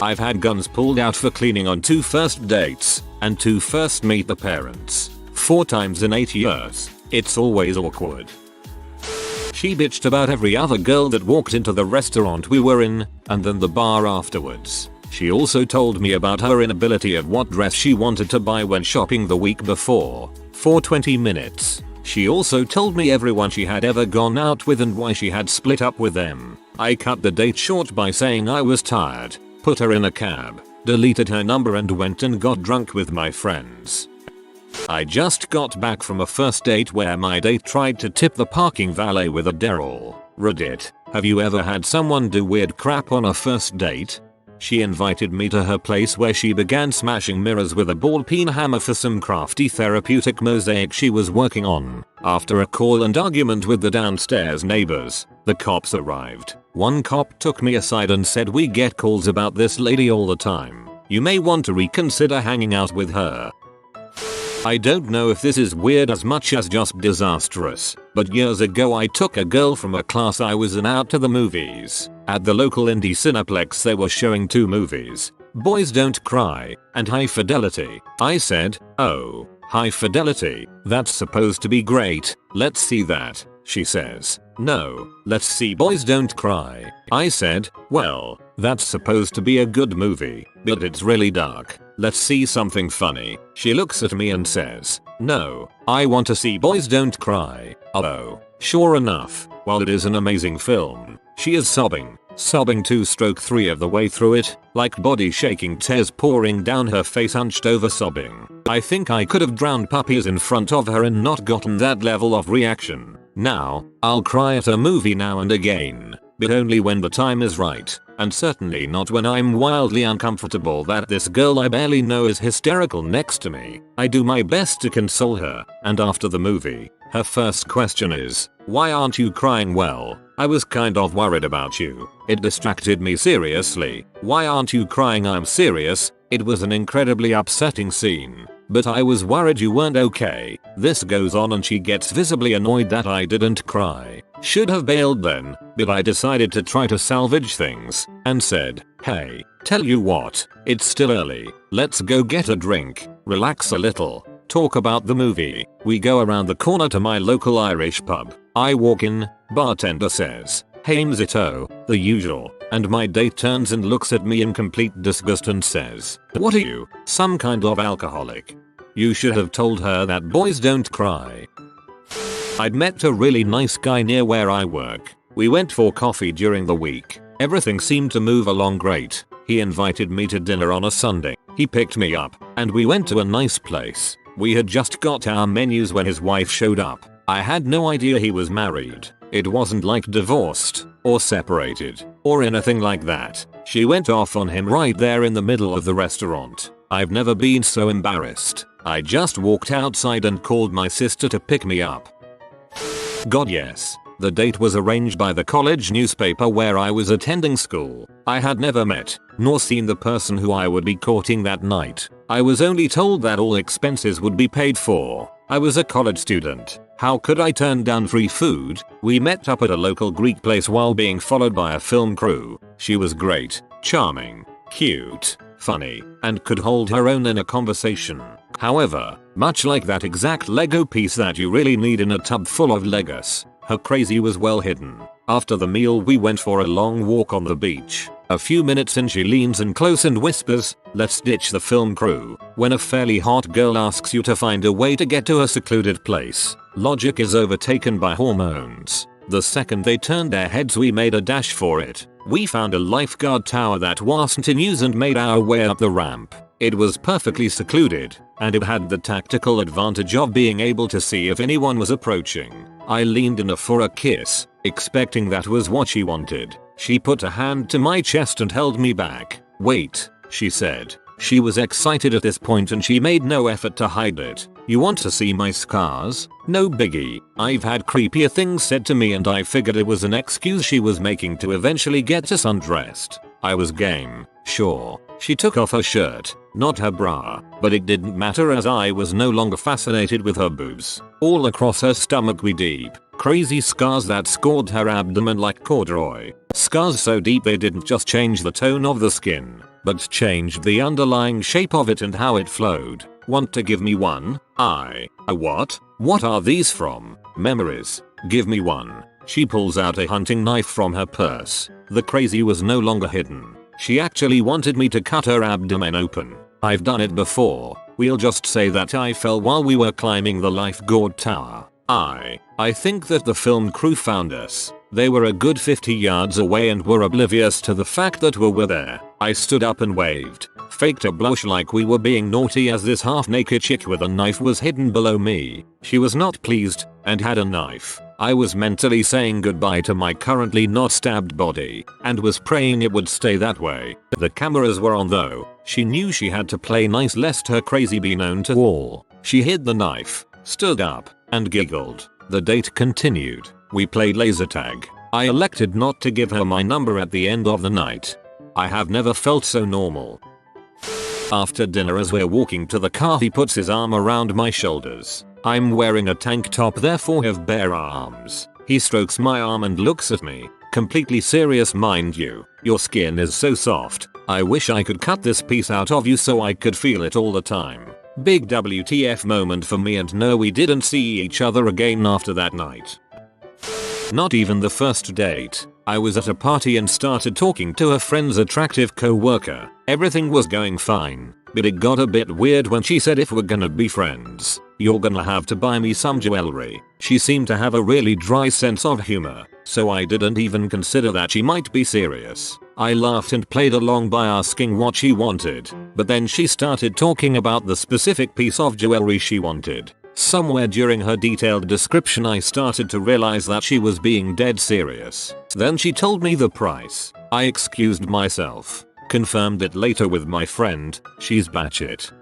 A: I've had guns pulled out for cleaning on 2 first dates and 2 first meet the parents. 4 times in 8 years. It's always awkward. She bitched about every other girl that walked into the restaurant we were in, and then the bar afterwards. She also told me about her inability of what dress she wanted to buy when shopping the week before. For 20 minutes. She also told me everyone she had ever gone out with and why she had split up with them. I cut the date short by saying I was tired, put her in a cab, deleted her number and went and got drunk with my friends. I just got back from a first date where my date tried to tip the parking valet with a Daryl. Reddit. Have you ever had someone do weird crap on a first date? She invited me to her place where she began smashing mirrors with a ball peen hammer for some crafty therapeutic mosaic she was working on. After a call and argument with the downstairs neighbors, the cops arrived. One cop took me aside and said, "We get calls about this lady all the time. You may want to reconsider hanging out with her." I don't know if this is weird as much as just disastrous, but years ago I took a girl from a class I was in out to the movies. At the local indie Cineplex they were showing 2 movies, Boys Don't Cry and High Fidelity. I said, "Oh, High Fidelity, that's supposed to be great, let's see that." She says, "No, let's see Boys Don't Cry." I said, "Well, that's supposed to be a good movie, but it's really dark. Let's see something funny." She looks at me and says, "No, I want to see Boys Don't Cry." Oh, sure enough, while it is an amazing film, she is sobbing 2/3 of the way through it, like body shaking, tears pouring down her face, hunched over sobbing. I think I could have drowned puppies in front of her and not gotten that level of reaction. Now, I'll cry at a movie now and again, but only when the time is right, and certainly not when I'm wildly uncomfortable that this girl I barely know is hysterical next to me. I do my best to console her, and after the movie, her first question is, "Why aren't you crying?" "Well, I was kind of worried about you. It distracted me." "Seriously, why aren't you crying?" "I'm serious. It was an incredibly upsetting scene, but I was worried you weren't okay." This goes on and she gets visibly annoyed that I didn't cry. Should have bailed then, but I decided to try to salvage things and said, "Hey, tell you what, it's still early. Let's go get a drink, relax a little, talk about the movie." We go around the corner to my local Irish pub. I walk in, bartender says, "Hey Mzito," the usual, and my date turns and looks at me in complete disgust and says, "What are you, some kind of alcoholic?" You should have told her that Boys Don't Cry. I'd met a really nice guy near where I work. We went for coffee during the week. Everything seemed to move along great. He invited me to dinner on a Sunday. He picked me up, and we went to a nice place. We had just got our menus when his wife showed up. I had no idea he was married. It wasn't like divorced, or separated, or anything like that. She went off on him right there in the middle of the restaurant. I've never been so embarrassed. I just walked outside and called my sister to pick me up. God yes. The date was arranged by the college newspaper where I was attending school. I had never met, nor seen the person who I would be courting that night. I was only told that all expenses would be paid for. I was a college student. How could I turn down free food? We met up at a local Greek place while being followed by a film crew. She was great, charming, cute, funny, and could hold her own in a conversation. However, much like that exact Lego piece that you really need in a tub full of Legos, her crazy was well hidden. After the meal we went for a long walk on the beach. A few minutes in she leans in close and whispers, "Let's ditch the film crew." When a fairly hot girl asks you to find a way to get to a secluded place, logic is overtaken by hormones. The second they turned their heads we made a dash for it. We found a lifeguard tower that wasn't in use and made our way up the ramp. It was perfectly secluded, and it had the tactical advantage of being able to see if anyone was approaching. I leaned in for a kiss, expecting that was what she wanted. She put a hand to my chest and held me back. "Wait," she said. She was excited at this point and she made no effort to hide it. "You want to see my scars? No biggie. I've had creepier things said to me and I figured it was an excuse she was making to eventually get us undressed." I was game. Sure. She took off her shirt, not her bra, but it didn't matter as I was no longer fascinated with her boobs. All across her stomach were deep, crazy scars that scored her abdomen like corduroy. Scars so deep they didn't just change the tone of the skin, but changed the underlying shape of it and how it flowed. "Want to give me one?" I what? What are these from? "Memories. Give me one." She pulls out a hunting knife from her purse. The crazy was no longer hidden. She actually wanted me to cut her abdomen open. I've done it before. We'll just say that I fell while we were climbing the lifeguard tower. I think that the film crew found us. They were a good 50 yards away and were oblivious to the fact that we were there. I stood up and waved, faked a blush like we were being naughty as this half-naked chick with a knife was hidden below me. She was not pleased and had a knife. I was mentally saying goodbye to my currently not stabbed body and was praying it would stay that way. The cameras were on though. She knew she had to play nice lest her crazy be known to all. She hid the knife, stood up, and giggled. The date continued. We played laser tag. I elected not to give her my number at the end of the night. I have never felt so normal. After dinner as we're walking to the car he puts his arm around my shoulders. I'm wearing a tank top therefore have bare arms. He strokes my arm and looks at me, completely serious mind you. "Your skin is so soft. I wish I could cut this piece out of you so I could feel it all the time." Big WTF moment for me and no we didn't see each other again after that night. Not even the first date. I was at a party and started talking to a friend's attractive co-worker. Everything was going fine, but it got a bit weird when she said if we're gonna be friends, you're gonna have to buy me some jewelry. She seemed to have a really dry sense of humor, so I didn't even consider that she might be serious. I laughed and played along by asking what she wanted, but then she started talking about the specific piece of jewelry she wanted. Somewhere during her detailed description I started to realize that she was being dead serious. Then she told me the price. I excused myself, confirmed it later with my friend. She's batshit.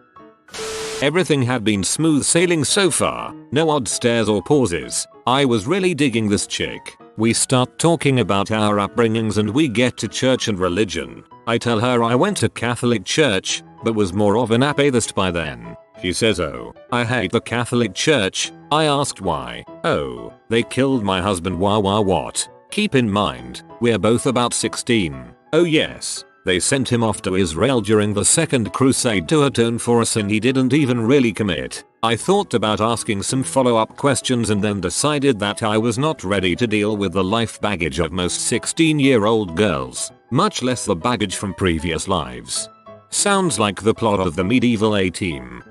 A: Everything had been smooth sailing so far, no odd stares or pauses. I was really digging this chick. We start talking about our upbringings and we get to church and religion. I tell her I went to Catholic church, but was more of an atheist by then. She says, "Oh, I hate the Catholic Church." I asked why. "Oh, they killed my husband." What? Keep in mind, we're both about 16. "Oh yes, they sent him off to Israel during the Second Crusade to atone for a sin he didn't even really commit." I thought about asking some follow-up questions and then decided that I was not ready to deal with the life baggage of most 16-year-old girls, much less the baggage from previous lives. Sounds like the plot of the medieval A-Team.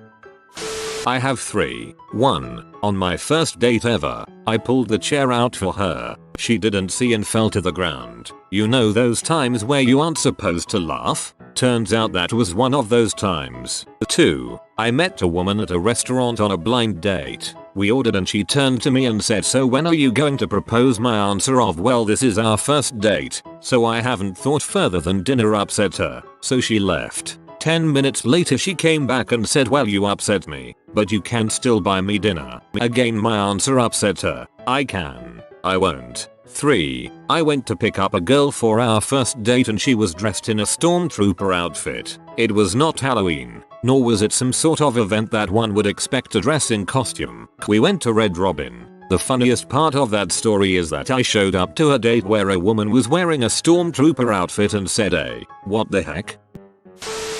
A: I have 3. 1. On my first date ever, I pulled the chair out for her. She didn't see and fell to the ground. You know those times where you aren't supposed to laugh? Turns out that was one of those times. 2. I met a woman at a restaurant on a blind date. We ordered and she turned to me and said, "So when are you going to propose?" My answer of, "Well, this is our first date, so I haven't thought further than dinner," upset her. So she left. 10 minutes later she came back and said, "Well, you upset me, but you can still buy me dinner." Again my answer upset her. "I can. I won't." 3. I went to pick up a girl for our first date and she was dressed in a stormtrooper outfit. It was not Halloween, nor was it some sort of event that one would expect to dress in costume. We went to Red Robin. The funniest part of that story is that I showed up to a date where a woman was wearing a stormtrooper outfit and said, "Hey, what the heck?"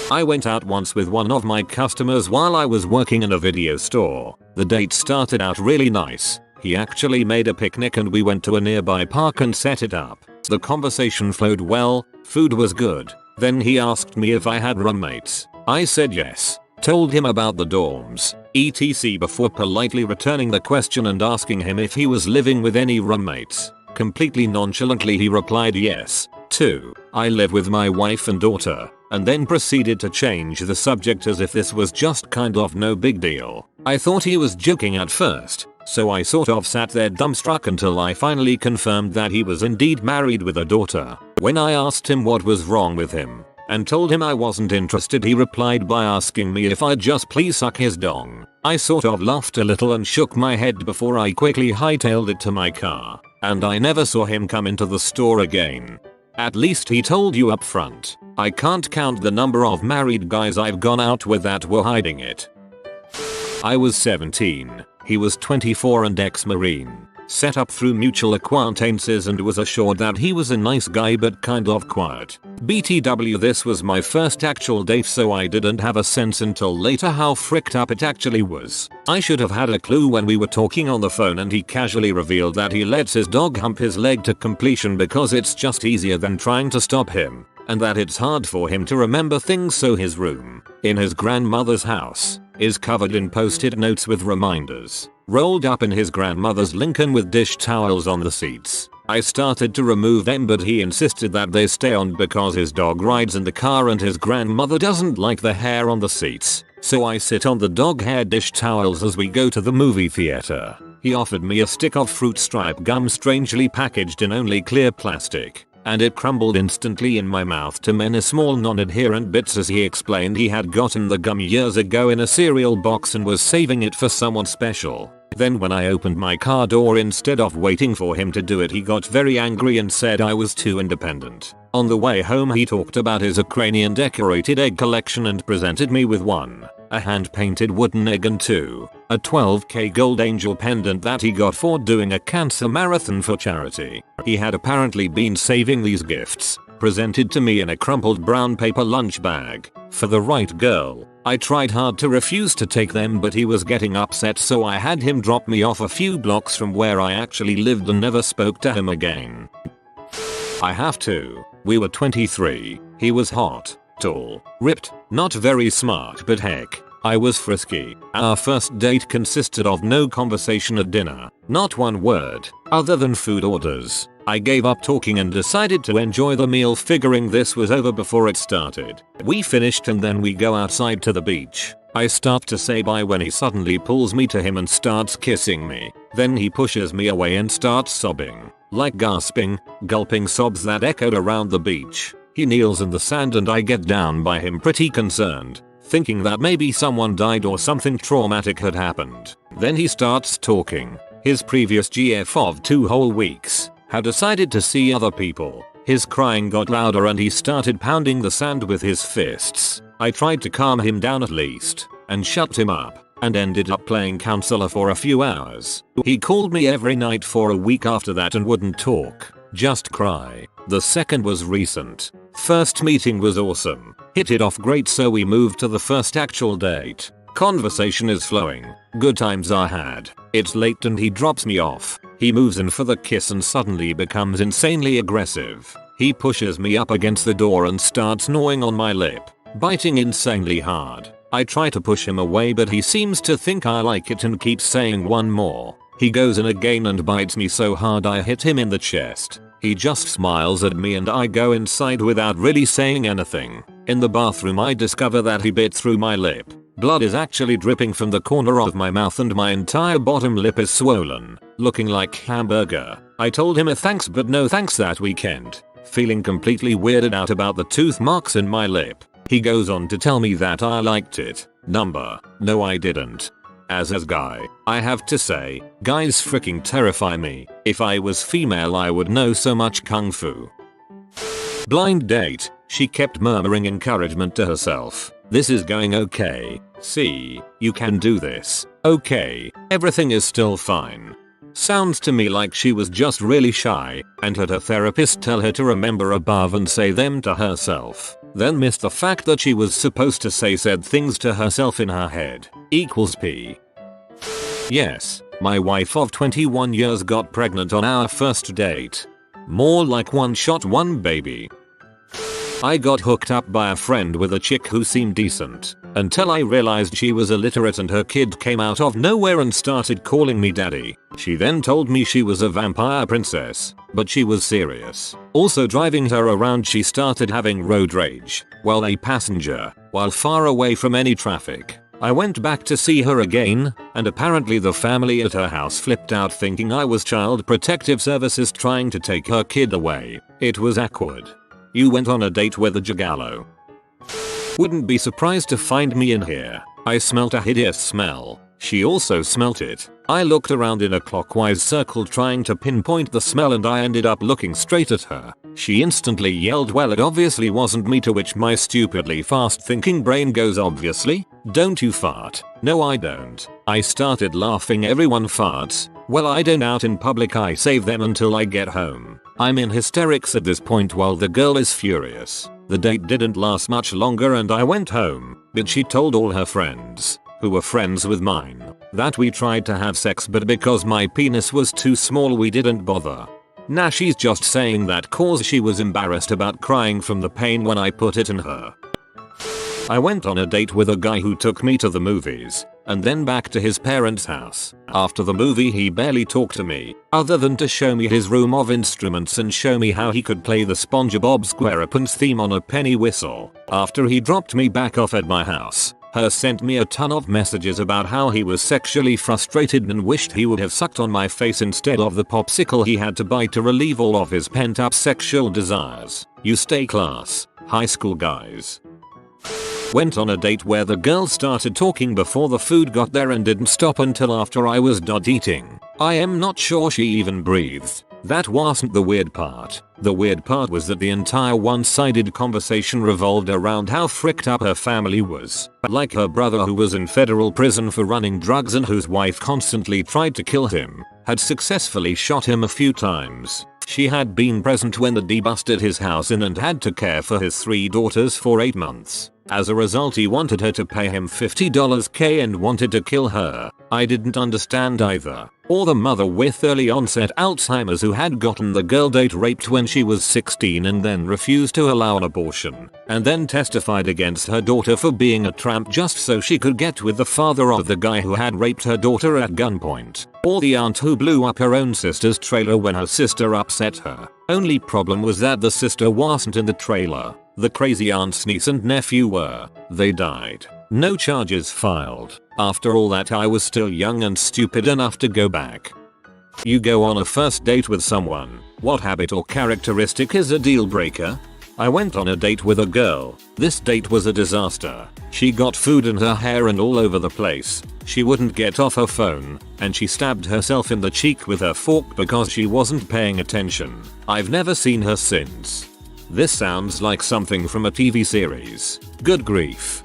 A: I went out once with one of my customers while I was working in a video store. The date started out really nice. He actually made a picnic and we went to a nearby park and set it up. The conversation flowed well, food was good. Then he asked me if I had roommates. I said yes, told him about the dorms, etc. before politely returning the question and asking him if he was living with any roommates. Completely nonchalantly he replied yes. 2. I live with my wife and daughter, and then proceeded to change the subject as if this was just kind of no big deal. I thought he was joking at first, so I sort of sat there dumbstruck until I finally confirmed that he was indeed married with a daughter. When I asked him what was wrong with him, and told him I wasn't interested, he replied by asking me if I'd just please suck his dong. I sort of laughed a little and shook my head before I quickly hightailed it to my car, and I never saw him come into the store again. At least he told you up front. I can't count the number of married guys I've gone out with that were hiding it. I was 17. He was 24 and ex-Marine. Set up through mutual acquaintances and was assured that he was a nice guy but kind of quiet. BTW, this was my first actual date, so I didn't have a sense until later how fricked up it actually was. I should have had a clue when we were talking on the phone and he casually revealed that he lets his dog hump his leg to completion because it's just easier than trying to stop him, and that it's hard for him to remember things, so his room, in his grandmother's house, is covered in post-it notes with reminders, rolled up in his grandmother's Lincoln with dish towels on the seats. I started to remove them, but he insisted that they stay on because his dog rides in the car and his grandmother doesn't like the hair on the seats. So I sit on the dog hair dish towels as we go to the movie theater. He offered me a stick of fruit stripe gum strangely packaged in only clear plastic, and it crumbled instantly in my mouth to many small non-adherent bits as he explained he had gotten the gum years ago in a cereal box and was saving it for someone special. Then when I opened my car door, instead of waiting for him to do it, he got very angry and said I was too independent. On the way home he talked about his Ukrainian decorated egg collection and presented me with 1, a hand-painted wooden egg, and 2, a 12k gold angel pendant that he got for doing a cancer marathon for charity. He had apparently been saving these gifts, presented to me in a crumpled brown paper lunch bag, for the right girl. I tried hard to refuse to take them, but he was getting upset, so I had him drop me off a few blocks from where I actually lived and never spoke to him again. I have to. We were 23. He was hot, tall, ripped, not very smart, but heck, I was frisky. Our first date consisted of no conversation at dinner, not one word, other than food orders. I gave up talking and decided to enjoy the meal, figuring this was over before it started. We finished and then we go outside to the beach. I start to say bye when he suddenly pulls me to him and starts kissing me. Then he pushes me away and starts sobbing, like gasping, gulping sobs that echoed around the beach. He kneels in the sand and I get down by him pretty concerned, thinking that maybe someone died or something traumatic had happened. Then he starts talking. His previous GF of 2 whole weeks had decided to see other people. His crying got louder and he started pounding the sand with his fists. I tried to calm him down at least, and shut him up, and ended up playing counselor for a few hours. He called me every night for a week after that and wouldn't talk, just cry. The second was recent. First meeting was awesome. Hit it off great, so we moved to the first actual date. Conversation is flowing. Good times are had. It's late and he drops me off. He moves in for the kiss and suddenly becomes insanely aggressive. He pushes me up against the door and starts gnawing on my lip, biting insanely hard. I try to push him away, but he seems to think I like it and keeps saying one more. He goes in again and bites me so hard I hit him in the chest. He just smiles at me and I go inside without really saying anything. In the bathroom I discover that he bit through my lip. Blood is actually dripping from the corner of my mouth and my entire bottom lip is swollen, looking like hamburger. I told him a thanks but no thanks that weekend, feeling completely weirded out about the tooth marks in my lip. He goes on to tell me that I liked it. No, I didn't. As a guy, I have to say, guys freaking terrify me. If I was female I would know so much kung fu. Blind date. She kept murmuring encouragement to herself. This is going okay. See, you can do this. Okay, everything is still fine. Sounds to me like she was just really shy and had her therapist tell her to remember above and say them to herself. Then missed the fact that she was supposed to say said things to herself in her head. Equals P. Yes, my wife of 21 years got pregnant on our first date. More like one shot one baby. I got hooked up by a friend with a chick who seemed decent, until I realized she was illiterate and her kid came out of nowhere and started calling me daddy. She then told me she was a vampire princess, but she was serious. Also driving her around she started having road rage while a passenger, while far away from any traffic. I went back to see her again, and apparently the family at her house flipped out thinking I was Child Protective Services trying to take her kid away. It was awkward. You went on a date with a gigolo. Wouldn't be surprised to find me in here. I smelt a hideous smell. She also smelt it. I looked around in a clockwise circle trying to pinpoint the smell and I ended up looking straight at her. She instantly yelled, well, it obviously wasn't me, to which my stupidly fast thinking brain goes, obviously? Don't you fart? No, I don't. I started laughing. Everyone farts. Well, I don't. Out in public I save them until I get home. I'm in hysterics at this point while the girl is furious. The date didn't last much longer and I went home, but she told all her friends, who were friends with mine, that we tried to have sex, but because my penis was too small we didn't bother. Nah, she's just saying that cause she was embarrassed about crying from the pain when I put it in her. I went on a date with a guy who took me to the movies, and then back to his parents' house. After the movie he barely talked to me, other than to show me his room of instruments and show me how he could play the SpongeBob SquarePants theme on a penny whistle. After he dropped me back off at my house, he sent me a ton of messages about how he was sexually frustrated and wished he would have sucked on my face instead of the popsicle he had to bite to relieve all of his pent-up sexual desires. You stay class, high school guys. Went on a date where the girl started talking before the food got there and didn't stop until after I was done eating. I am not sure she even breathed. That wasn't the weird part. The weird part was that the entire one-sided conversation revolved around how fricked up her family was. Like her brother, who was in federal prison for running drugs and whose wife constantly tried to kill him, had successfully shot him a few times. She had been present when the D busted his house in and had to care for his 3 daughters for 8 months. As a result he wanted her to pay him $50K and wanted to kill her. I didn't understand either. Or the mother with early onset Alzheimer's who had gotten the girl date raped when she was 16 and then refused to allow an abortion, and then testified against her daughter for being a tramp just so she could get with the father of the guy who had raped her daughter at gunpoint. Or the aunt who blew up her own sister's trailer when her sister upset her. Only problem was that the sister wasn't in the trailer. The crazy aunt's niece and nephew were. They died. No charges filed. After all that I was still young and stupid enough to go back. You go on a first date with someone. What habit or characteristic is a deal breaker? I went on a date with a girl. This date was a disaster. She got food in her hair and all over the place. She wouldn't get off her phone, and she stabbed herself in the cheek with her fork because she wasn't paying attention. I've never seen her since. This sounds like something from a TV series. Good grief.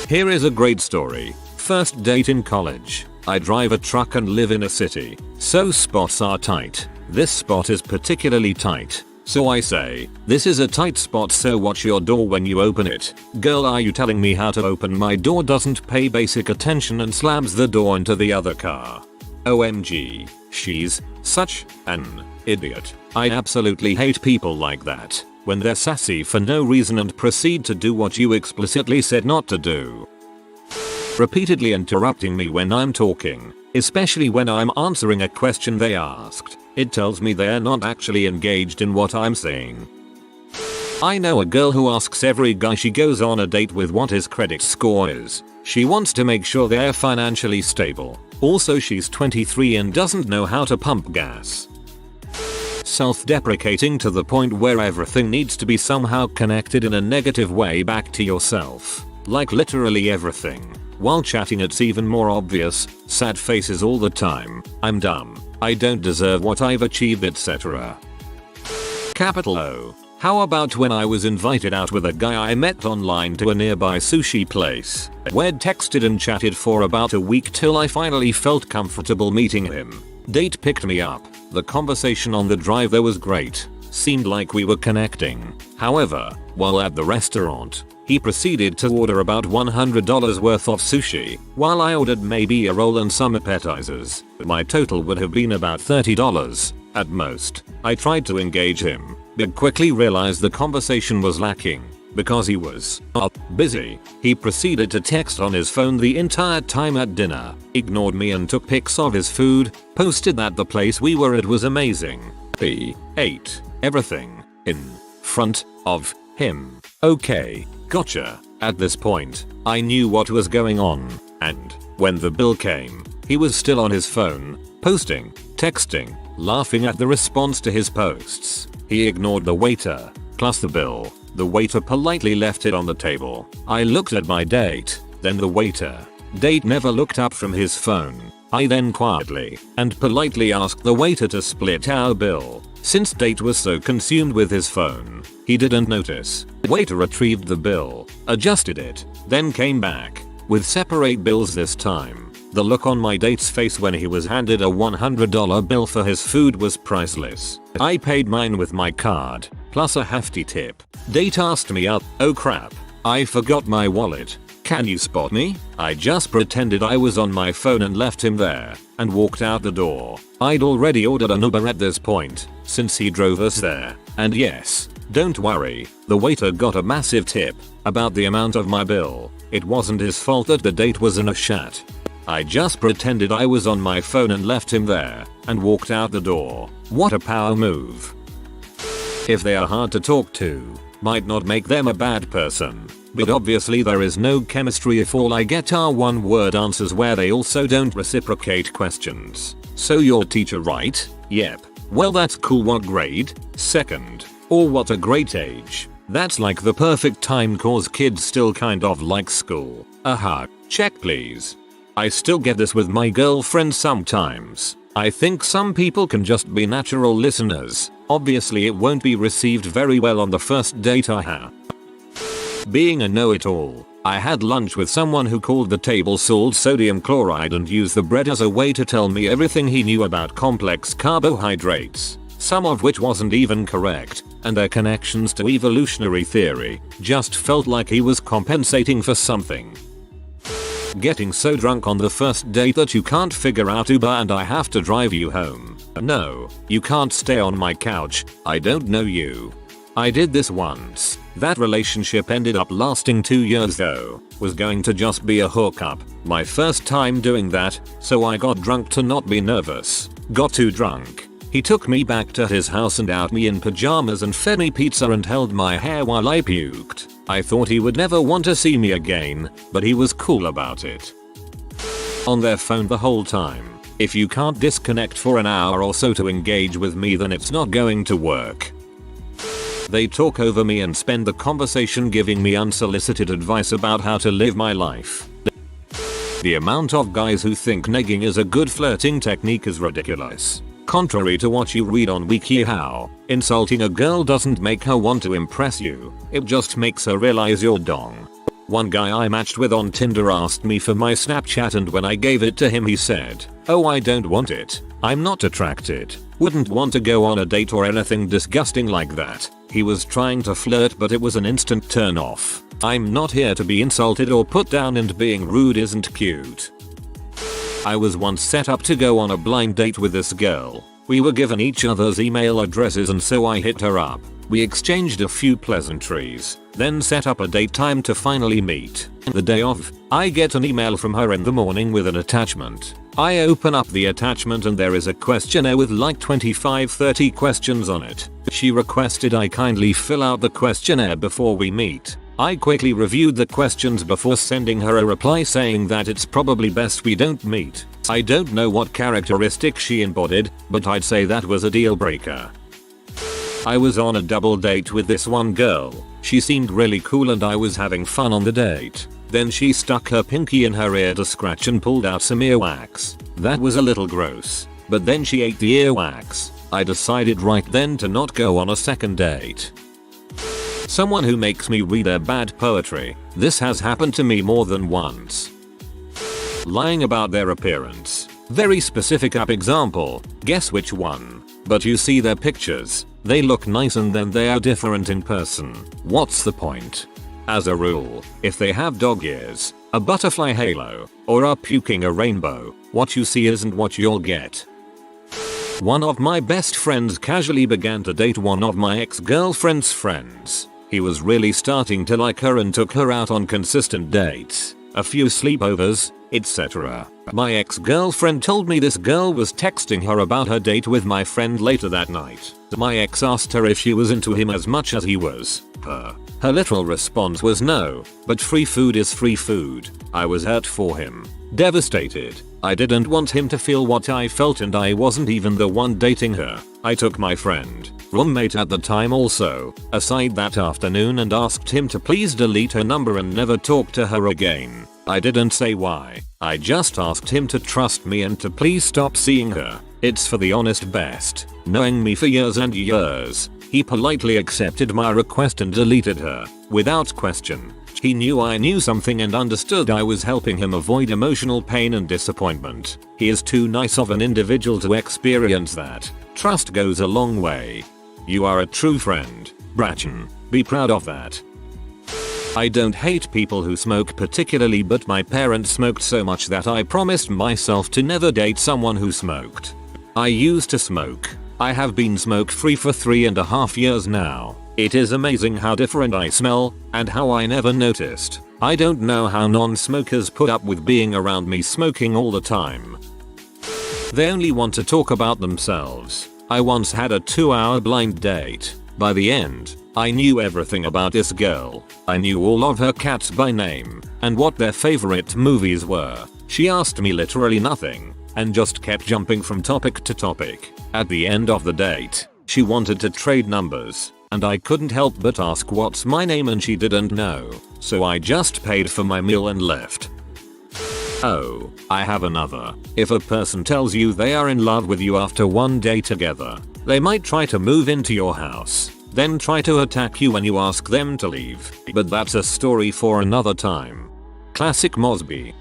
A: Here is a great story. First date in college. I drive a truck and live in a city, so spots are tight. This spot is particularly tight. So I say, this is a tight spot, so watch your door when you open it. Girl, are you telling me how to open my door? Doesn't pay basic attention and slams the door into the other car. OMG. She's such an idiot. I absolutely hate people like that, when they're sassy for no reason and proceed to do what you explicitly said not to do. Repeatedly interrupting me when I'm talking, especially when I'm answering a question they asked. It tells me they're not actually engaged in what I'm saying. I know a girl who asks every guy she goes on a date with what his credit score is. She wants to make sure they're financially stable. Also, she's 23 and doesn't know how to pump gas. Self-deprecating to the point where everything needs to be somehow connected in a negative way back to yourself. Like literally everything. While chatting it's even more obvious. Sad faces all the time. I'm dumb. I don't deserve what I've achieved, etc. Capital O. How about when I was invited out with a guy I met online to a nearby sushi place? We'd texted and chatted for about a week till I finally felt comfortable meeting him. Date picked me up. The conversation on the drive there was great. Seemed like we were connecting. However, while at the restaurant, he proceeded to order about $100 worth of sushi, while I ordered maybe a roll and some appetizers. My total would have been about $30 at most. I tried to engage him, but quickly realized the conversation was lacking. Because he was busy, he proceeded to text on his phone the entire time at dinner, ignored me and took pics of his food, posted that the place we were at was amazing. P. ate everything in front of him. Okay, gotcha. At this point, I knew what was going on, and when the bill came, he was still on his phone, posting, texting, laughing at the response to his posts. He ignored the waiter, plus the bill. The waiter politely left it on the table. I looked at my date, then the waiter. Date never looked up from his phone. I then quietly and politely asked the waiter to split our bill. Since Date was so consumed with his phone, he didn't notice. Waiter retrieved the bill, adjusted it, then came back with separate bills this time. The look on my date's face when he was handed a $100 bill for his food was priceless. I paid mine with my card, plus a hefty tip. Date asked me up, oh crap, I forgot my wallet. Can you spot me? I just pretended I was on my phone and left him there, and walked out the door. I'd already ordered an Uber at this point, since he drove us there. And yes, don't worry, the waiter got a massive tip about the amount of my bill. It wasn't his fault that the date was in a shat. I just pretended I was on my phone and left him there, and walked out the door. What a power move. If they are hard to talk to, might not make them a bad person. But obviously there is no chemistry if all I get are one-word answers where they also don't reciprocate questions. So your teacher right? Yep. Well that's cool. What grade? Second. Or what a great age. That's like the perfect time cause kids still kind of like school. Check please. I still get this with my girlfriend sometimes. I think some people can just be natural listeners. Obviously it won't be received very well on the first date. Being a know-it-all, I had lunch with someone who called the table salt sodium chloride and used the bread as a way to tell me everything he knew about complex carbohydrates, some of which wasn't even correct, and their connections to evolutionary theory just felt like he was compensating for something. Getting so drunk on the first date that you can't figure out Uber and I have to drive you home. No, you can't stay on my couch, I don't know you. I did this once. That relationship ended up lasting 2 years though. Was going to just be a hookup. My first time doing that, so I got drunk to not be nervous. Got too drunk. He took me back to his house and out me in pajamas and fed me pizza and held my hair while I puked. I thought he would never want to see me again, but he was cool about it. On their phone the whole time. If you can't disconnect for an hour or so to engage with me then it's not going to work. They talk over me and spend the conversation giving me unsolicited advice about how to live my life. The amount of guys who think negging is a good flirting technique is ridiculous. Contrary to what you read on WikiHow, insulting a girl doesn't make her want to impress you, it just makes her realize you're dong. One guy I matched with on Tinder asked me for my Snapchat and when I gave it to him he said, "Oh I don't want it, I'm not attracted, wouldn't want to go on a date or anything disgusting like that." He was trying to flirt but it was an instant turn off. I'm not here to be insulted or put down and being rude isn't cute. I was once set up to go on a blind date with this girl. We were given each other's email addresses and so I hit her up. We exchanged a few pleasantries, then set up a date time to finally meet. The day of, I get an email from her in the morning with an attachment. I open up the attachment and there is a questionnaire with like 25-30 questions on it. She requested I kindly fill out the questionnaire before we meet. I quickly reviewed the questions before sending her a reply saying that it's probably best we don't meet. I don't know what characteristic she embodied, but I'd say that was a deal breaker. I was on a double date with this one girl. She seemed really cool and I was having fun on the date. Then she stuck her pinky in her ear to scratch and pulled out some earwax. That was a little gross. But then she ate the earwax. I decided right then to not go on a second date. Someone who makes me read their bad poetry. This has happened to me more than once. Lying about their appearance. Very specific example. Guess which one? But you see their pictures. They look nice and then they are different in person. What's the point? As a rule, if they have dog ears, a butterfly halo, or are puking a rainbow, what you see isn't what you'll get. One of my best friends casually began to date one of my ex-girlfriend's friends. He was really starting to like her and took her out on consistent dates. a few sleepovers, etc. My ex-girlfriend told me this girl was texting her about her date with my friend later that night. My ex asked her if she was into him as much as he was her. Her literal response was no, but free food is free food. I was hurt for him. Devastated. I didn't want him to feel what I felt, and I wasn't even the one dating her. I took my friend, roommate at the time also, aside that afternoon and asked him to please delete her number and never talk to her again. I didn't say why. I just asked him to trust me and to please stop seeing her. It's for the honest best. Knowing me for years and years, he politely accepted my request and deleted her, without question. He knew I knew something and understood I was helping him avoid emotional pain and disappointment. He is too nice of an individual to experience that. Trust goes a long way. You are a true friend, Bratchen. Be proud of that. I don't hate people who smoke particularly, but my parents smoked so much that I promised myself to never date someone who smoked. I used to smoke. I have been smoke free for 3.5 years now. It is amazing how different I smell, and how I never noticed. I don't know how non-smokers put up with being around me smoking all the time. They only want to talk about themselves. I once had a 2-hour blind date. By the end, I knew everything about this girl. I knew all of her cats by name, and what their favorite movies were. She asked me literally nothing, and just kept jumping from topic to topic. At the end of the date, she wanted to trade numbers, and I couldn't help but ask what's my name, and she didn't know, so I just paid for my meal and left. Oh, I have another. If a person tells you they are in love with you after one day together, they might try to move into your house, then try to attack you when you ask them to leave. But that's a story for another time. Classic Mosby.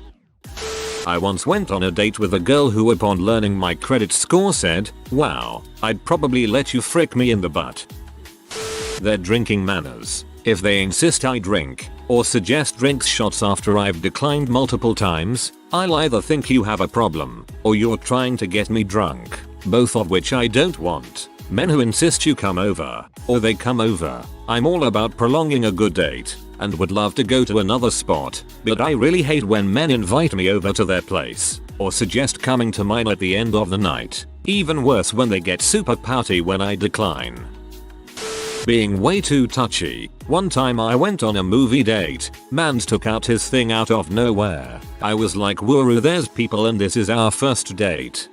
A: I once went on a date with a girl who, upon learning my credit score, said, "Wow, I'd probably let you frick me in the butt." Their drinking manners. If they insist I drink, or suggest drinks shots after I've declined multiple times, I'll either think you have a problem, or you're trying to get me drunk, both of which I don't want. Men who insist you come over, or they come over. I'm all about prolonging a good date, and would love to go to another spot, but I really hate when men invite me over to their place, or suggest coming to mine at the end of the night. Even worse when they get super pouty when I decline. Being way too touchy. One time I went on a movie date, mans took out his thing out of nowhere. I was like, "Woo, there's people and this is our first date."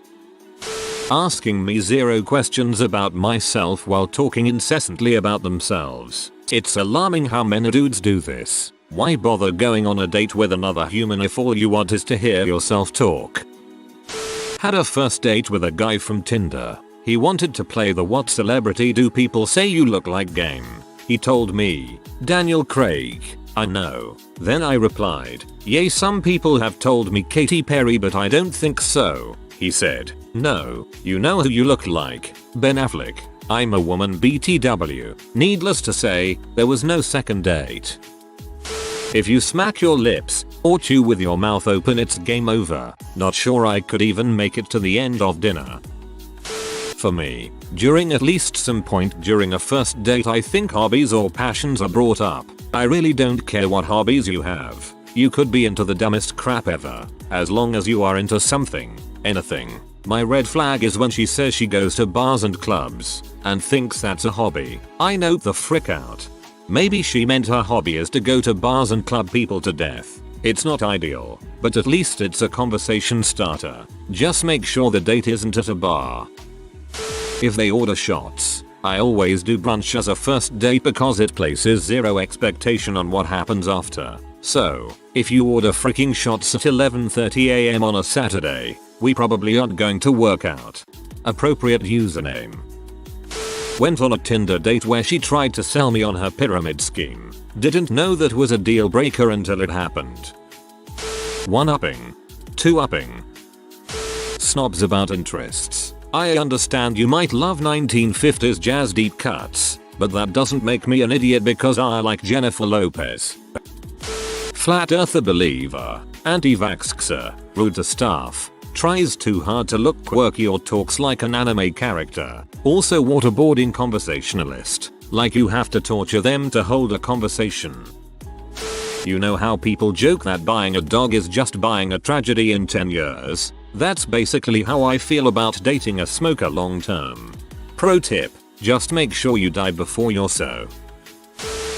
A: Asking me 0 questions about myself while talking incessantly about themselves. It's alarming how many dudes do this. Why bother going on a date with another human if all you want is to hear yourself talk? Had a first date with a guy from Tinder. He wanted to play the "what celebrity do people say you look like" game. He told me, "Daniel Craig." I know. Then I replied, "Yay, some people have told me Katy Perry, but I don't think so." He said, "No, you know who you look like, Ben Affleck." I'm a woman, BTW. Needless to say, there was no second date. If you smack your lips, or chew with your mouth open, it's game over. Not sure I could even make it to the end of dinner. For me, during at least some point during a first date, I think hobbies or passions are brought up. I really don't care what hobbies you have. You could be into the dumbest crap ever, as long as you are into something, anything. My red flag is when she says she goes to bars and clubs, and thinks that's a hobby. I note the frick out. Maybe she meant her hobby is to go to bars and club people to death. It's not ideal, but at least it's a conversation starter. Just make sure the date isn't at a bar. If they order shots, I always do brunch as a first date because it places 0 expectation on what happens after. So, if you order freaking shots at 11:30 AM on a Saturday, we probably aren't going to work out. Appropriate username. Went on a Tinder date where she tried to sell me on her pyramid scheme. Didn't know that was a deal breaker until it happened. 1-upping. 2-upping. Snobs about interests. I understand you might love 1950s jazz deep cuts, but that doesn't make me an idiot because I like Jennifer Lopez. Flat earther believer. Anti-vaxxer. Rude to staff. Tries too hard to look quirky or talks like an anime character. Also waterboarding conversationalist. Like you have to torture them to hold a conversation. You know how people joke that buying a dog is just buying a tragedy in 10 years? That's basically how I feel about dating a smoker long term. Pro tip, just make sure you die before you're so.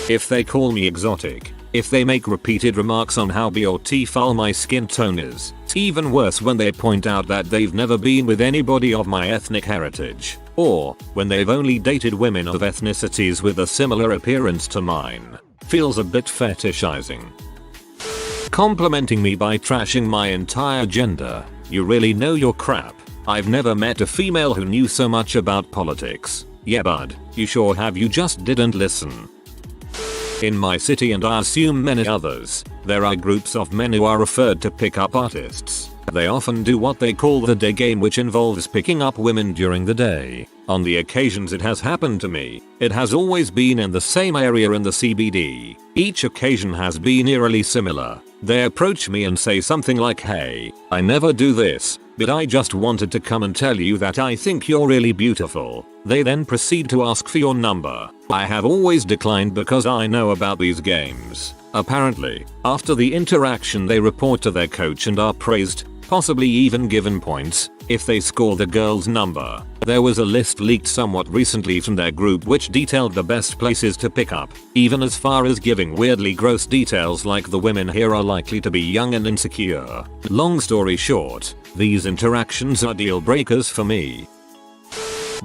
A: If they call me exotic, if they make repeated remarks on how beautiful my skin tone is, it's even worse when they point out that they've never been with anybody of my ethnic heritage, or when they've only dated women of ethnicities with a similar appearance to mine. Feels a bit fetishizing. Complimenting me by trashing my entire gender. You really know your crap. I've never met a female who knew so much about politics. Yeah bud, you sure have, you just didn't listen. In my city, and I assume many others, there are groups of men who are referred to pick-up artists. They often do what they call the day game, which involves picking up women during the day. On the occasions it has happened to me, it has always been in the same area in the CBD. Each occasion has been eerily similar. They approach me and say something like, "Hey, I never do this, but I just wanted to come and tell you that I think you're really beautiful." They then proceed to ask for your number. I have always declined because I know about these games. Apparently, after the interaction they report to their coach and are praised, possibly even given points, if they score the girl's number. There was a list leaked somewhat recently from their group which detailed the best places to pick up, even as far as giving weirdly gross details like the women here are likely to be young and insecure. Long story short, these interactions are deal breakers for me.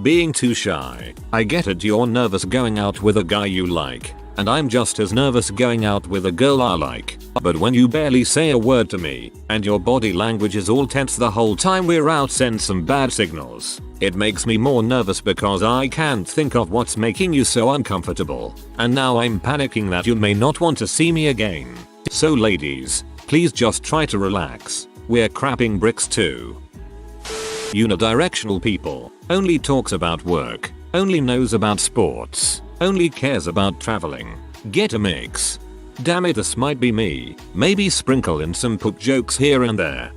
A: Being too shy. I get it, you're nervous going out with a guy you like, and I'm just as nervous going out with a girl I like. But when you barely say a word to me, and your body language is all tense the whole time we're out, sends some bad signals. It makes me more nervous because I can't think of what's making you so uncomfortable. And now I'm panicking that you may not want to see me again. So ladies, please just try to relax. We're crapping bricks too. Unidirectional people. Only talks about work. Only knows about sports. Only cares about traveling. Get a mix. Damn it, this might be me. Maybe sprinkle in some poop jokes here and there.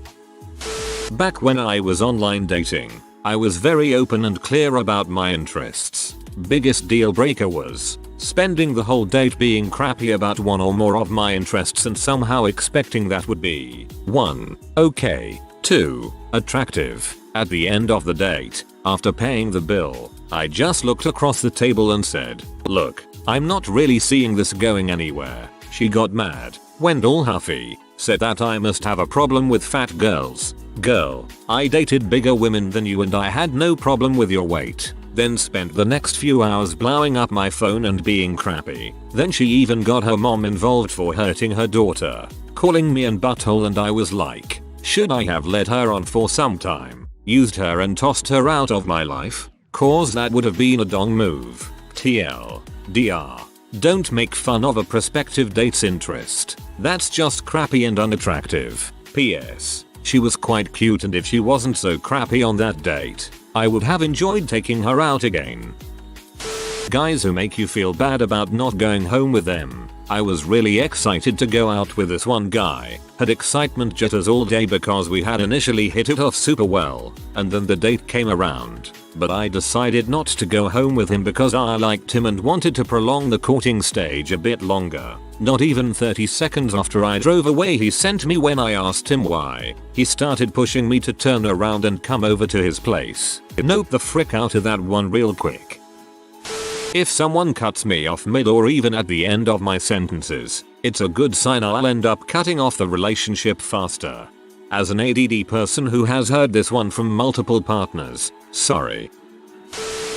A: Back when I was online dating, I was very open and clear about my interests. Biggest deal breaker was spending the whole date being crappy about one or more of my interests and somehow expecting that would be 1. Okay. 2. Attractive. At the end of the date, after paying the bill, I just looked across the table and said, "Look, I'm not really seeing this going anywhere." She got mad, went all huffy, said that I must have a problem with fat girls. Girl, I dated bigger women than you and I had no problem with your weight. Then spent the next few hours blowing up my phone and being crappy. Then she even got her mom involved for hurting her daughter, calling me an butthole, and I was like, should I have let her on for some time? Used her and tossed her out of my life? Cause that would have been a dong move. TL. DR. Don't make fun of a prospective date's interest. That's just crappy and unattractive. PS. She was quite cute, and if she wasn't so crappy on that date, I would have enjoyed taking her out again. Guys who make you feel bad about not going home with them. I was really excited to go out with this one guy, had excitement jitters all day because we had initially hit it off super well, and then the date came around. But I decided not to go home with him because I liked him and wanted to prolong the courting stage a bit longer. Not even 30 seconds after I drove away he sent me when I asked him why. He started pushing me to turn around and come over to his place. Nope the frick out of that one real quick. If someone cuts me off mid or even at the end of my sentences, it's a good sign I'll end up cutting off the relationship faster. As an ADD person who has heard this one from multiple partners, sorry.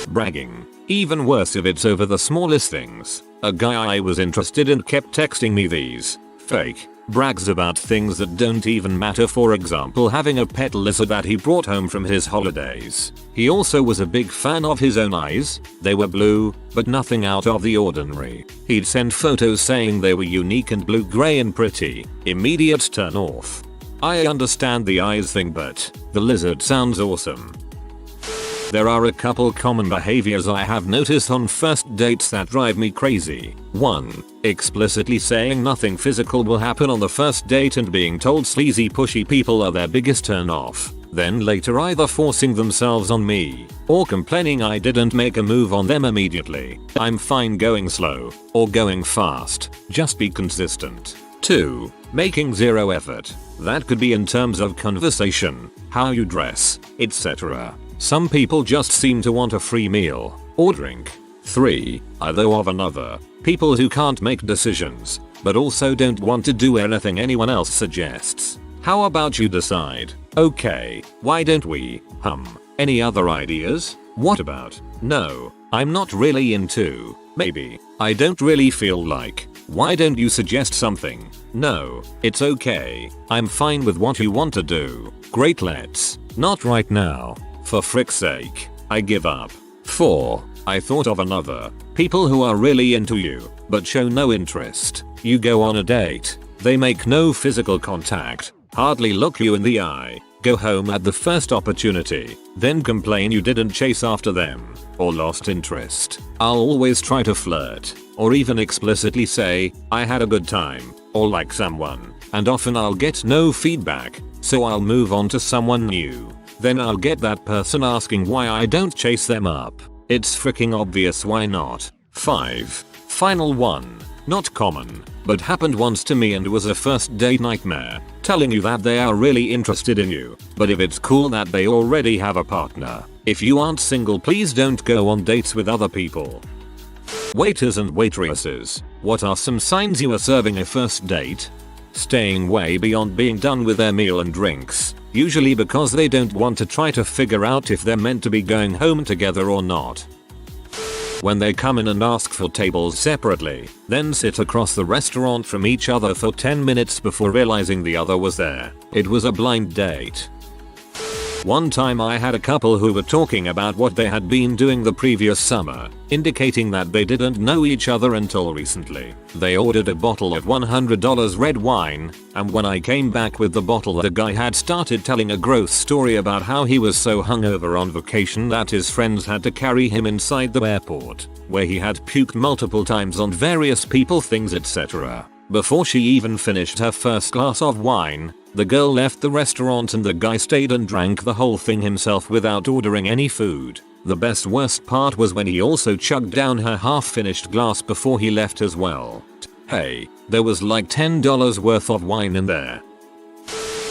A: Bragging. Even worse if it's over the smallest things. A guy I was interested in kept texting me these fake brags about things that don't even matter, for example having a pet lizard that he brought home from his holidays. He also was a big fan of his own eyes. They were blue, but nothing out of the ordinary. He'd send photos saying they were unique and blue-gray and pretty. Immediate turn off. I understand the eyes thing, but the lizard sounds awesome. There are a couple common behaviors I have noticed on first dates that drive me crazy. 1. Explicitly saying nothing physical will happen on the first date and being told sleazy pushy people are their biggest turn off. Then later either forcing themselves on me, or complaining I didn't make a move on them immediately. I'm fine going slow, or going fast, just be consistent. 2. Making zero effort. That could be in terms of conversation, how you dress, etc. Some people just seem to want a free meal or drink. 3. Either of another. People who can't make decisions, but also don't want to do anything anyone else suggests. How about you decide? Okay, why don't we? Any other ideas? What about? No, I'm not really into. Maybe. I don't really feel like. Why don't you suggest something? No, it's okay. I'm fine with what you want to do. Great, let's. Not right now. For frick's sake. I give up. 4. I thought of another. People who are really into you, but show no interest. You go on a date. They make no physical contact, hardly look you in the eye, go home at the first opportunity, then complain you didn't chase after them, or lost interest. I'll always try to flirt, or even explicitly say, I had a good time, or like someone, and often I'll get no feedback, so I'll move on to someone new. Then I'll get that person asking why I don't chase them up. It's freaking obvious why not. 5. Final one. Not common, but happened once to me and was a first date nightmare. Telling you that they are really interested in you, but if it's cool that they already have a partner. If you aren't single, please don't go on dates with other people. Waiters and waitresses. What are some signs you are serving a first date? Staying way beyond being done with their meal and drinks, usually because they don't want to try to figure out if they're meant to be going home together or not. When they come in and ask for tables separately, then sit across the restaurant from each other for 10 minutes before realizing the other was there. It was a blind date. One time I had a couple who were talking about what they had been doing the previous summer, indicating that they didn't know each other until recently. They ordered a bottle of $100 red wine, and when I came back with the bottle, the guy had started telling a gross story about how he was so hungover on vacation that his friends had to carry him inside the airport, where he had puked multiple times on various people, things, etc. Before she even finished her first glass of wine, the girl left the restaurant and the guy stayed and drank the whole thing himself without ordering any food. The worst part was when he also chugged down her half-finished glass before he left as well. Hey, there was like $10 worth of wine in there.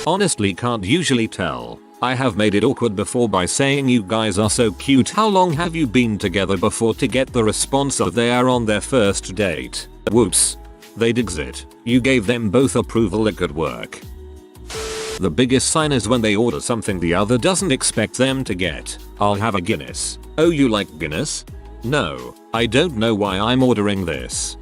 A: Honestly, can't usually tell. I have made it awkward before by saying you guys are so cute, how long have you been together before, to get the response of they are on their first date. Whoops. They'd exit. You gave them both approval, it could work. The biggest sign is when they order something the other doesn't expect them to get. I'll have a Guinness. Oh, you like Guinness? No, I don't know why I'm ordering this.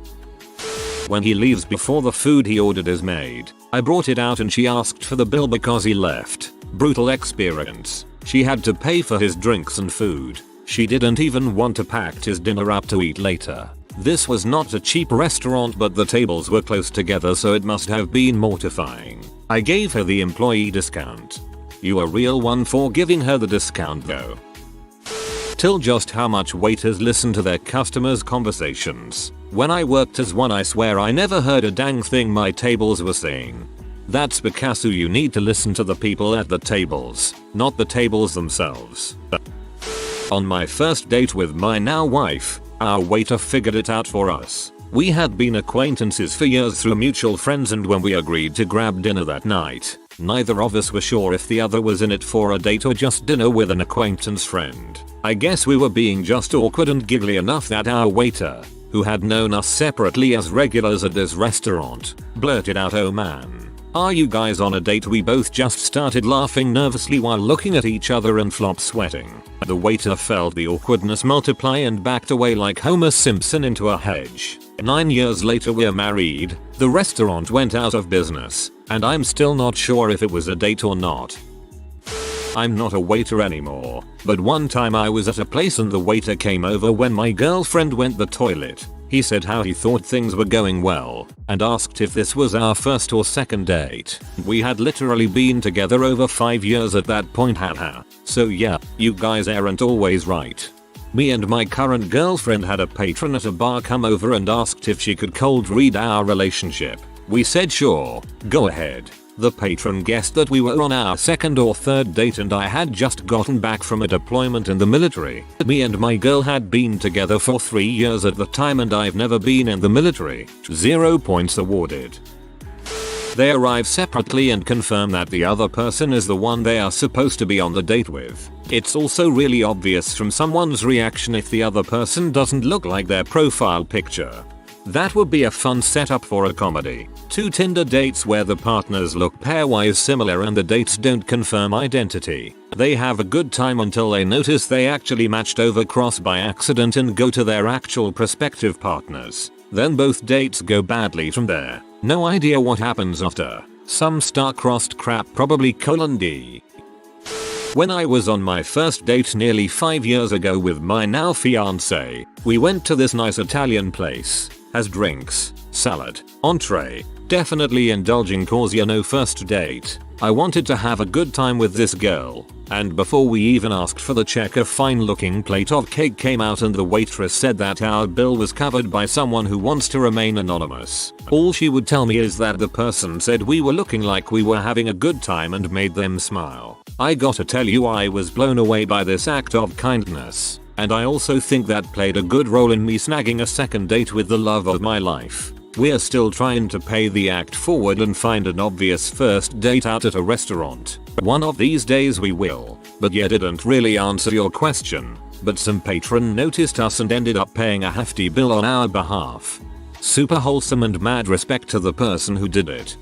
A: When he leaves before the food he ordered is made. I brought it out and she asked for the bill because he left. Brutal experience. She had to pay for his drinks and food. She didn't even want to pack his dinner up to eat later. This was not a cheap restaurant, but the tables were close together, so it must have been mortifying. I gave her the employee discount. You a real one for giving her the discount though. Till just how much waiters listen to their customers' conversations. When I worked as one, I swear I never heard a dang thing my tables were saying. That's because you need to listen to the people at the tables, not the tables themselves. On my first date with my now wife, our waiter figured it out for us. We had been acquaintances for years through mutual friends, and when we agreed to grab dinner that night, neither of us were sure if the other was in it for a date or just dinner with an acquaintance friend. I guess we were being just awkward and giggly enough that our waiter, who had known us separately as regulars at this restaurant, blurted out, "Oh man, are you guys on a date?" We both just started laughing nervously while looking at each other and flop sweating. The waiter felt the awkwardness multiply and backed away like Homer Simpson into a hedge. 9 years later we're married, the restaurant went out of business, and I'm still not sure if it was a date or not. I'm not a waiter anymore, but one time I was at a place and the waiter came over when my girlfriend went to the toilet. He said how he thought things were going well, and asked if this was our first or second date. We had literally been together over 5 years at that point, haha. So yeah, you guys aren't always right. Me and my current girlfriend had a patron at a bar come over and asked if she could cold read our relationship. We said sure, go ahead. The patron guessed that we were on our second or third date and I had just gotten back from a deployment in the military. Me and my girl had been together for 3 years at the time and I've never been in the military. 0 points awarded. They arrive separately and confirm that the other person is the one they are supposed to be on the date with. It's also really obvious from someone's reaction if the other person doesn't look like their profile picture. That would be a fun setup for a comedy. 2 Tinder dates where the partners look pairwise similar and the dates don't confirm identity. They have a good time until they notice they actually matched over cross by accident and go to their actual prospective partners. Then both dates go badly from there. No idea what happens after. Some star-crossed crap probably :D. When I was on my first date nearly 5 years ago with my now fiance, we went to this nice Italian place. Has drinks, salad, entree. Definitely indulging cause you know first date. I wanted to have a good time with this girl, and before we even asked for the check a fine looking plate of cake came out and the waitress said that our bill was covered by someone who wants to remain anonymous. All she would tell me is that the person said we were looking like we were having a good time and made them smile. I gotta tell you I was blown away by this act of kindness, and I also think that played a good role in me snagging a second date with the love of my life. We're still trying to pay the act forward and find an obvious first date out at a restaurant. One of these days we will. But yeah, didn't really answer your question. But some patron noticed us and ended up paying a hefty bill on our behalf. Super wholesome and mad respect to the person who did it.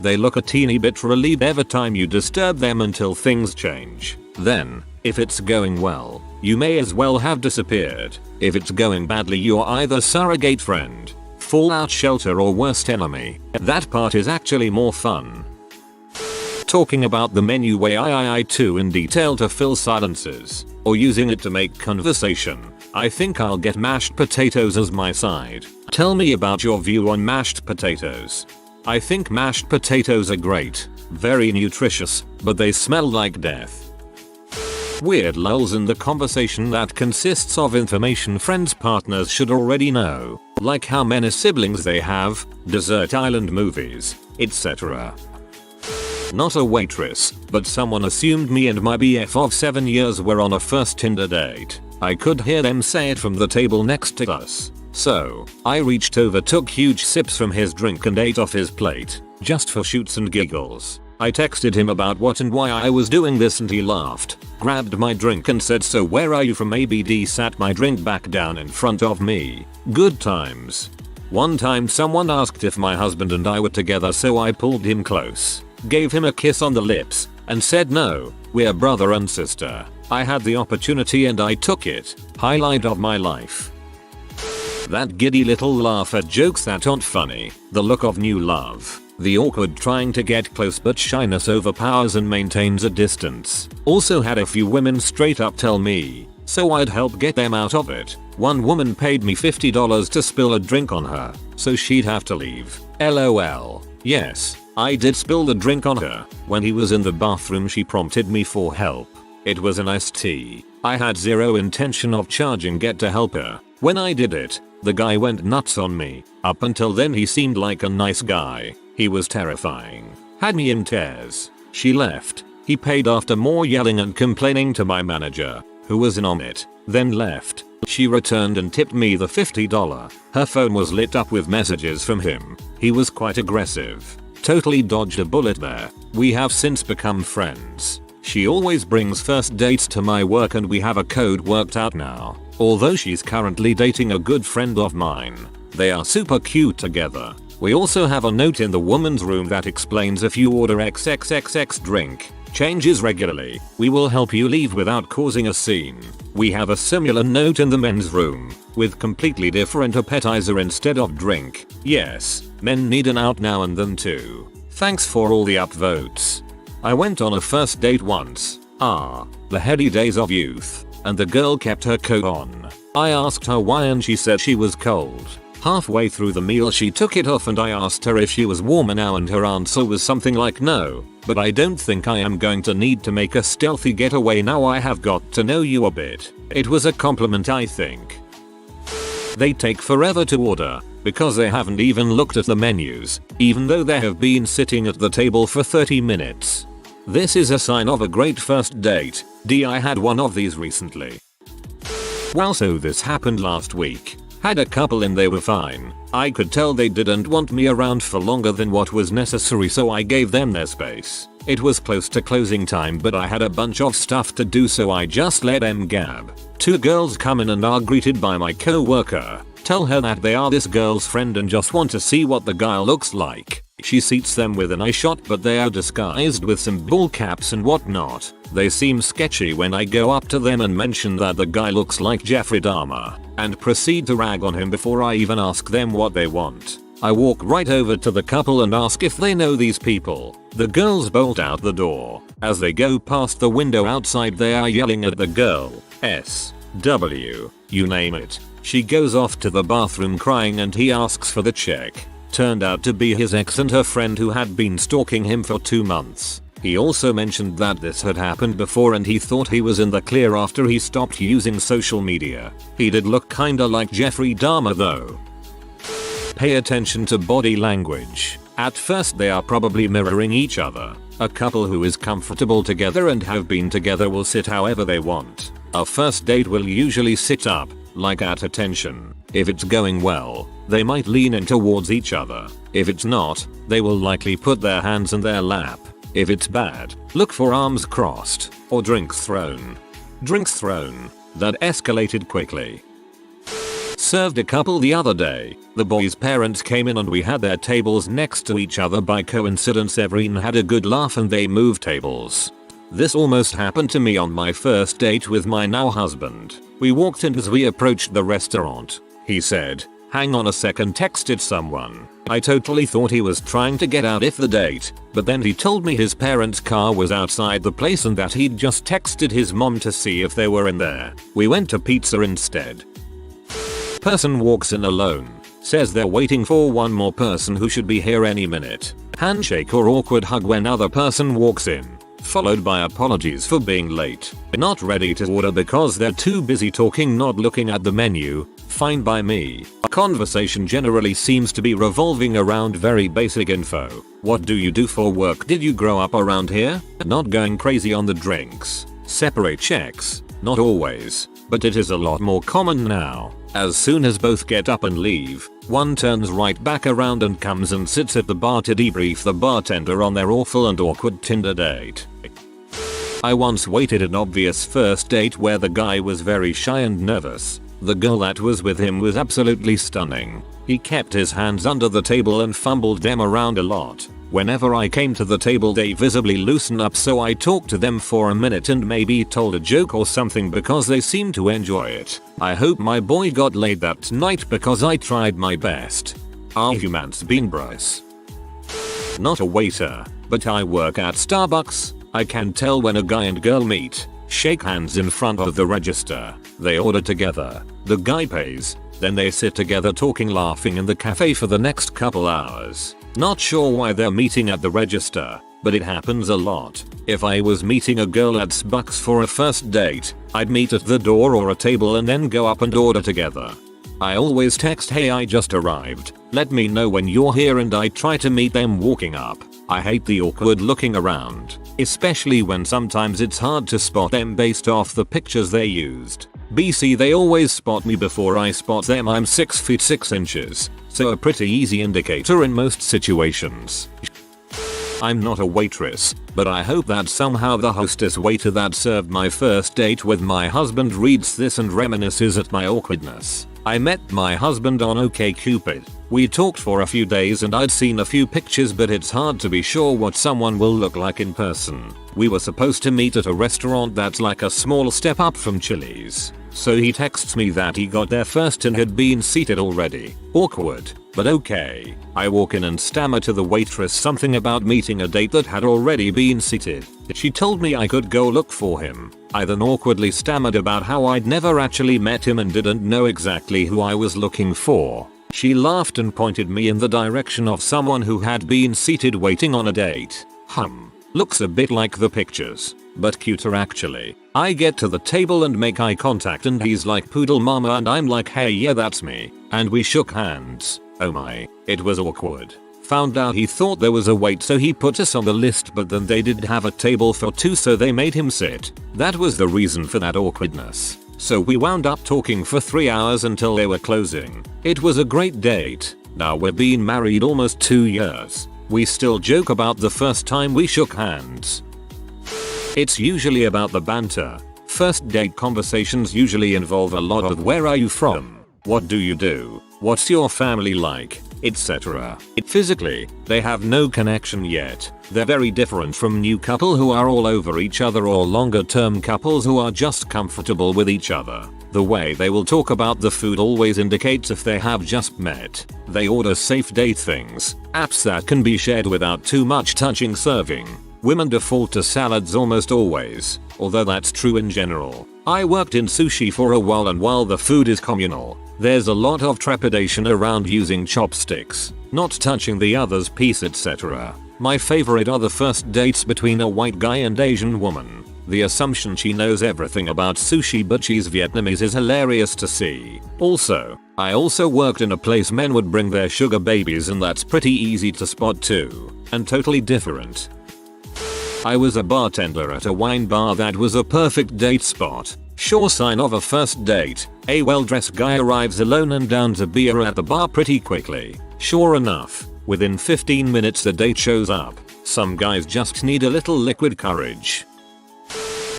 A: They look a teeny bit relieved every time you disturb them until things change. Then, if it's going well, you may as well have disappeared. If it's going badly, you're either surrogate friend, fallout shelter, or worst enemy. That part is actually more fun. Talking about the menu way I too in detail to fill silences, or using it to make conversation. I think I'll get mashed potatoes as my side. Tell me about your view on mashed potatoes. I think mashed potatoes are great, very nutritious, but they smell like death. Weird lulls in the conversation that consists of information friends' partners should already know, like how many siblings they have, desert island movies, etc. Not a waitress, but someone assumed me and my BF of 7 years were on a first Tinder date. I could hear them say it from the table next to us. So, I reached over, took huge sips from his drink and ate off his plate, just for shoots and giggles. I texted him about what and why I was doing this and he laughed, grabbed my drink and said, "So where are you from?" ABD sat my drink back down in front of me. Good times. One time someone asked if my husband and I were together, so I pulled him close, gave him a kiss on the lips, and said, "No, we're brother and sister." I had the opportunity and I took it. Highlight of my life. That giddy little laugh at jokes that aren't funny, the look of new love, the awkward trying to get close but shyness overpowers and maintains a distance. Also had a few women straight up tell me, so I'd help get them out of it. One woman paid me $50 to spill a drink on her, so she'd have to leave. LOL. Yes, I did spill the drink on her. When he was in the bathroom she prompted me for help. It was an iced tea. I had zero intention of charging Get to help her. When I did it, the guy went nuts on me. Up until then he seemed like a nice guy. He was terrifying. Had me in tears. She left. He paid after more yelling and complaining to my manager, who was in on it, then left. She returned and tipped me the $50. Her phone was lit up with messages from him. He was quite aggressive. Totally dodged a bullet there. We have since become friends. She always brings first dates to my work and we have a code worked out now. Although she's currently dating a good friend of mine. They are super cute together. We also have a note in the woman's room that explains if you order XXXX drink, changes regularly, we will help you leave without causing a scene. We have a similar note in the men's room, with completely different appetizer instead of drink. Yes, men need an out now and then too. Thanks for all the upvotes. I went on a first date once. The heady days of youth. And the girl kept her coat on. I asked her why and she said she was cold. Halfway through the meal she took it off and I asked her if she was warmer now and her answer was something like no, but I don't think I am going to need to make a stealthy getaway now I have got to know you a bit. It was a compliment I think. They take forever to order, because they haven't even looked at the menus, even though they have been sitting at the table for 30 minutes. This is a sign of a great first date. I had one of these recently. Well, so this happened last week. Had a couple and they were fine. I could tell they didn't want me around for longer than what was necessary, so I gave them their space. It was close to closing time, but I had a bunch of stuff to do, so I just let them gab. Two girls come in and are greeted by my co-worker. Tell her that they are this girl's friend and just want to see what the guy looks like. She seats them with an eye shot, but they are disguised with some ball caps and whatnot. They seem sketchy when I go up to them and mention that the guy looks like Jeffrey Dahmer, and proceed to rag on him before I even ask them what they want. I walk right over to the couple and ask if they know these people. The girls bolt out the door. As they go past the window outside, they are yelling at the girl. SW, you name it. She goes off to the bathroom crying and he asks for the check. Turned out to be his ex and her friend who had been stalking him for 2 months. He also mentioned that this had happened before and he thought he was in the clear after he stopped using social media. He did look kinda like Jeffrey Dahmer though. Pay attention to body language. At first they are probably mirroring each other. A couple who is comfortable together and have been together will sit however they want. A first date will usually sit up, like at attention. If it's going well, they might lean in towards each other. If it's not, they will likely put their hands in their lap. If it's bad, look for arms crossed, or drinks thrown. Drinks thrown. That escalated quickly. Served a couple the other day. The boy's parents came in and we had their tables next to each other. By coincidence, everyone had a good laugh and they moved tables. This almost happened to me on my first date with my now husband. We walked in. As we approached the restaurant, he said, "Hang on a second," texted someone. I totally thought he was trying to get out of the date, but then he told me his parents' car was outside the place and that he'd just texted his mom to see if they were in there. We went to pizza instead. Person walks in alone. Says they're waiting for one more person who should be here any minute. Handshake or awkward hug when other person walks in. Followed by apologies for being late. Not ready to order because they're too busy talking, not looking at the menu. Fine by me. Conversation generally seems to be revolving around very basic info. What do you do for work? Did you grow up around here? Not going crazy on the drinks. Separate checks. Not always, but it is a lot more common now. As soon as both get up and leave, one turns right back around and comes and sits at the bar to debrief the bartender on their awful and awkward Tinder date. I once waited an obvious first date where the guy was very shy and nervous. The girl that was with him was absolutely stunning. He kept his hands under the table and fumbled them around a lot. Whenever I came to the table they visibly loosened up, so I talked to them for a minute and maybe told a joke or something because they seemed to enjoy it. I hope my boy got laid that night because I tried my best. Arguments been Bryce. Not a waiter, but I work at Starbucks. I can tell when a guy and girl meet. Shake hands in front of the register. They order together. The guy pays. Then they sit together talking, laughing in the cafe for the next couple hours. Not sure why they're meeting at the register, but it happens a lot. If I was meeting a girl at Starbucks for a first date, I'd meet at the door or a table and then go up and order together. I always text, "Hey, I just arrived. Let me know when you're here," and I try to meet them walking up. I hate the awkward looking around, especially when sometimes it's hard to spot them based off the pictures they used. BC, they always spot me before I spot them. I'm 6 feet 6 inches, so a pretty easy indicator in most situations. I'm not a waitress, but I hope that somehow the hostess waiter that served my first date with my husband reads this and reminisces at my awkwardness. I met my husband on OkCupid. We talked for a few days and I'd seen a few pictures, but it's hard to be sure what someone will look like in person. We were supposed to meet at a restaurant that's like a small step up from Chili's. So he texts me that he got there first and had been seated already. Awkward, but okay. I walk in and stammer to the waitress something about meeting a date that had already been seated. She told me I could go look for him. I then awkwardly stammered about how I'd never actually met him and didn't know exactly who I was looking for. She laughed and pointed me in the direction of someone who had been seated waiting on a date. Looks a bit like the pictures, but cuter actually. I get to the table and make eye contact and he's like, "Poodle mama," and I'm like, "Hey, yeah, that's me." And we shook hands. Oh my, it was awkward. Found out he thought there was a wait, so he put us on the list, but then they did have a table for two, so they made him sit. That was the reason for that awkwardness. So we wound up talking for 3 hours until they were closing. It was a great date. Now we've been married almost 2 years. We still joke about the first time we shook hands. It's usually about the banter. First date conversations usually involve a lot of where are you from? What do you do? What's your family like? Etc. Physically, they have no connection yet. They're very different from new couple who are all over each other or longer term couples who are just comfortable with each other. The way they will talk about the food always indicates if they have just met. They order safe date things, apps that can be shared without too much touching serving. Women default to salads almost always, although that's true in general. I worked in sushi for a while, and while the food is communal, there's a lot of trepidation around using chopsticks, not touching the other's piece, etc. My favorite are the first dates between a white guy and Asian woman. The assumption she knows everything about sushi but she's Vietnamese is hilarious to see. I also worked in a place men would bring their sugar babies, and that's pretty easy to spot too, and totally different. I was a bartender at a wine bar that was a perfect date spot. Sure sign of a first date. A well-dressed guy arrives alone and downs a beer at the bar pretty quickly. Sure enough, within 15 minutes the date shows up. Some guys just need a little liquid courage.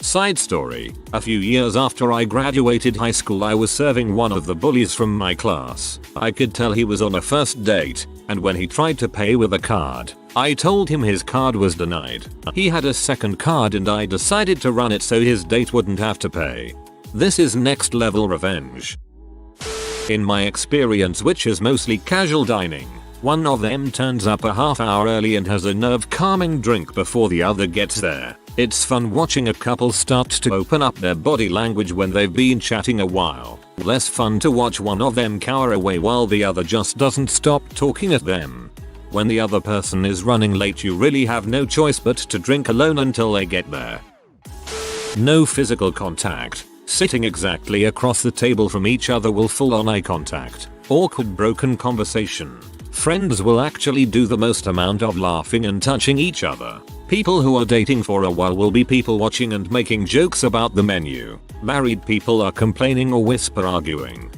A: Side story, a few years after I graduated high school, I was serving one of the bullies from my class. I could tell he was on a first date, and when he tried to pay with a card, I told him his card was denied. He had a second card and I decided to run it so his date wouldn't have to pay. This is next level revenge. In my experience, which is mostly casual dining, one of them turns up a half hour early and has a nerve calming drink before the other gets there. It's fun watching a couple start to open up their body language when they've been chatting a while. Less fun to watch one of them cower away while the other just doesn't stop talking at them. When the other person is running late, you really have no choice but to drink alone until they get there. No physical contact. Sitting exactly across the table from each other will full on eye contact. Awkward broken conversation. Friends will actually do the most amount of laughing and touching each other. People who are dating for a while will be people watching and making jokes about the menu. Married people are complaining or whisper arguing.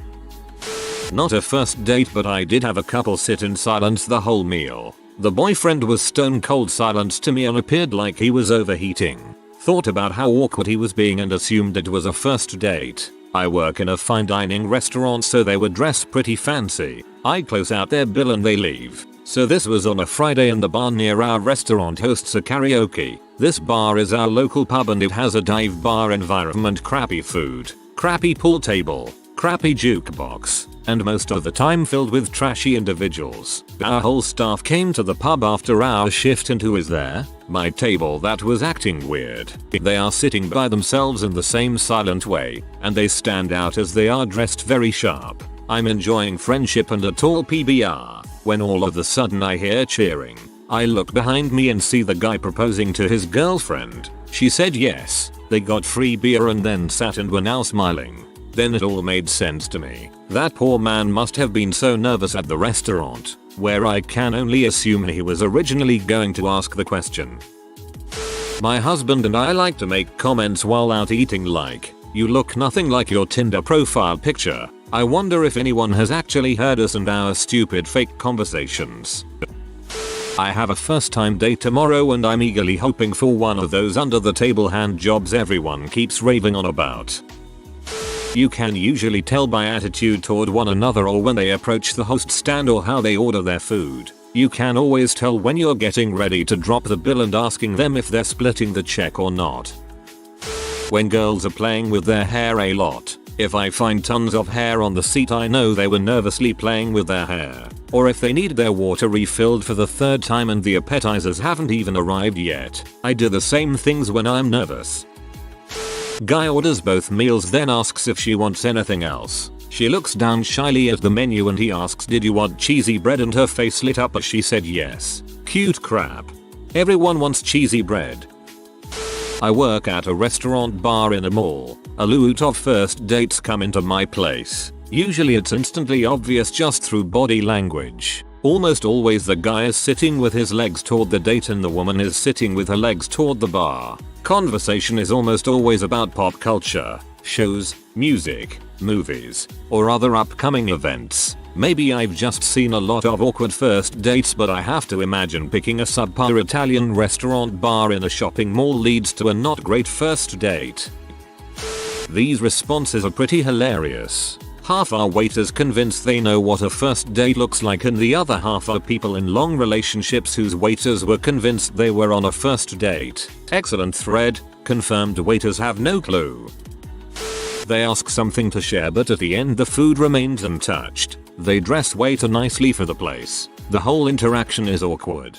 A: Not a first date, but I did have a couple sit in silence the whole meal. The boyfriend was stone cold silent to me and appeared like he was overheating. Thought about how awkward he was being and assumed it was a first date. I work in a fine dining restaurant, so they were dressed pretty fancy. I close out their bill and they leave. So this was on a Friday and the bar near our restaurant hosts a karaoke. This bar is our local pub and it has a dive bar environment, crappy food, crappy pool table, crappy jukebox, and most of the time filled with trashy individuals. Our whole staff came to the pub after our shift, and who is there? My table that was acting weird. They are sitting by themselves in the same silent way, and they stand out as they are dressed very sharp. I'm enjoying friendship and a tall PBR, when all of a sudden I hear cheering. I look behind me and see the guy proposing to his girlfriend. She said yes. They got free beer and then sat and were now smiling. Then it all made sense to me. That poor man must have been so nervous at the restaurant, where I can only assume he was originally going to ask the question. My husband and I like to make comments while out eating like, "You look nothing like your Tinder profile picture." I wonder if anyone has actually heard us and our stupid fake conversations. I have a first time date tomorrow and I'm eagerly hoping for one of those under the table hand jobs everyone keeps raving on about. You can usually tell by attitude toward one another or when they approach the host stand or how they order their food. You can always tell when you're getting ready to drop the bill and asking them if they're splitting the check or not. When girls are playing with their hair a lot. If I find tons of hair on the seat, I know they were nervously playing with their hair. Or if they need their water refilled for the third time and the appetizers haven't even arrived yet. I do the same things when I'm nervous. Guy orders both meals, then asks if she wants anything else. She looks down shyly at the menu and he asks, "Did you want cheesy bread?" and her face lit up as she said yes. Cute crap. Everyone wants cheesy bread. I work at a restaurant bar in a mall. A lot of first dates come into my place. Usually it's instantly obvious just through body language. Almost always the guy is sitting with his legs toward the date and the woman is sitting with her legs toward the bar. Conversation is almost always about pop culture. shows, music, movies, or other upcoming events. Maybe I've just seen a lot of awkward first dates, but I have to imagine picking a subpar Italian restaurant bar in a shopping mall leads to a not great first date. These responses are pretty hilarious. Half are waiters convinced they know what a first date looks like, and the other half are people in long relationships whose waiters were convinced they were on a first date. Excellent thread. Confirmed waiters have no clue. They ask something to share, but at the end the food remains untouched. They dress way too nicely for the place. The whole interaction is awkward.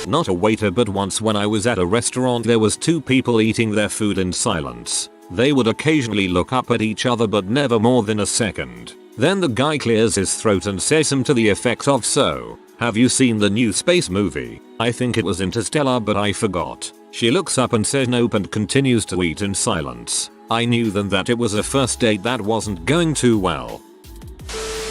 A: Not a waiter, but once when I was at a restaurant there was two people eating their food in silence. They would occasionally look up at each other, but never more than a second. Then the guy clears his throat and says something to the effect of, "So, have you seen the new space movie? I think it was Interstellar, but I forgot." She looks up and says nope and continues to eat in silence. I knew then that it was a first date that wasn't going too well.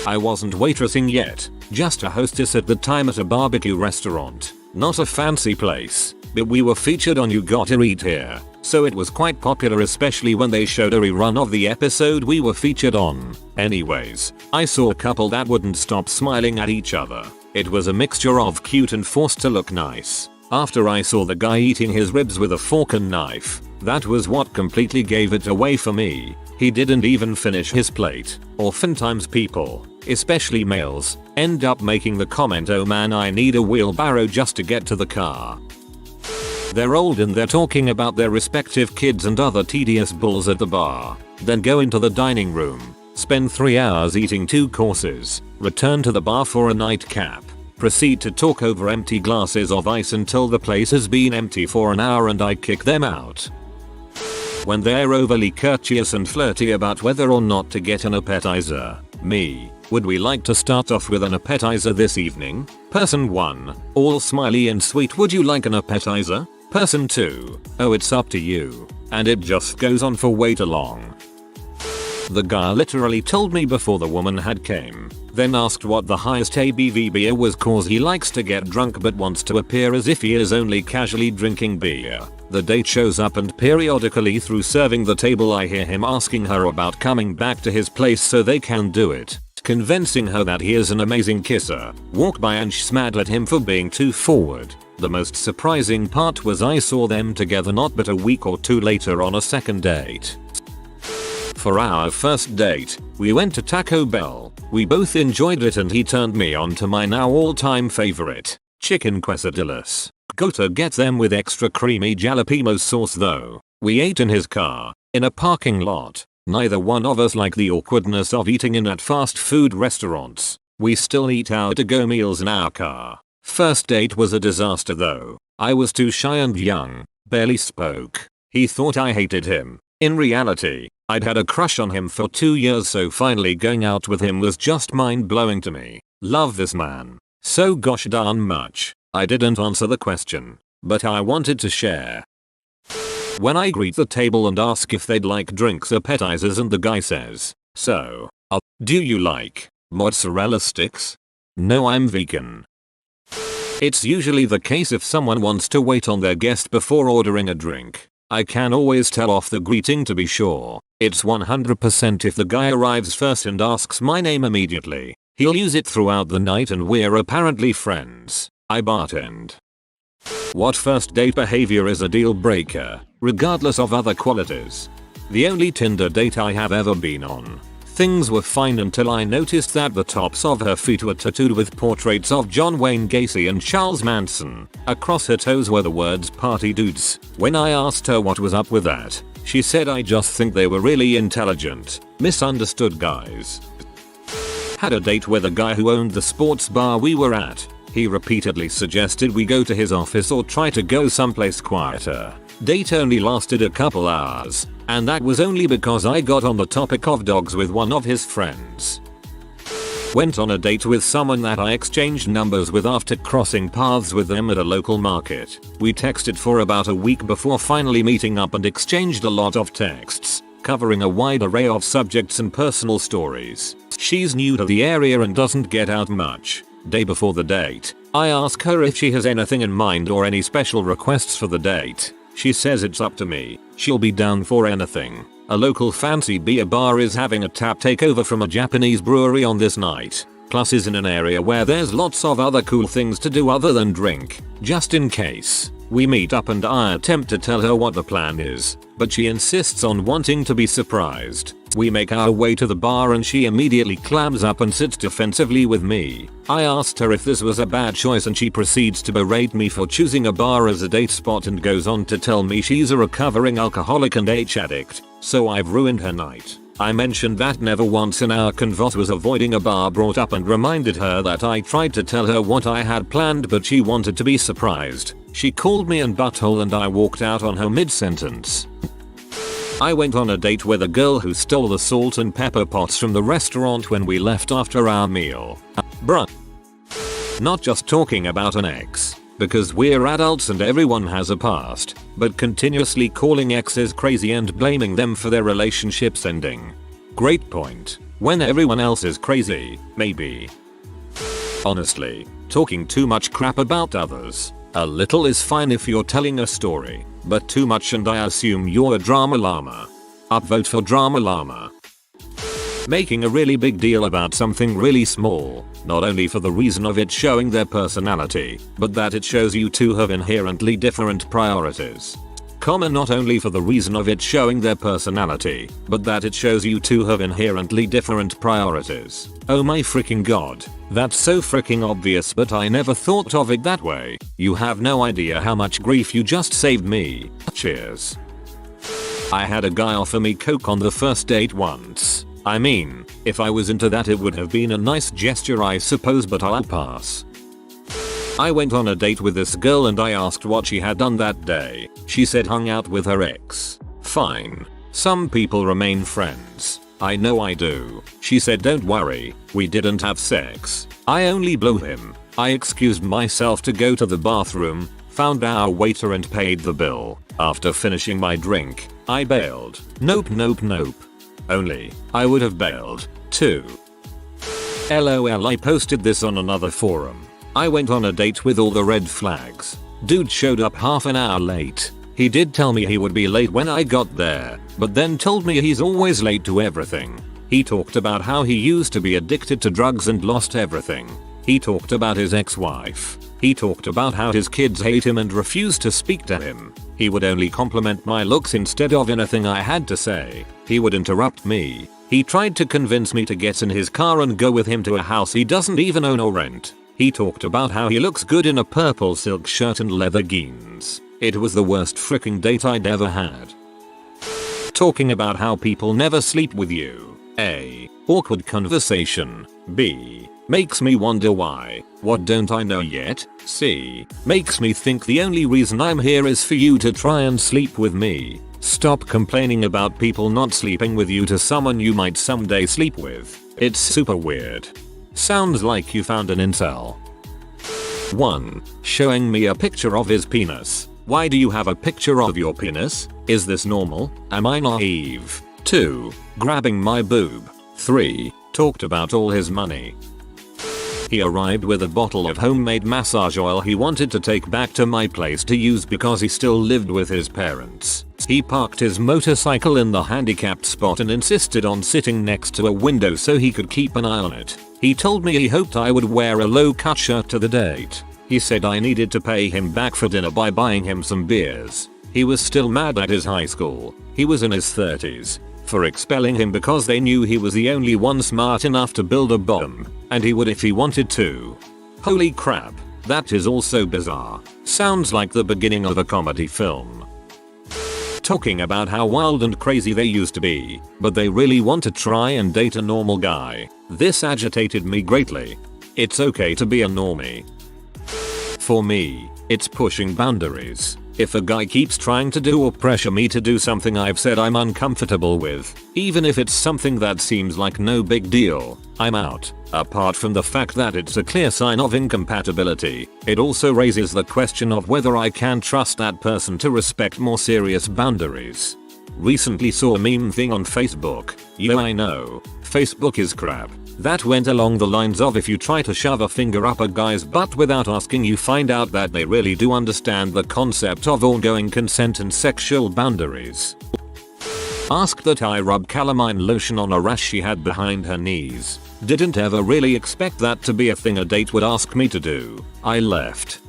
A: I wasn't waitressing yet, just a hostess at the time at a barbecue restaurant. Not a fancy place, but we were featured on You Gotta Eat Here, so it was quite popular, especially when they showed a rerun of the episode we were featured on. Anyways, I saw a couple that wouldn't stop smiling at each other. It was a mixture of cute and forced to look nice. After I saw the guy eating his ribs with a fork and knife, that was what completely gave it away for me. He didn't even finish his plate. Oftentimes people, especially males, end up making the comment, "Oh man, I need a wheelbarrow just to get to the car." They're old and they're talking about their respective kids and other tedious bulls at the bar. Then go into the dining room, spend 3 hours eating 2 courses, return to the bar for a nightcap, proceed to talk over empty glasses of ice until the place has been empty for an hour, and I kick them out. When they're overly courteous and flirty about whether or not to get an appetizer. Me, would we like to start off with an appetizer this evening? Person 1, all smiley and sweet, would you like an appetizer? Person 2, oh it's up to you. And it just goes on for way too long. The guy literally told me before the woman had came, then asked what the highest ABV beer was cause he likes to get drunk but wants to appear as if he is only casually drinking beer. The date shows up and periodically through serving the table I hear him asking her about coming back to his place so they can do it, convincing her that he is an amazing kisser. Walk by and she's mad at him for being too forward. The most surprising part was I saw them together not but a week or 2 later on a second date. For our first date, we went to Taco Bell. We both enjoyed it and he turned me on to my now all-time favorite, chicken quesadillas. Gotta get them with extra creamy jalapeno sauce though. We ate in his car, in a parking lot. Neither one of us like the awkwardness of eating in at fast food restaurants. We still eat our to-go meals in our car. First date was a disaster though. I was too shy and young, barely spoke. He thought I hated him. In reality, I'd had a crush on him for 2 years, so finally going out with him was just mind-blowing to me. Love this man so gosh darn much. I didn't answer the question, but I wanted to share. When I greet the table and ask if they'd like drinks, appetizers, and the guy says, "So, do you like mozzarella sticks?" No, I'm vegan. It's usually the case if someone wants to wait on their guest before ordering a drink. I can always tell off the greeting to be sure. It's 100% if the guy arrives first and asks my name immediately. He'll use it throughout the night and we're apparently friends. I bartend. What first date behavior is a deal breaker, regardless of other qualities? The only Tinder date I have ever been on. Things were fine until I noticed that the tops of her feet were tattooed with portraits of John Wayne Gacy and Charles Manson. Across her toes were the words "party dudes." When I asked her what was up with that, she said, "I just think they were really intelligent, misunderstood guys." Had a date with a guy who owned the sports bar we were at. He repeatedly suggested we go to his office or try to go someplace quieter. Date only lasted a couple hours, and that was only because I got on the topic of dogs with one of his friends. Went on a date with someone that I exchanged numbers with after crossing paths with them at a local market. We texted for about a week before finally meeting up and exchanged a lot of texts, covering a wide array of subjects and personal stories. She's new to the area and doesn't get out much. Day before the date, I ask her if she has anything in mind or any special requests for the date. She says it's up to me. She'll be down for anything. A local fancy beer bar is having a tap takeover from a Japanese brewery on this night. Plus is in an area where there's lots of other cool things to do other than drink. Just in case. We meet up and I attempt to tell her what the plan is, but she insists on wanting to be surprised. We make our way to the bar and she immediately clams up and sits defensively with me. I asked her if this was a bad choice and she proceeds to berate me for choosing a bar as a date spot and goes on to tell me she's a recovering alcoholic and H addict, so I've ruined her night. I mentioned that never once in our convos was avoiding a bar brought up and reminded her that I tried to tell her what I had planned but she wanted to be surprised. She called me an butthole and I walked out on her mid-sentence. I went on a date with a girl who stole the salt and pepper pots from the restaurant when we left after our meal. Bruh. Not just talking about an ex, because we're adults and everyone has a past, but continuously calling exes crazy and blaming them for their relationships ending. Great point. When everyone else is crazy, maybe. Honestly, talking too much crap about others. A little is fine if you're telling a story, but too much and I assume you're a drama llama. Upvote for drama llama. Making a really big deal about something really small, not only for the reason of it showing their personality, but that it shows you two have inherently different priorities. Not only for the reason of it showing their personality, but that it shows you two have inherently different priorities. Oh my freaking god. That's so freaking obvious but I never thought of it that way. You have no idea how much grief you just saved me. Cheers. I had a guy offer me coke on the first date once. I mean, if I was into that it would have been a nice gesture I suppose but I'll pass. I went on a date with this girl and I asked what she had done that day. She said hung out with her ex. Fine. Some people remain friends. I know I do. She said don't worry, we didn't have sex. I only blew him. I excused myself to go to the bathroom, found our waiter and paid the bill. After finishing my drink, I bailed. Nope. Only, I would have bailed, too. LOL I posted this on another forum. I went on a date with all the red flags. Dude showed up half an hour late. He did tell me he would be late when I got there, but then told me he's always late to everything. He talked about how he used to be addicted to drugs and lost everything. He talked about his ex-wife. He talked about how his kids hate him and refuse to speak to him. He would only compliment my looks instead of anything I had to say. He would interrupt me. He tried to convince me to get in his car and go with him to a house he doesn't even own or rent. He talked about how he looks good in a purple silk shirt and leather jeans. It was the worst freaking date I'd ever had. Talking about how people never sleep with you. A. Awkward conversation. B. Makes me wonder why. What don't I know yet? C. Makes me think the only reason I'm here is for you to try and sleep with me. Stop complaining about people not sleeping with you to someone you might someday sleep with. It's super weird. Sounds like you found an incel. 1. Showing me a picture of his penis. Why do you have a picture of your penis? Is this normal? Am I naive? 2. Grabbing my boob. 3. Talked about all his money. He arrived with a bottle of homemade massage oil he wanted to take back to my place to use because he still lived with his parents. He parked his motorcycle in the handicapped spot and insisted on sitting next to a window so he could keep an eye on it. He told me he hoped I would wear a low-cut shirt to the date. He said I needed to pay him back for dinner by buying him some beers. He was still mad at his high school, he was in his 30s, for expelling him because they knew he was the only one smart enough to build a bomb, and he would if he wanted to. Holy crap, that is also bizarre. Sounds like the beginning of a comedy film. Talking about how wild and crazy they used to be, but they really want to try and date a normal guy. This agitated me greatly. It's okay to be a normie. For me, it's pushing boundaries. If a guy keeps trying to do or pressure me to do something I've said I'm uncomfortable with, even if it's something that seems like no big deal, I'm out. Apart from the fact that it's a clear sign of incompatibility, it also raises the question of whether I can trust that person to respect more serious boundaries. Recently saw a meme thing on Facebook. Yo, I know, Facebook is crap. That went along the lines of, if you try to shove a finger up a guy's butt without asking, you find out that they really do understand the concept of ongoing consent and sexual boundaries. Asked that I rub calamine lotion on a rash she had behind her knees. Didn't ever really expect that to be a thing a date would ask me to do. I left.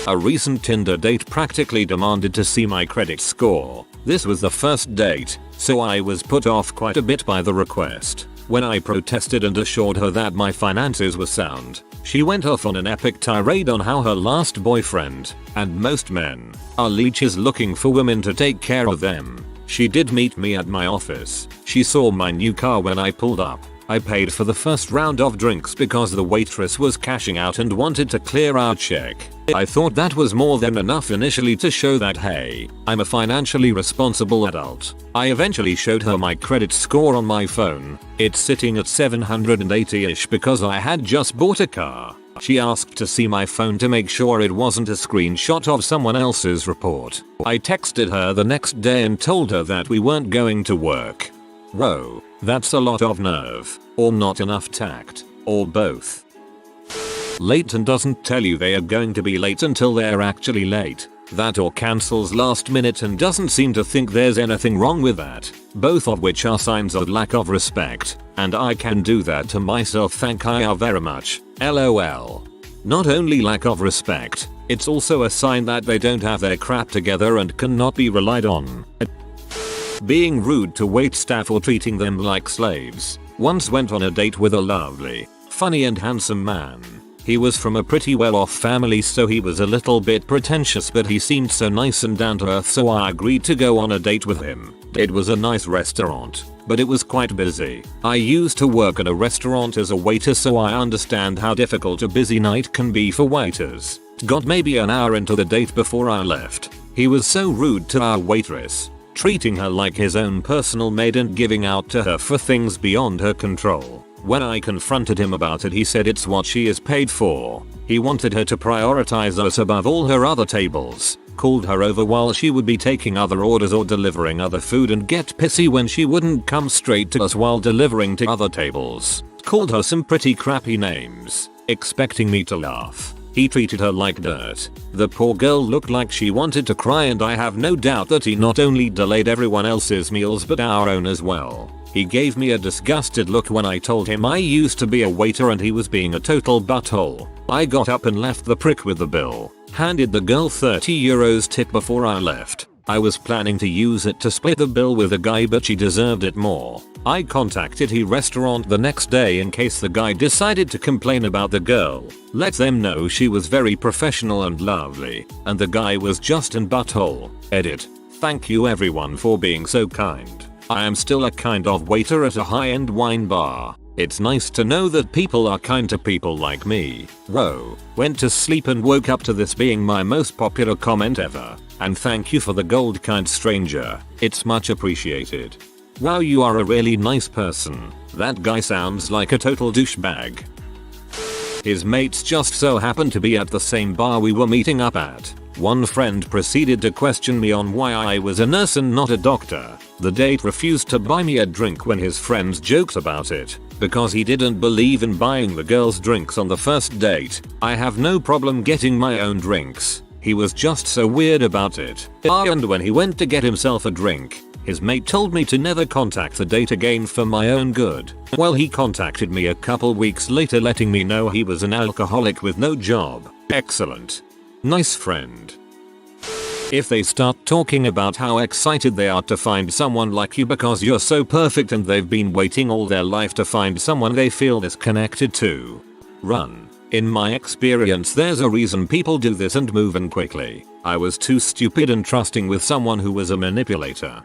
A: A recent Tinder date practically demanded to see my credit score. This was the first date, so I was put off quite a bit by the request. When I protested and assured her that my finances were sound, she went off on an epic tirade on how her last boyfriend, and most men, are leeches looking for women to take care of them. She did meet me at my office. She saw my new car when I pulled up. I paid for the first round of drinks because the waitress was cashing out and wanted to clear our check. I thought that was more than enough initially to show that, hey, I'm a financially responsible adult. I eventually showed her my credit score on my phone. It's sitting at 780-ish because I had just bought a car. She asked to see my phone to make sure it wasn't a screenshot of someone else's report. I texted her the next day and told her that we weren't going to work. Whoa, that's a lot of nerve, or not enough tact, or both. Late and doesn't tell you they are going to be late until they're actually late. That or cancels last minute and doesn't seem to think there's anything wrong with that. Both of which are signs of lack of respect, and I can do that to myself, thank you very much. LOL. Not only lack of respect, it's also a sign that they don't have their crap together and cannot be relied on. Being rude to wait staff or treating them like slaves. Once went on a date with a lovely, funny and handsome man. He was from a pretty well-off family, so he was a little bit pretentious, but he seemed so nice and down to earth, so I agreed to go on a date with him. It was a nice restaurant, but it was quite busy. I used to work at a restaurant as a waiter, so I understand how difficult a busy night can be for waiters. Got maybe an hour into the date before I left. He was so rude to our waitress, treating her like his own personal maid and giving out to her for things beyond her control. When I confronted him about it, he said it's what she is paid for. He wanted her to prioritize us above all her other tables, called her over while she would be taking other orders or delivering other food, and get pissy when she wouldn't come straight to us while delivering to other tables. Called her some pretty crappy names, expecting me to laugh. He treated her like dirt. The poor girl looked like she wanted to cry, and I have no doubt that he not only delayed everyone else's meals but our own as well. He gave me a disgusted look when I told him I used to be a waiter and he was being a total butthole. I got up and left the prick with the bill. Handed the girl €30 tip before I left. I was planning to use it to split the bill with the guy, but she deserved it more. I contacted the restaurant the next day in case the guy decided to complain about the girl. Let them know she was very professional and lovely, and the guy was just an butthole. Edit. Thank you everyone for being so kind. I am still a kind of waiter at a high-end wine bar. It's nice to know that people are kind to people like me. Whoa. Went to sleep and woke up to this being my most popular comment ever. And thank you for the gold, kind stranger. It's much appreciated. Wow, you are a really nice person. That guy sounds like a total douchebag. His mates just so happened to be at the same bar we were meeting up at. One friend proceeded to question me on why I was a nurse and not a doctor. The date refused to buy me a drink when his friends joked about it, because he didn't believe in buying the girls drinks on the first date. I have no problem getting my own drinks. He was just so weird about it. And when he went to get himself a drink, his mate told me to never contact the date again for my own good. Well, he contacted me a couple weeks later letting me know he was an alcoholic with no job. Excellent. Nice friend. If they start talking about how excited they are to find someone like you because you're so perfect and they've been waiting all their life to find someone they feel disconnected to, run. In my experience, there's a reason people do this and move on quickly. I was too stupid and trusting with someone who was a manipulator.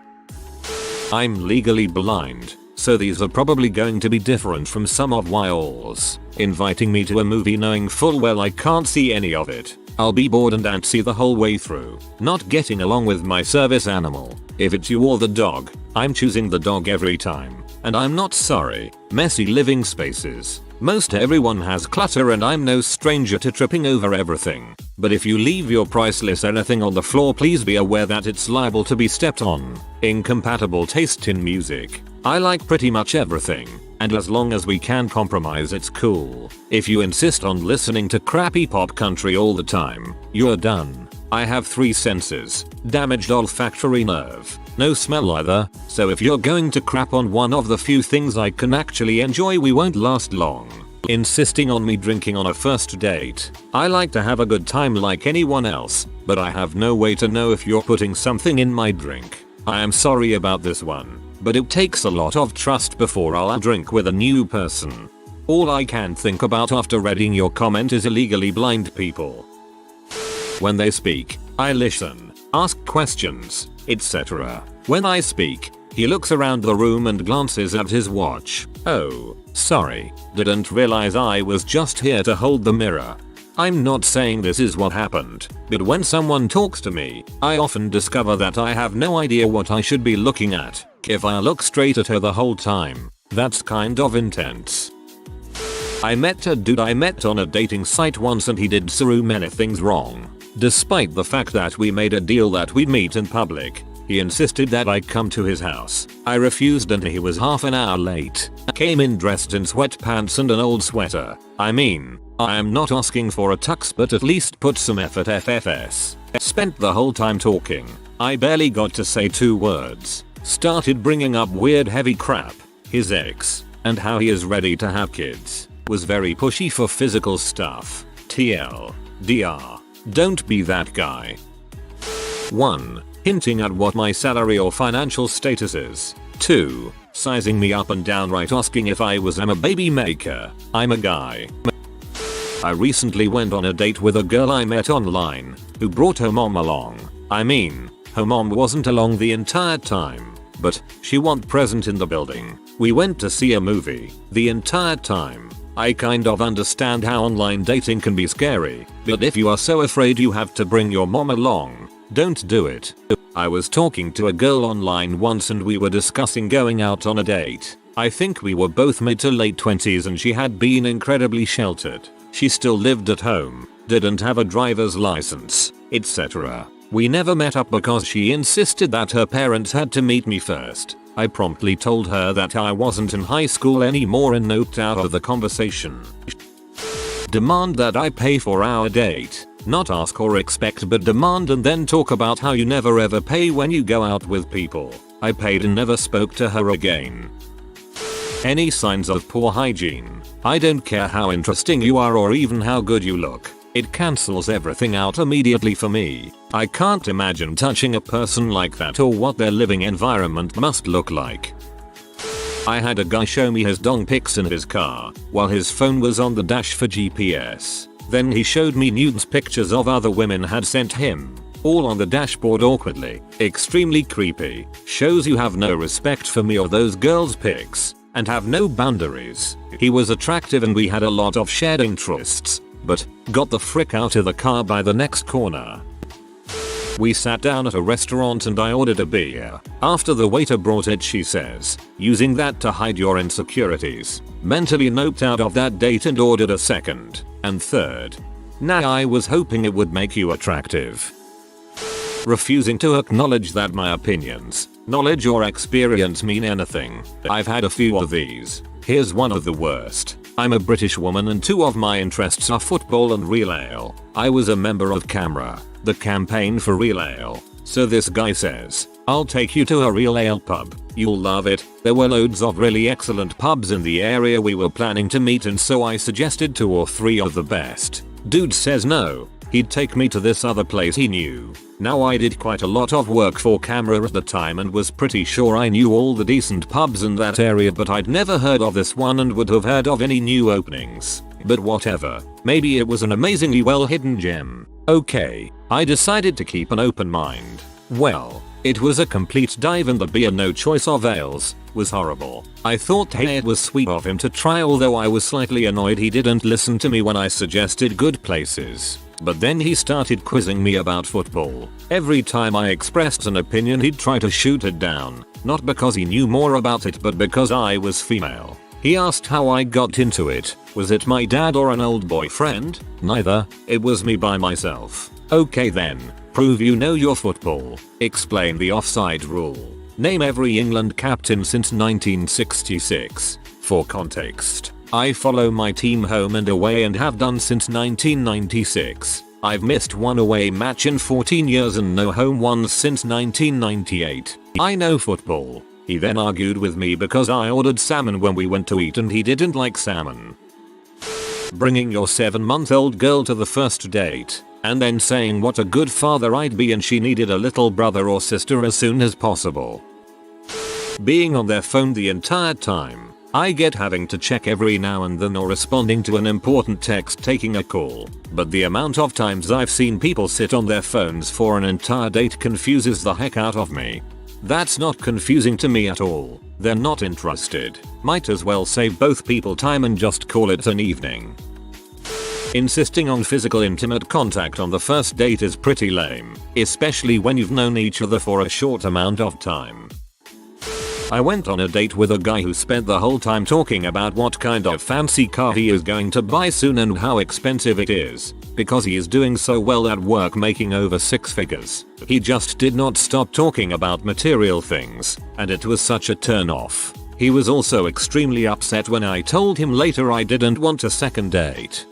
A: I'm legally blind, so these are probably going to be different from some of y'all's. Inviting me to a movie knowing full well I can't see any of it. I'll be bored and antsy the whole way through. Not getting along with my service animal. If it's you or the dog, I'm choosing the dog every time. And I'm not sorry. Messy living spaces. Most everyone has clutter and I'm no stranger to tripping over everything. But if you leave your priceless anything on the floor, please be aware that it's liable to be stepped on. Incompatible taste in music. I like pretty much everything. And as long as we can compromise, it's cool. If you insist on listening to crappy pop country all the time, you're done. I have 3 senses. Damaged olfactory nerve. No smell either, so if you're going to crap on one of the few things I can actually enjoy, we won't last long. Insisting on me drinking on a first date. I like to have a good time like anyone else, but I have no way to know if you're putting something in my drink. I am sorry about this one, but it takes a lot of trust before I'll drink with a new person. All I can think about after reading your comment is illegally blind people. When they speak, I listen, ask questions, etc. When I speak, he looks around the room and glances at his watch. Oh, sorry, didn't realize I was just here to hold the mirror. I'm not saying this is what happened, but when someone talks to me, I often discover that I have no idea what I should be looking at. If I look straight at her the whole time, that's kind of intense. I met a dude I met on a dating site once and he did so many things wrong. Despite the fact that we made a deal that we'd meet in public, he insisted that I come to his house. I refused and he was half an hour late. Came in dressed in sweatpants and an old sweater. I mean, I am not asking for a tux, but at least put some effort FFS. Spent the whole time talking. I barely got to say 2 words. Started bringing up weird heavy crap. His ex, and how he is ready to have kids. Was very pushy for physical stuff. TL. DR. Don't be that guy. 1. Hinting at what my salary or financial status is. 2. Sizing me up and downright asking if I was a baby maker. I'm a guy. I recently went on a date with a girl I met online, who brought her mom along. I mean, her mom wasn't along the entire time, but she wasn't present in the building. We went to see a movie the entire time. I kind of understand how online dating can be scary, but if you are so afraid you have to bring your mom along, don't do it. I was talking to a girl online once and we were discussing going out on a date. I think we were both mid to late 20s and she had been incredibly sheltered. She still lived at home, didn't have a driver's license, etc. We never met up because she insisted that her parents had to meet me first. I promptly told her that I wasn't in high school anymore and noped out of the conversation. Demand that I pay for our date. Not ask or expect, but demand and then talk about how you never ever pay when you go out with people. I paid and never spoke to her again. Any signs of poor hygiene? I don't care how interesting you are or even how good you look. It cancels everything out immediately for me. I can't imagine touching a person like that or what their living environment must look like. I had a guy show me his dong pics in his car while his phone was on the dash for GPS. Then he showed me nude pictures of other women had sent him, all on the dashboard awkwardly. Extremely creepy. Shows you have no respect for me or those girls' pics, and have no boundaries. He was attractive and we had a lot of shared interests, but got the frick out of the car by the next corner. We sat down at a restaurant and I ordered a beer. After the waiter brought it, she says, using that to hide your insecurities. Mentally noped out of that date and ordered a second and third. Nah, I was hoping it would make you attractive. Refusing to acknowledge that my opinions, knowledge or experience mean anything. I've had a few of these. Here's one of the worst. I'm a British woman and 2 of my interests are football and real ale. I was a member of CAMRA, the campaign for real ale. So this guy says, I'll take you to a real ale pub. You'll love it. There were loads of really excellent pubs in the area we were planning to meet, and so I suggested 2 or 3 of the best. Dude says no. He'd take me to this other place he knew. Now I did quite a lot of work for CAMRA at the time and was pretty sure I knew all the decent pubs in that area, but I'd never heard of this one and would have heard of any new openings. But whatever. Maybe it was an amazingly well hidden gem. Okay, I decided to keep an open mind. Well, it was a complete dive and the beer, no choice of ales, was horrible. I thought hey, it was sweet of him to try, although I was slightly annoyed he didn't listen to me when I suggested good places. But then he started quizzing me about football. Every time I expressed an opinion he'd try to shoot it down, not because he knew more about it but because I was female. He asked how I got into it. Was it my dad or an old boyfriend? Neither. It was me by myself. Okay then. Prove you know your football. Explain the offside rule. Name every England captain since 1966. For context, I follow my team home and away and have done since 1996. I've missed one away match in 14 years and no home ones since 1998. I know football. He then argued with me because I ordered salmon when we went to eat and he didn't like salmon. Bringing your 7-month-old girl to the first date and then saying what a good father I'd be and she needed a little brother or sister as soon as possible. Being on their phone the entire time. I get having to check every now and then or responding to an important text, taking a call, but the amount of times I've seen people sit on their phones for an entire date confuses the heck out of me. That's not confusing to me at all. They're not interested. Might as well save both people time and just call it an evening. Insisting on physical intimate contact on the first date is pretty lame, especially when you've known each other for a short amount of time. I went on a date with a guy who spent the whole time talking about what kind of fancy car he is going to buy soon and how expensive it is, because he is doing so well at work making over 6 figures. He just did not stop talking about material things, and it was such a turn off. He was also extremely upset when I told him later I didn't want a second date.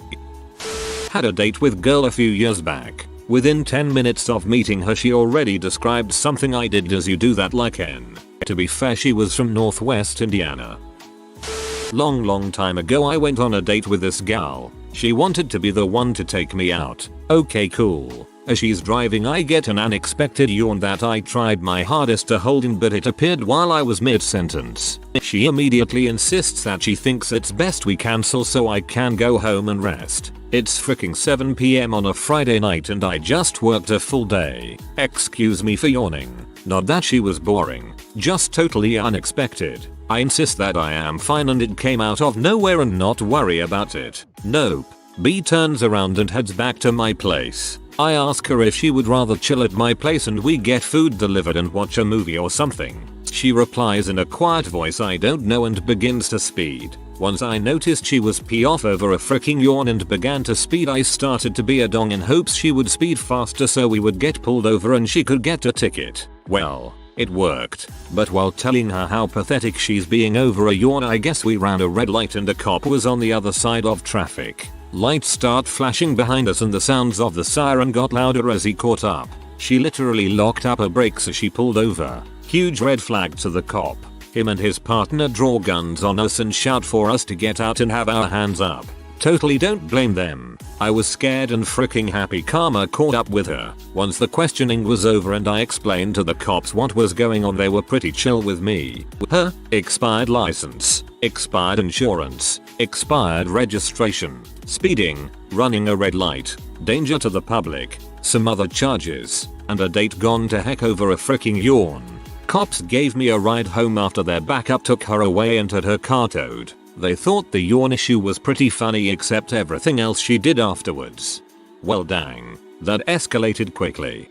A: Had a date with girl a few years back. Within 10 minutes of meeting her she already described something I did as you do that like N. To be fair, she was from Northwest Indiana. Long time ago I went on a date with this gal. She wanted to be the one to take me out. Okay, cool. As she's driving I get an unexpected yawn that I tried my hardest to hold in, but it appeared while I was mid-sentence. She immediately insists that she thinks it's best we cancel so I can go home and rest. It's freaking 7 PM on a Friday night and I just worked a full day. Excuse me for yawning. Not that she was boring, just totally unexpected. I insist that I am fine and it came out of nowhere and not worry about it. Nope. B turns around and heads back to my place. I ask her if she would rather chill at my place and we get food delivered and watch a movie or something. She replies in a quiet voice I don't know and begins to speed. Once I noticed she was pee off over a freaking yawn and began to speed, I started to be a dong in hopes she would speed faster so we would get pulled over and she could get a ticket. Well, it worked, but while telling her how pathetic she's being over a yawn I guess we ran a red light and a cop was on the other side of traffic. Lights start flashing behind us and the sounds of the siren got louder as he caught up. She literally locked up her brakes as she pulled over. Huge red flag to the cop. Him and his partner draw guns on us and shout for us to get out and have our hands up. Totally don't blame them. I was scared and freaking happy karma caught up with her. Once the questioning was over and I explained to the cops what was going on, they were pretty chill with me. Her expired license, expired insurance, expired registration, speeding, running a red light, danger to the public, some other charges, and a date gone to heck over a freaking yawn. Cops gave me a ride home after their backup took her away and had her car towed. They thought the yawn issue was pretty funny except everything else she did afterwards. Well dang, that escalated quickly.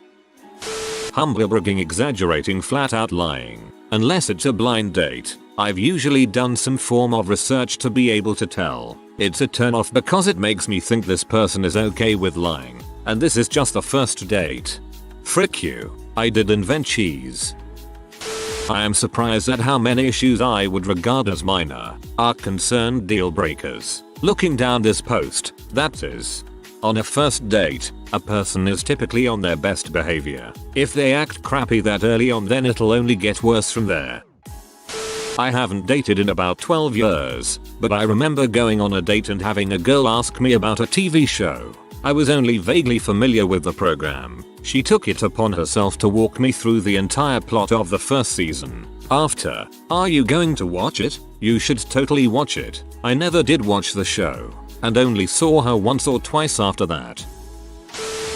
A: Humble bragging, exaggerating, flat out lying. Unless it's a blind date, I've usually done some form of research to be able to tell. It's a turn off because it makes me think this person is okay with lying, and this is just the first date. Frick you, I did invent cheese. I am surprised at how many issues I would regard as minor are concerned deal breakers. Looking down this post, that is, on a first date, a person is typically on their best behavior. If they act crappy that early on, then it'll only get worse from there. I haven't dated in about 12 years, but I remember going on a date and having a girl ask me about a TV show. I was only vaguely familiar with the program. She took it upon herself to walk me through the entire plot of the first season. After, "Are you going to watch it? You should totally watch it." I never did watch the show, and only saw her once or twice after that.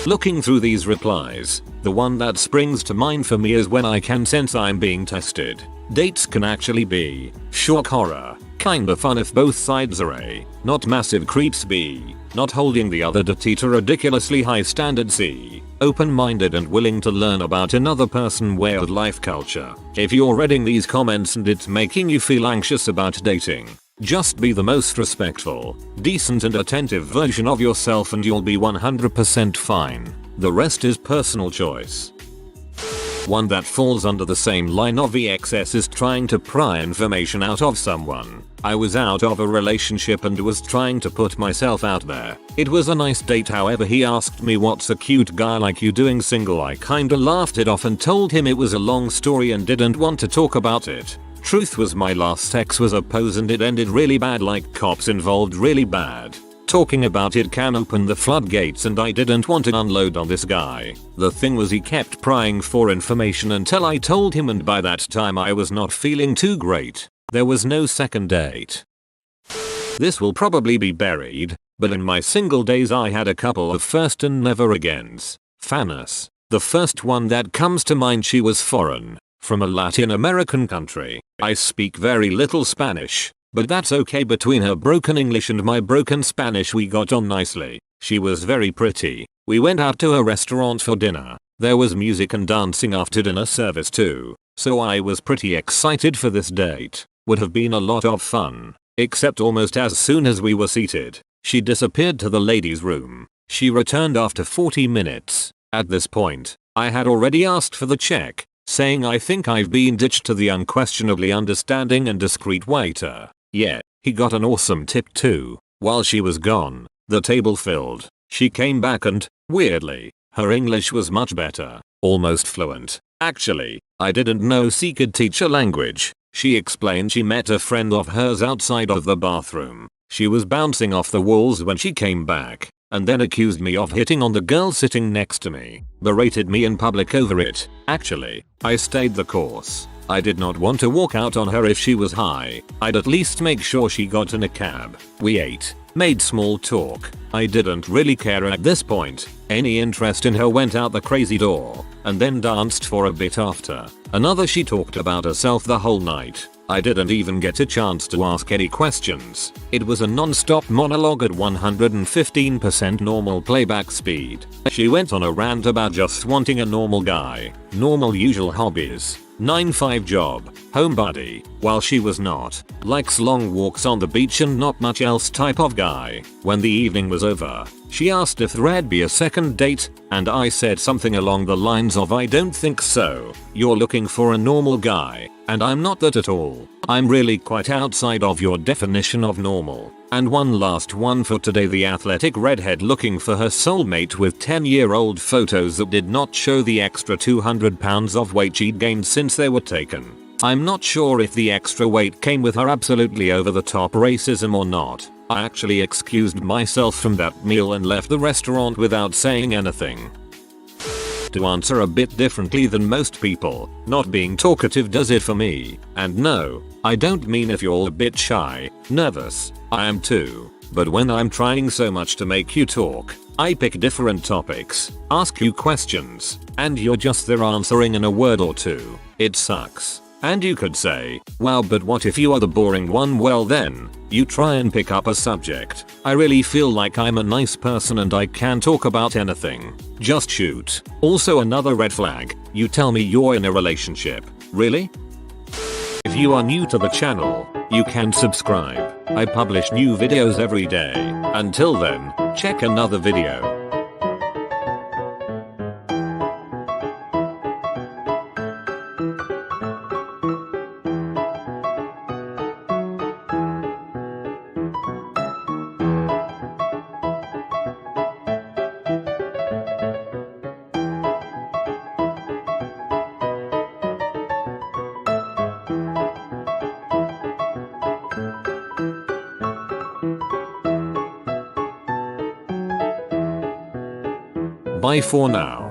A: Looking through these replies, the one that springs to mind for me is when I can sense I'm being tested. Dates can actually be shock horror, kinda fun if both sides are A, not massive creeps, B, not holding the other to ridiculously high standard, C, open-minded and willing to learn about another person's way of life culture. If you're reading these comments and it's making you feel anxious about dating, just be the most respectful, decent and attentive version of yourself and you'll be 100% fine. The rest is personal choice. One that falls under the same line of EXS is trying to pry information out of someone. I was out of a relationship and was trying to put myself out there. It was a nice date, however he asked me what's a cute guy like you doing single. I kinda laughed it off and told him it was a long story and didn't want to talk about it. Truth was my last sex was a pose and it ended really bad, like cops involved really bad. Talking about it can open the floodgates and I didn't want to unload on this guy. The thing was he kept prying for information until I told him, and by that time I was not feeling too great. There was no second date. This will probably be buried, but in my single days I had a couple of first and never agains. Fairness. The first one that comes to mind, she was foreign, from a Latin American country. I speak very little Spanish, but that's okay. Between her broken English and my broken Spanish we got on nicely. She was very pretty. We went out to a restaurant for dinner. There was music and dancing after dinner service too, so I was pretty excited for this date. Would have been a lot of fun, except almost as soon as we were seated, she disappeared to the ladies' room. She returned after 40 minutes. At this point, I had already asked for the check, saying I think I've been ditched to the unquestionably understanding and discreet waiter. Yeah, he got an awesome tip too. While she was gone, the table filled. She came back and, weirdly, her English was much better, almost fluent. Actually, I didn't know she could teach a language. She explained she met a friend of hers outside of the bathroom. She was bouncing off the walls when she came back, and then accused me of hitting on the girl sitting next to me. Berated me in public over it. Actually, I stayed the course. I did not want to walk out on her if she was high. I'd at least make sure she got in a cab. We ate, made small talk. I didn't really care at this point. Any interest in her went out the crazy door, and then danced for a bit after. Another, she talked about herself the whole night. I didn't even get a chance to ask any questions. It was a non-stop monologue at 115% normal playback speed. She went on a rant about just wanting a normal guy, normal usual hobbies, 9-5 job, homebody, while she was not, likes long walks on the beach and not much else type of guy. When the evening was over, she asked if there'd be a second date, and I said something along the lines of I don't think so. You're looking for a normal guy, and I'm not that at all. I'm really quite outside of your definition of normal. And one last one for today, the athletic redhead looking for her soulmate with 10-year-old photos that did not show the extra 200 pounds of weight she'd gained since they were taken. I'm not sure if the extra weight came with her absolutely over-the-top racism or not. I actually excused myself from that meal and left the restaurant without saying anything. To answer a bit differently than most people, not being talkative does it for me. And no, I don't mean if you're a bit shy, nervous. I am too. But when I'm trying so much to make you talk, I pick different topics, ask you questions, and you're just there answering in a word or two. It sucks. And you could say, wow, but what if you are the boring one? Well then, you try and pick up a subject. I really feel like I'm a nice person and I can talk about anything. Just shoot. Also, another red flag, you tell me you're in a relationship. Really? If you are new to the channel, you can subscribe. I publish new videos every day. Until then, check another video. Bye for now.